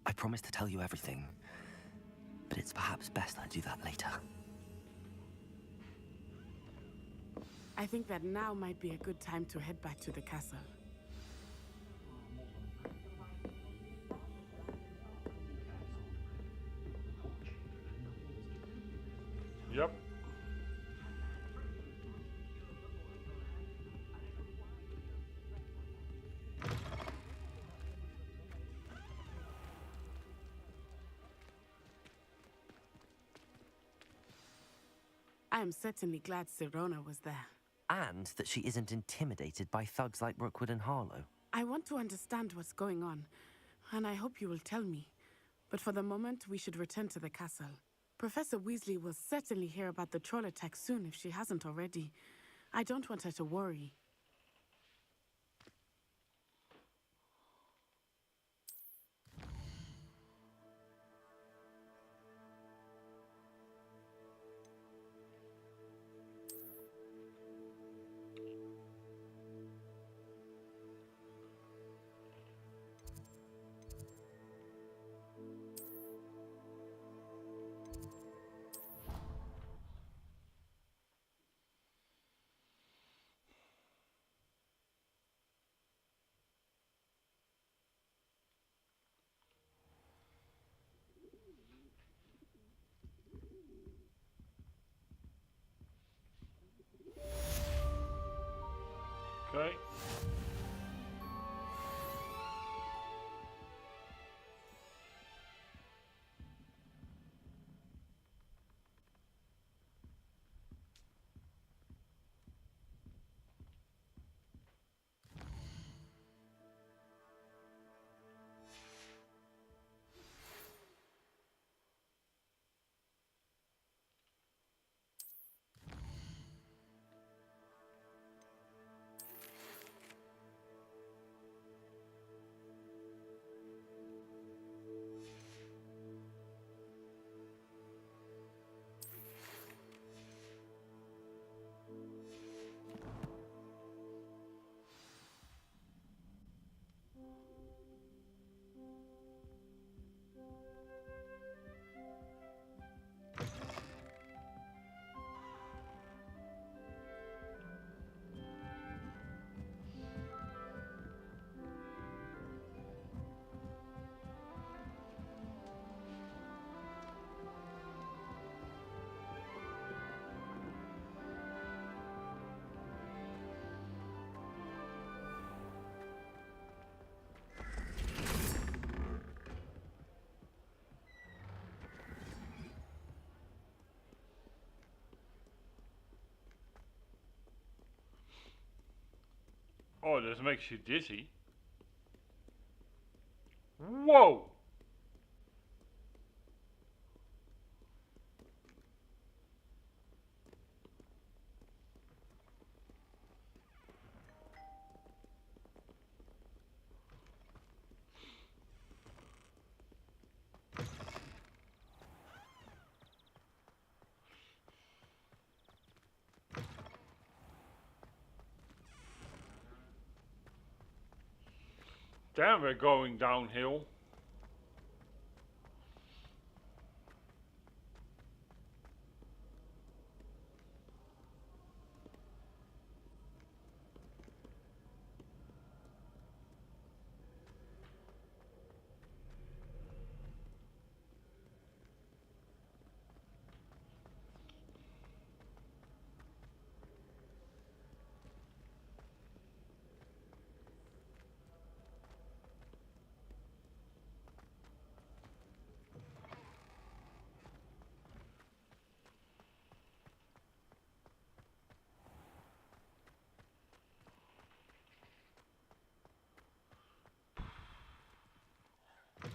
I promised to tell you everything, but it's perhaps best I do that later. I think that now might be a good time to head back to the castle. Yep. I am certainly glad Serona was there. And that she isn't intimidated by thugs like Rookwood and Harlow. I want to understand what's going on, and I hope you will tell me. But for the moment, we should return to the castle. Professor Weasley will certainly hear about the troll attack soon if she hasn't already. I don't want her to worry. Okay. Oh, this makes you dizzy. Whoa! Damn, we're going downhill.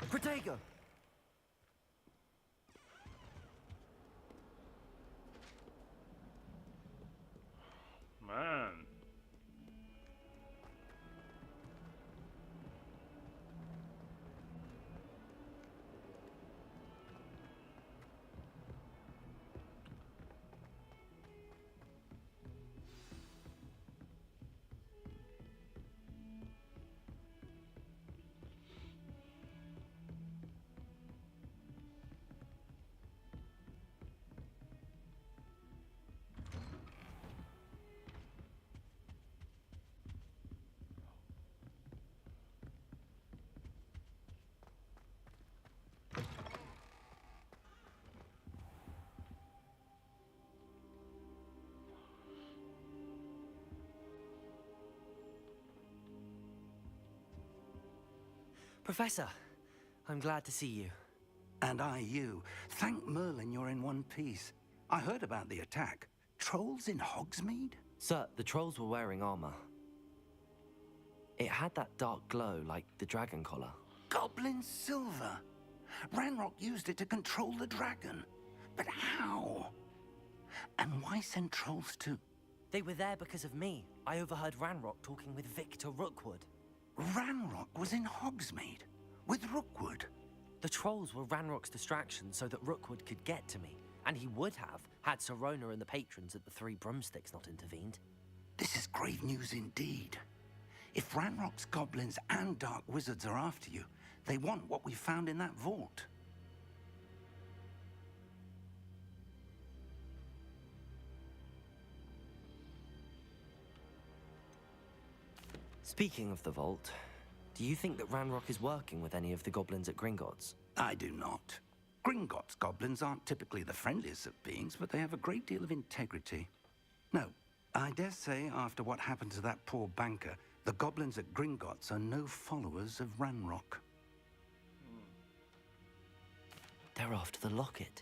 Protego! Man. Professor, I'm glad to see you. And I you. Thank Merlin you're in one piece. I heard about the attack. Trolls in Hogsmeade? Sir, the trolls were wearing armor. It had that dark glow like the dragon collar. Goblin silver. Ranrock used it to control the dragon. But how? And why send trolls to... They were there because of me. I overheard Ranrock talking with Victor Rookwood. Ranrock was in Hogsmeade with Rookwood. The trolls were Ranrock's distraction so that Rookwood could get to me. And he would have, had Sirona and the patrons at the Three Broomsticks not intervened. This is grave news indeed. If Ranrock's goblins and dark wizards are after you, they want what we found in that vault. Speaking of the vault, do you think that Ranrock is working with any of the goblins at Gringotts? I do not. Gringotts goblins aren't typically the friendliest of beings, but they have a great deal of integrity. No, I dare say after what happened to that poor banker, the goblins at Gringotts are no followers of Ranrock. They're after the locket.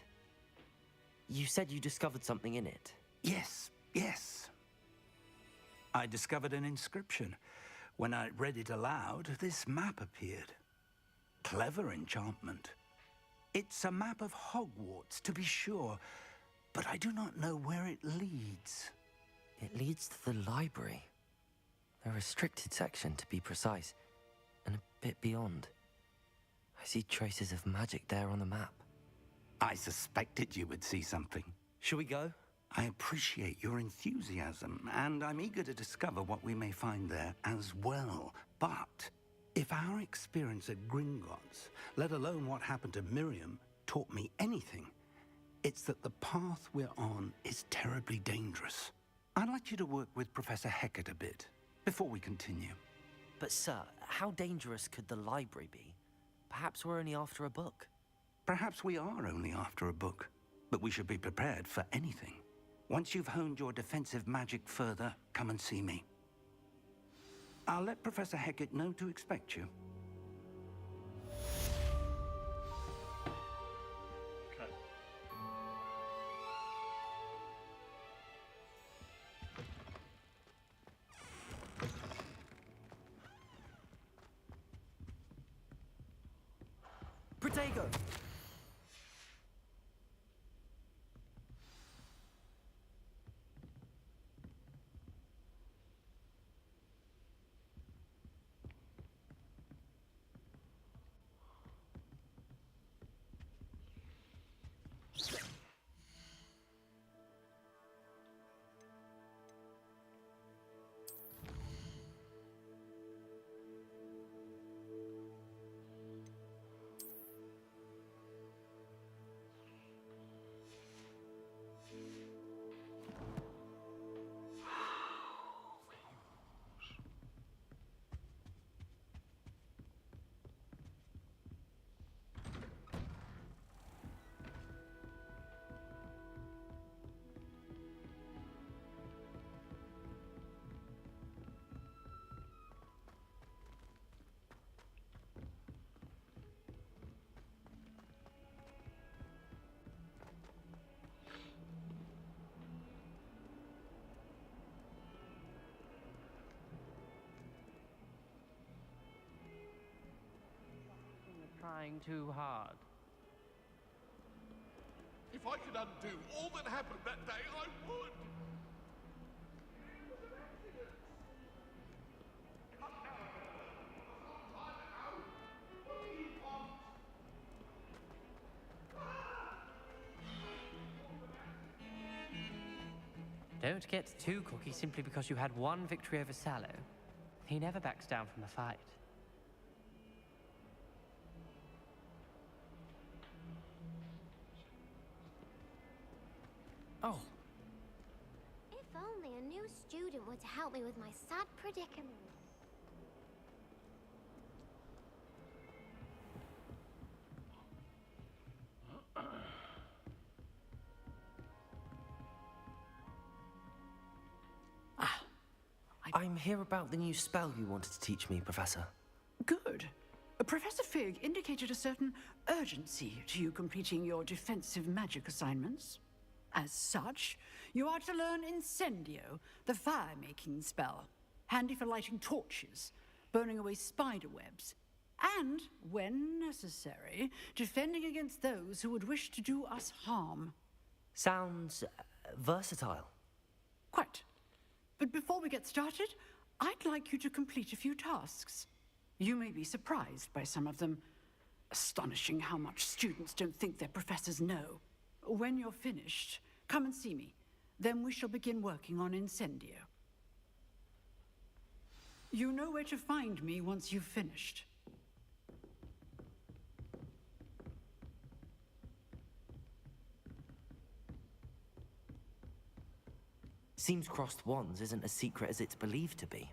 You said you discovered something in it. Yes, yes. I discovered an inscription. When I read it aloud, this map appeared. Clever enchantment. It's a map of Hogwarts, to be sure, but I do not know where it leads. It leads to the library. A restricted section, to be precise, and a bit beyond. I see traces of magic there on the map. I suspected you would see something. Shall we go? I appreciate your enthusiasm, and I'm eager to discover what we may find there as well. But if our experience at Gringotts, let alone what happened to Miriam, taught me anything, it's that the path we're on is terribly dangerous. I'd like you to work with Professor Hecat a bit before we continue. But sir, how dangerous could the library be? Perhaps we're only after a book. Perhaps we are only after a book, but we should be prepared for anything. Once you've honed your defensive magic further, come and see me. I'll let Professor Hecat know to expect you. Okay. Protego! trying too hard. If I could undo all that happened that day, I would! Don't get too cocky simply because you had one victory over Sallow. He never backs down from a fight. Oh. If only a new student were to help me with my sad predicament. I'm here about the new spell you wanted to teach me, Professor. Good. Professor Fig indicated a certain urgency to you completing your defensive magic assignments. As such, you are to learn Incendio, the fire-making spell, handy for lighting torches, burning away spider webs, and, when necessary, defending against those who would wish to do us harm. Sounds versatile. Quite. But before we get started, I'd like you to complete a few tasks. You may be surprised by some of them. Astonishing how much students don't think their professors know. When you're finished, come and see me. Then we shall begin working on Incendio. You know where to find me once you've finished. Seems crossed wands isn't as secret as it's believed to be.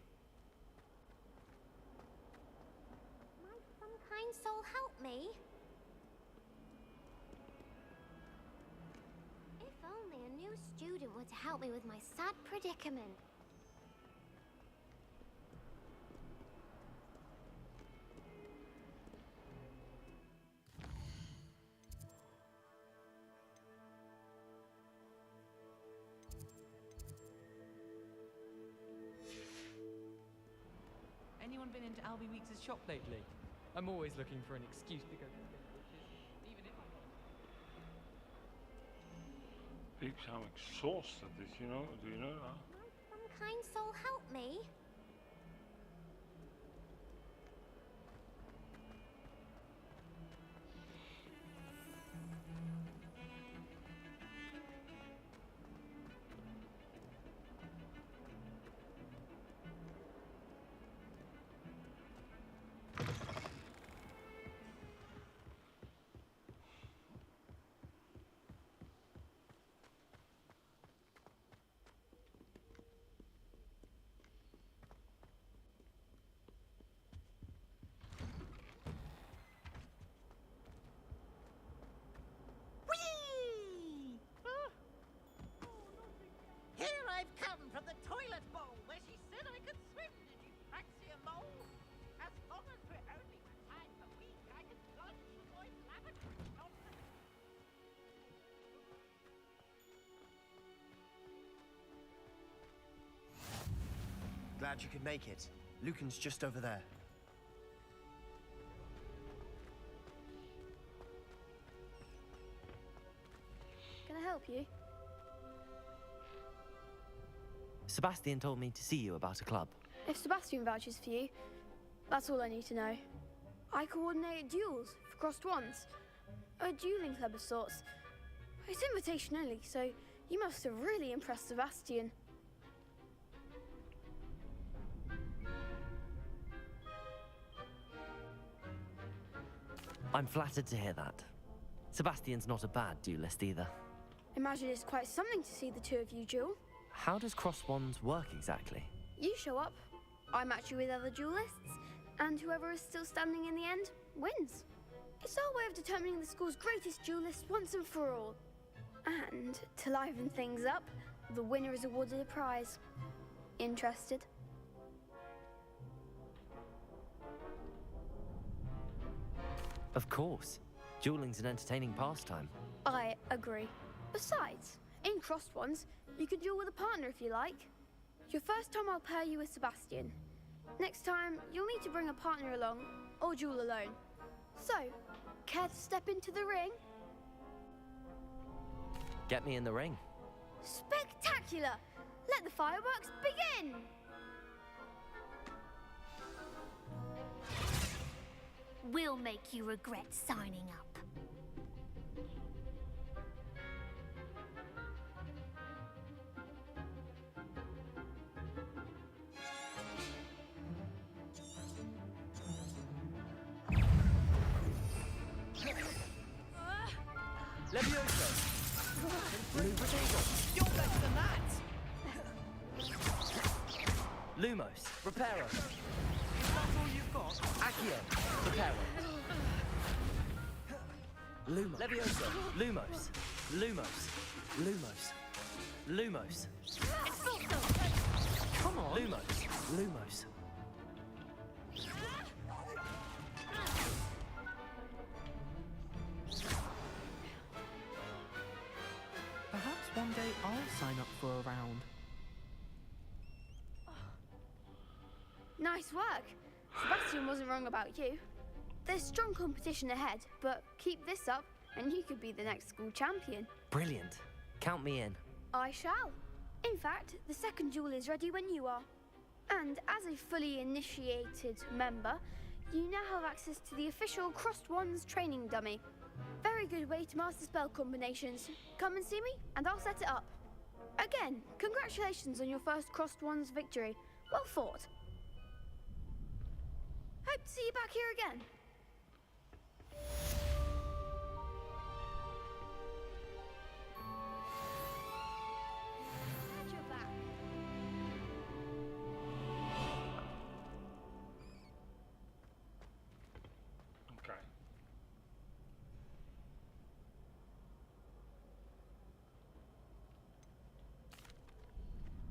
Might some kind soul help me? If only a new student were to help me with my sad predicament. Anyone been into Albie Weeks' shop lately? I'm always looking for an excuse to go get bitches, even if I'm not. Peeps, I'm exhausted, do you know that? Might some kind soul help me? Here I've come from the toilet bowl where she said I could swim. Did you fancy a mole? As long as we're only retired a week, I can plunge the boys' lavatory. Glad you could make it. Lucan's just over there. Can I help you? Sebastian told me to see you about a club. If Sebastian vouches for you, that's all I need to know. I coordinate duels for crossed wands. A dueling club of sorts. It's invitation only, so you must have really impressed Sebastian. I'm flattered to hear that. Sebastian's not a bad duelist either. Imagine it's quite something to see the two of you duel. How does cross wands work exactly? You show up, I match you with other duelists, and whoever is still standing in the end wins. It's our way of determining the school's greatest duelist once and for all. And to liven things up, the winner is awarded a prize. Interested? Of course. Dueling's an entertaining pastime. I agree. Besides, in crossed ones, you can duel with a partner if you like. Your first time I'll pair you with Sebastian. Next time, you'll need to bring a partner along, or duel alone. So, care to step into the ring? Get me in the ring. Spectacular! Let the fireworks begin! We'll make you regret signing up. Levioso! You're better than that! Lumos, Reparo. Is that all you've got? Accio, Reparo. Lumos. Levioso, Lumos. Lumos. Lumos. Lumos. Come on. Lumos. Lumos. Perhaps one day I'll sign up for a round. Nice work. Sebastian wasn't wrong about you. There's strong competition ahead, but keep this up and you could be the next school champion. Brilliant. Count me in. I shall. In fact, the second duel is ready when you are. And as a fully initiated member, you now have access to the official Crossed Wands training dummy. Very good way to master spell combinations. Come and see me, and I'll set it up. Again, congratulations on your first Crossed Wands victory. Well fought. Hope to see you back here again. Glad you're back. Okay.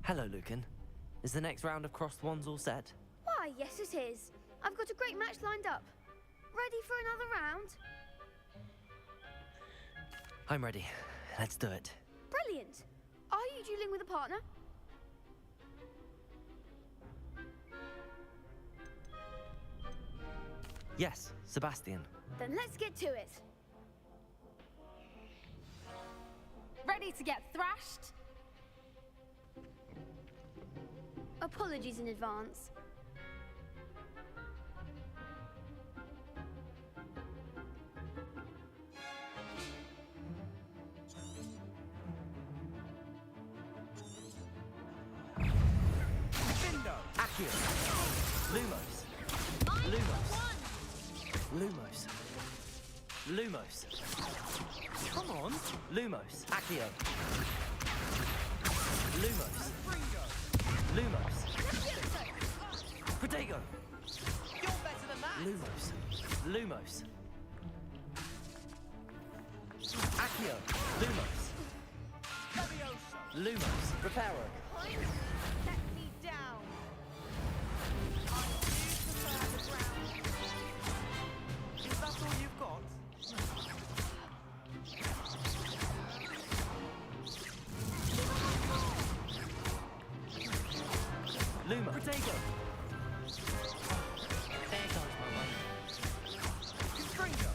Hello, Lucan. Is the next round of Crossed Wands all set? Why, yes it is. I've got a great match lined up. Ready for another round? I'm ready. Let's do it. Brilliant. Are you dueling with a partner? Yes, Sebastian. Then let's get to it. Ready to get thrashed? Apologies in advance. Accio. Lumos. Lumos. Lumos. Lumos. Come on. Lumos. Accio. Lumos. Lumos. Protego. You're better than that! Lumos. Lumos. Accio. Lumos. Levioso! Lumos. Reparo. Let me down! I do prefer the ground. Is that all you've got? Luma. Protego. There goes my way. Stringo!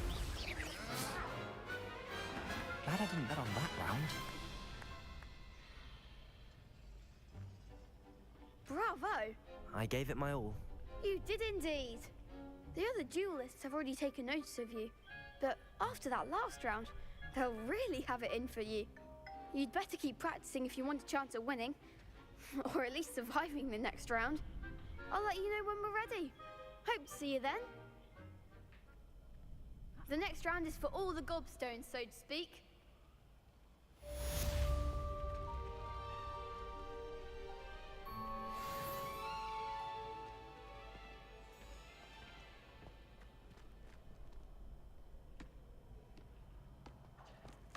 Glad I didn't bet on that round. Bravo! I gave it my all. You did indeed. The other duelists have already taken notice of you, but after that last round, they'll really have it in for you. You'd better keep practicing if you want a chance at winning, or at least surviving the next round. I'll let you know when we're ready. Hope to see you then. The next round is for all the gobstones, so to speak.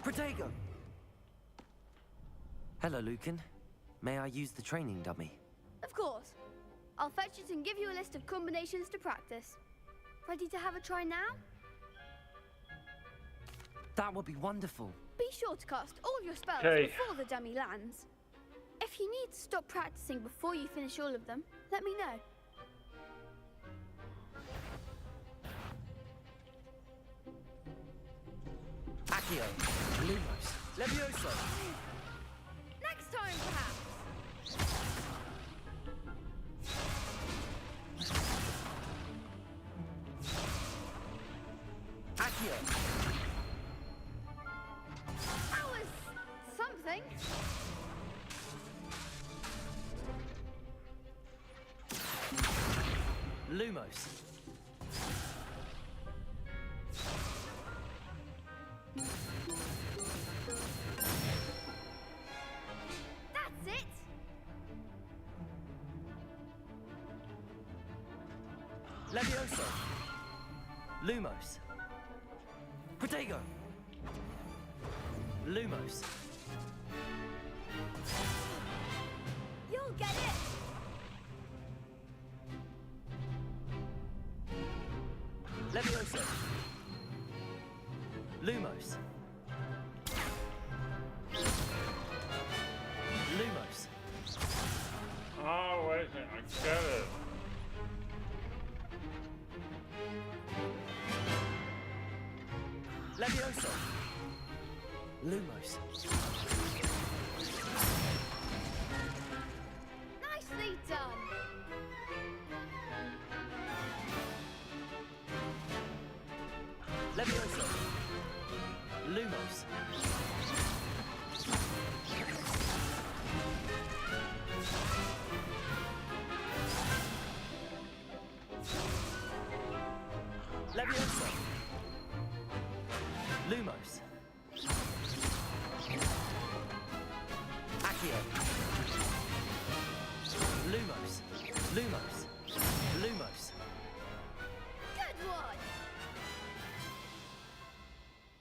Protego! Hello, Lucan. May I use the training dummy? Of course. I'll fetch it and give you a list of combinations to practice. Ready to have a try now? That would be wonderful. Be sure to cast all your spells Okay. before the dummy lands. If you need to stop practicing before you finish all of them, let me know. Accio. Lumos. Levioso. Next time, perhaps. Accio. That was something. Lumos. That's it. Levioso. Lumos. Protego. Lumos. You'll get it. Levioso. Lumos. Lumos. Oh, wait a minute, I get it. Levioso. Lumos. Nicely done. Levioso. Lumos. Levioso. Lumos. Accio. Lumos. Lumos. Lumos. Good one.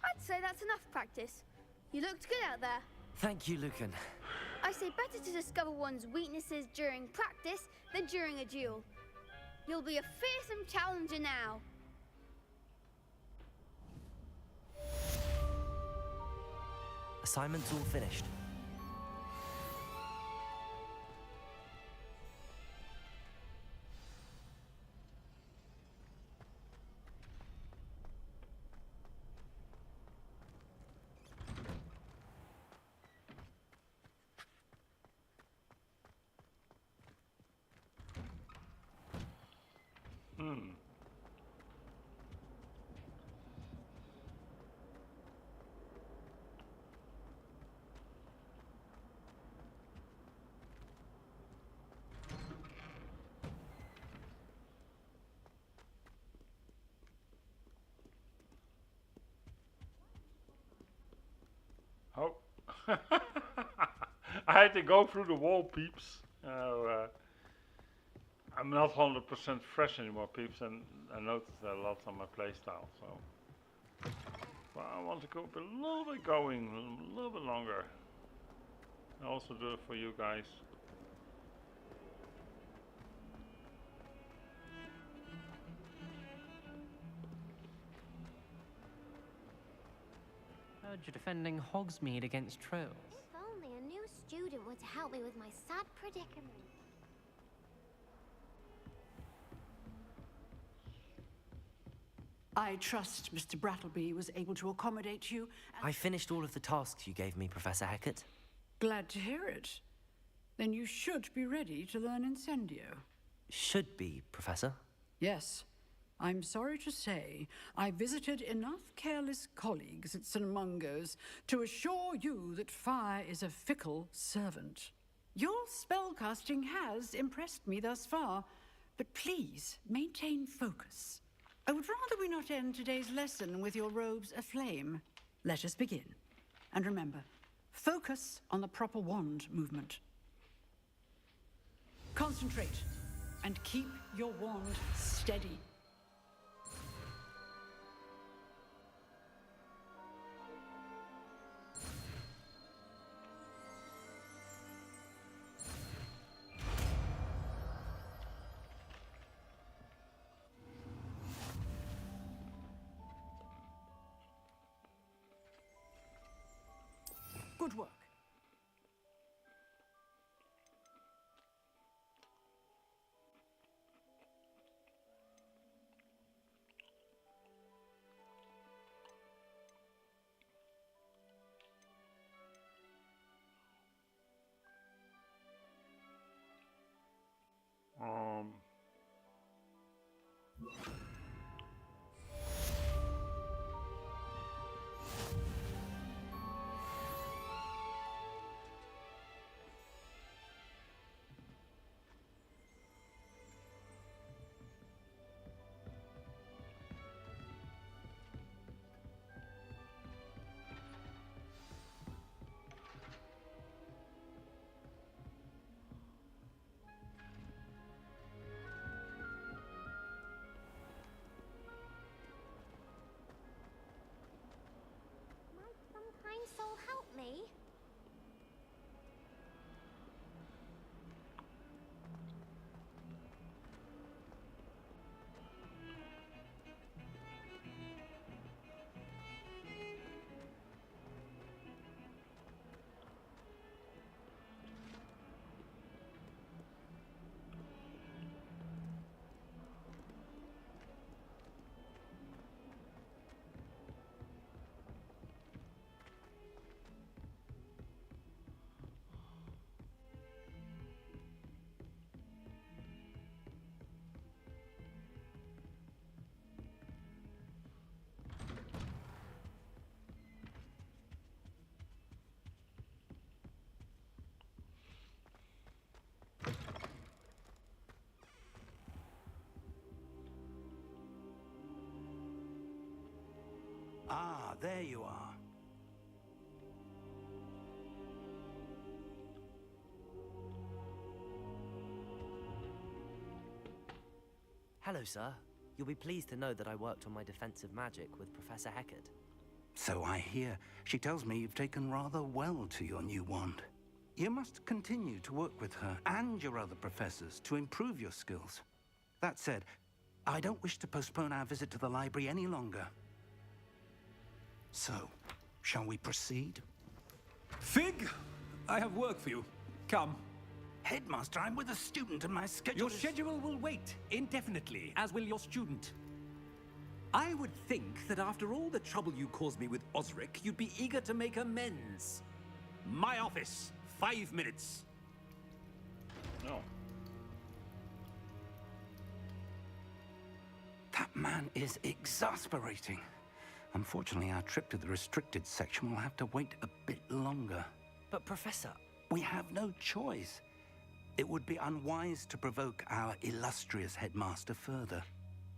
I'd say that's enough practice. You looked good out there. Thank you, Lucan. I say better to discover one's weaknesses during practice than during a duel. You'll be a fearsome challenger now. Assignment's all finished. Oh. I had to go through the wall, peeps. I'm not 100% fresh anymore, peeps, and I noticed that a lot on my playstyle, so. But I want to go a little bit going, a little bit longer. I also do it for you guys. Heard you're defending Hogsmeade against trolls. If only a new student were to help me with my sad predicament. I trust Mr. Brattleby was able to accommodate you. I finished all of the tasks you gave me, Professor Hackett. Glad to hear it. Then you should be ready to learn Incendio. Should be, Professor. Yes. I'm sorry to say, I visited enough careless colleagues at St. Mungo's to assure you that fire is a fickle servant. Your spellcasting has impressed me thus far, but please maintain focus. I would rather we not end today's lesson with your robes aflame. Let us begin. And remember, focus on the proper wand movement. Concentrate and keep your wand steady. Good work. Ah, there you are. Hello, sir. You'll be pleased to know that I worked on my defensive magic with Professor Heckard. So I hear. She tells me you've taken rather well to your new wand. You must continue to work with her and your other professors to improve your skills. That said, I don't wish to postpone our visit to the library any longer. So, shall we proceed? Fig, I have work for you. Come. Headmaster, I'm with a student and my schedule Your schedule will wait indefinitely, as will your student. I would think that after all the trouble you caused me with Osric, you'd be eager to make amends. My office, 5 minutes. No. That man is exasperating. Unfortunately, our trip to the restricted section will have to wait a bit longer. But, Professor... We have no choice. It would be unwise to provoke our illustrious headmaster further.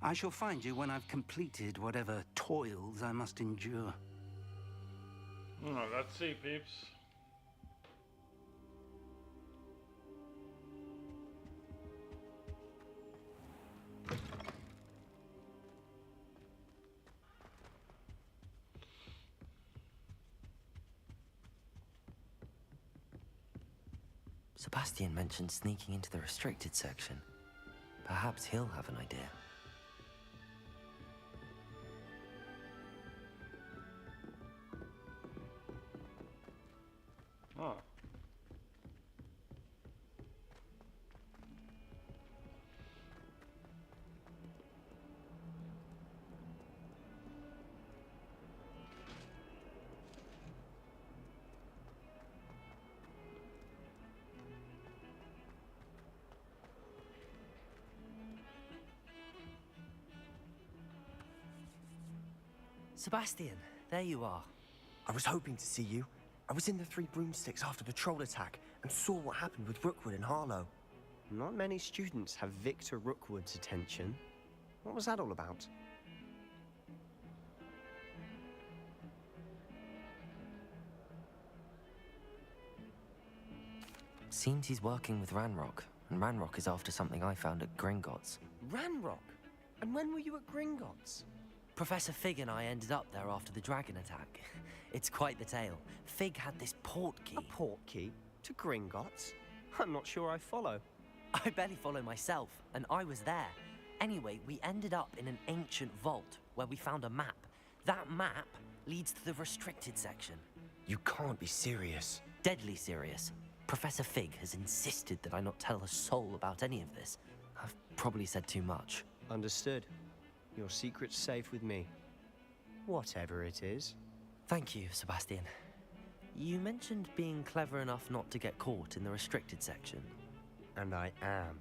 I shall find you when I've completed whatever toils I must endure. Oh, let's see, peeps. Sebastian mentioned sneaking into the restricted section. Perhaps he'll have an idea. Oh. Sebastian, there you are. I was hoping to see you. I was in the Three Broomsticks after the troll attack and saw what happened with Rookwood and Harlow. Not many students have Victor Rookwood's attention. What was that all about? Seems he's working with Ranrock, and Ranrock is after something I found at Gringotts. Ranrock? And when were you at Gringotts? Professor Fig and I ended up there after the dragon attack. It's quite the tale. Fig had this port key. A port key? To Gringotts? I'm not sure I follow. I barely follow myself, and I was there. Anyway, we ended up in an ancient vault where we found a map. That map leads to the restricted section. You can't be serious. Deadly serious. Professor Fig has insisted that I not tell a soul about any of this. I've probably said too much. Understood. Your secret's safe with me. Whatever it is. Thank you, Sebastian. You mentioned being clever enough not to get caught in the restricted section. And I am.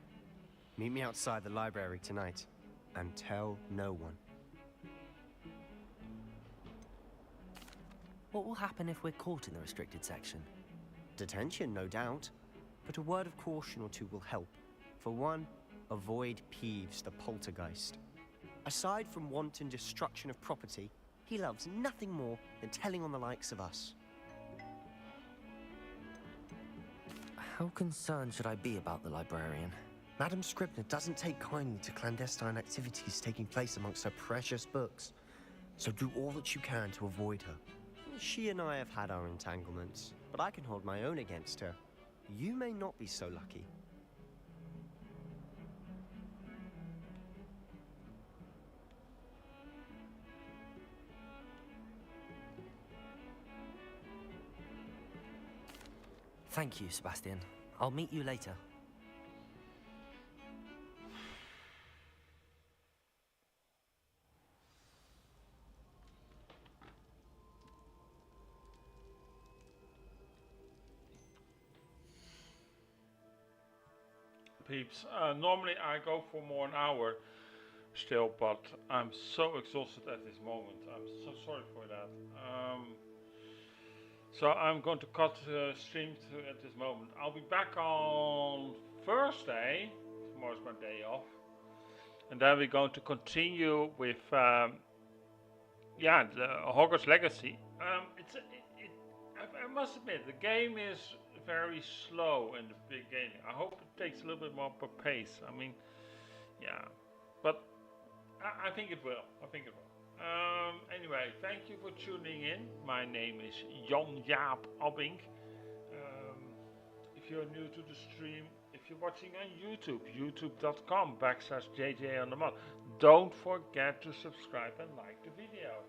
Meet me outside the library tonight, and tell no one. What will happen if we're caught in the restricted section? Detention, no doubt. But a word of caution or two will help. For one, avoid Peeves the poltergeist. Aside from wanton destruction of property, he loves nothing more than telling on the likes of us. How concerned should I be about the librarian? Madam Scribner doesn't take kindly to clandestine activities taking place amongst her precious books, so do all that you can to avoid her. She and I have had our entanglements, but I can hold my own against her. You may not be so lucky. Thank you, Sebastian. I'll meet you later. Peeps, normally I go for more an hour still, but I'm so exhausted at this moment. I'm so sorry for that. So I'm going to cut stream at this moment. I'll be back on Thursday. Tomorrow's my day off. And then we're going to continue with yeah, the Hogwarts Legacy. I must admit, the game is very slow in the beginning. I hope it takes a little bit more per pace. I mean, yeah, but I think it will. I think it will. Anyway, thank you for tuning in. My name is Jan-Jaap Abbing. Um, if you're new to the stream, if you're watching on YouTube, youtube.com/JJ on the mod, don't forget to subscribe and like the video.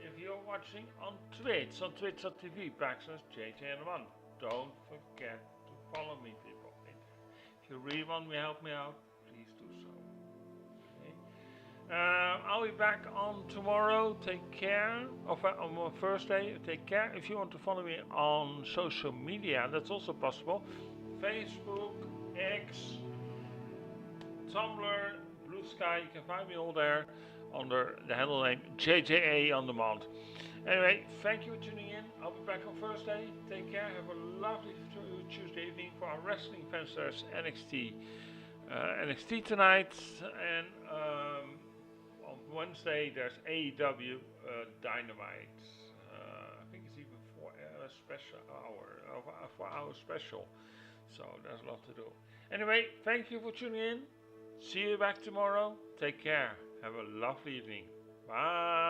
If you're watching on twitch.tv/JJ on the mod, don't forget to follow me, people. If you really want me to help me out, please do so. Okay? I'll be back on tomorrow. Take care. On Thursday, take care. If you want to follow me on social media, that's also possible. Facebook, X, Tumblr, Blue Sky. You can find me all there under the handle name JJA on demand. Anyway, thank you for tuning in. I'll be back on Thursday. Take care. Have a lovely Tuesday evening. For our wrestling fans, there's NXT tonight, and on Wednesday there's AEW Dynamite. I think it's even 4 hour special. So there's a lot to do. Anyway, thank you for tuning in. See you back tomorrow. Take care. Have a lovely evening. Bye.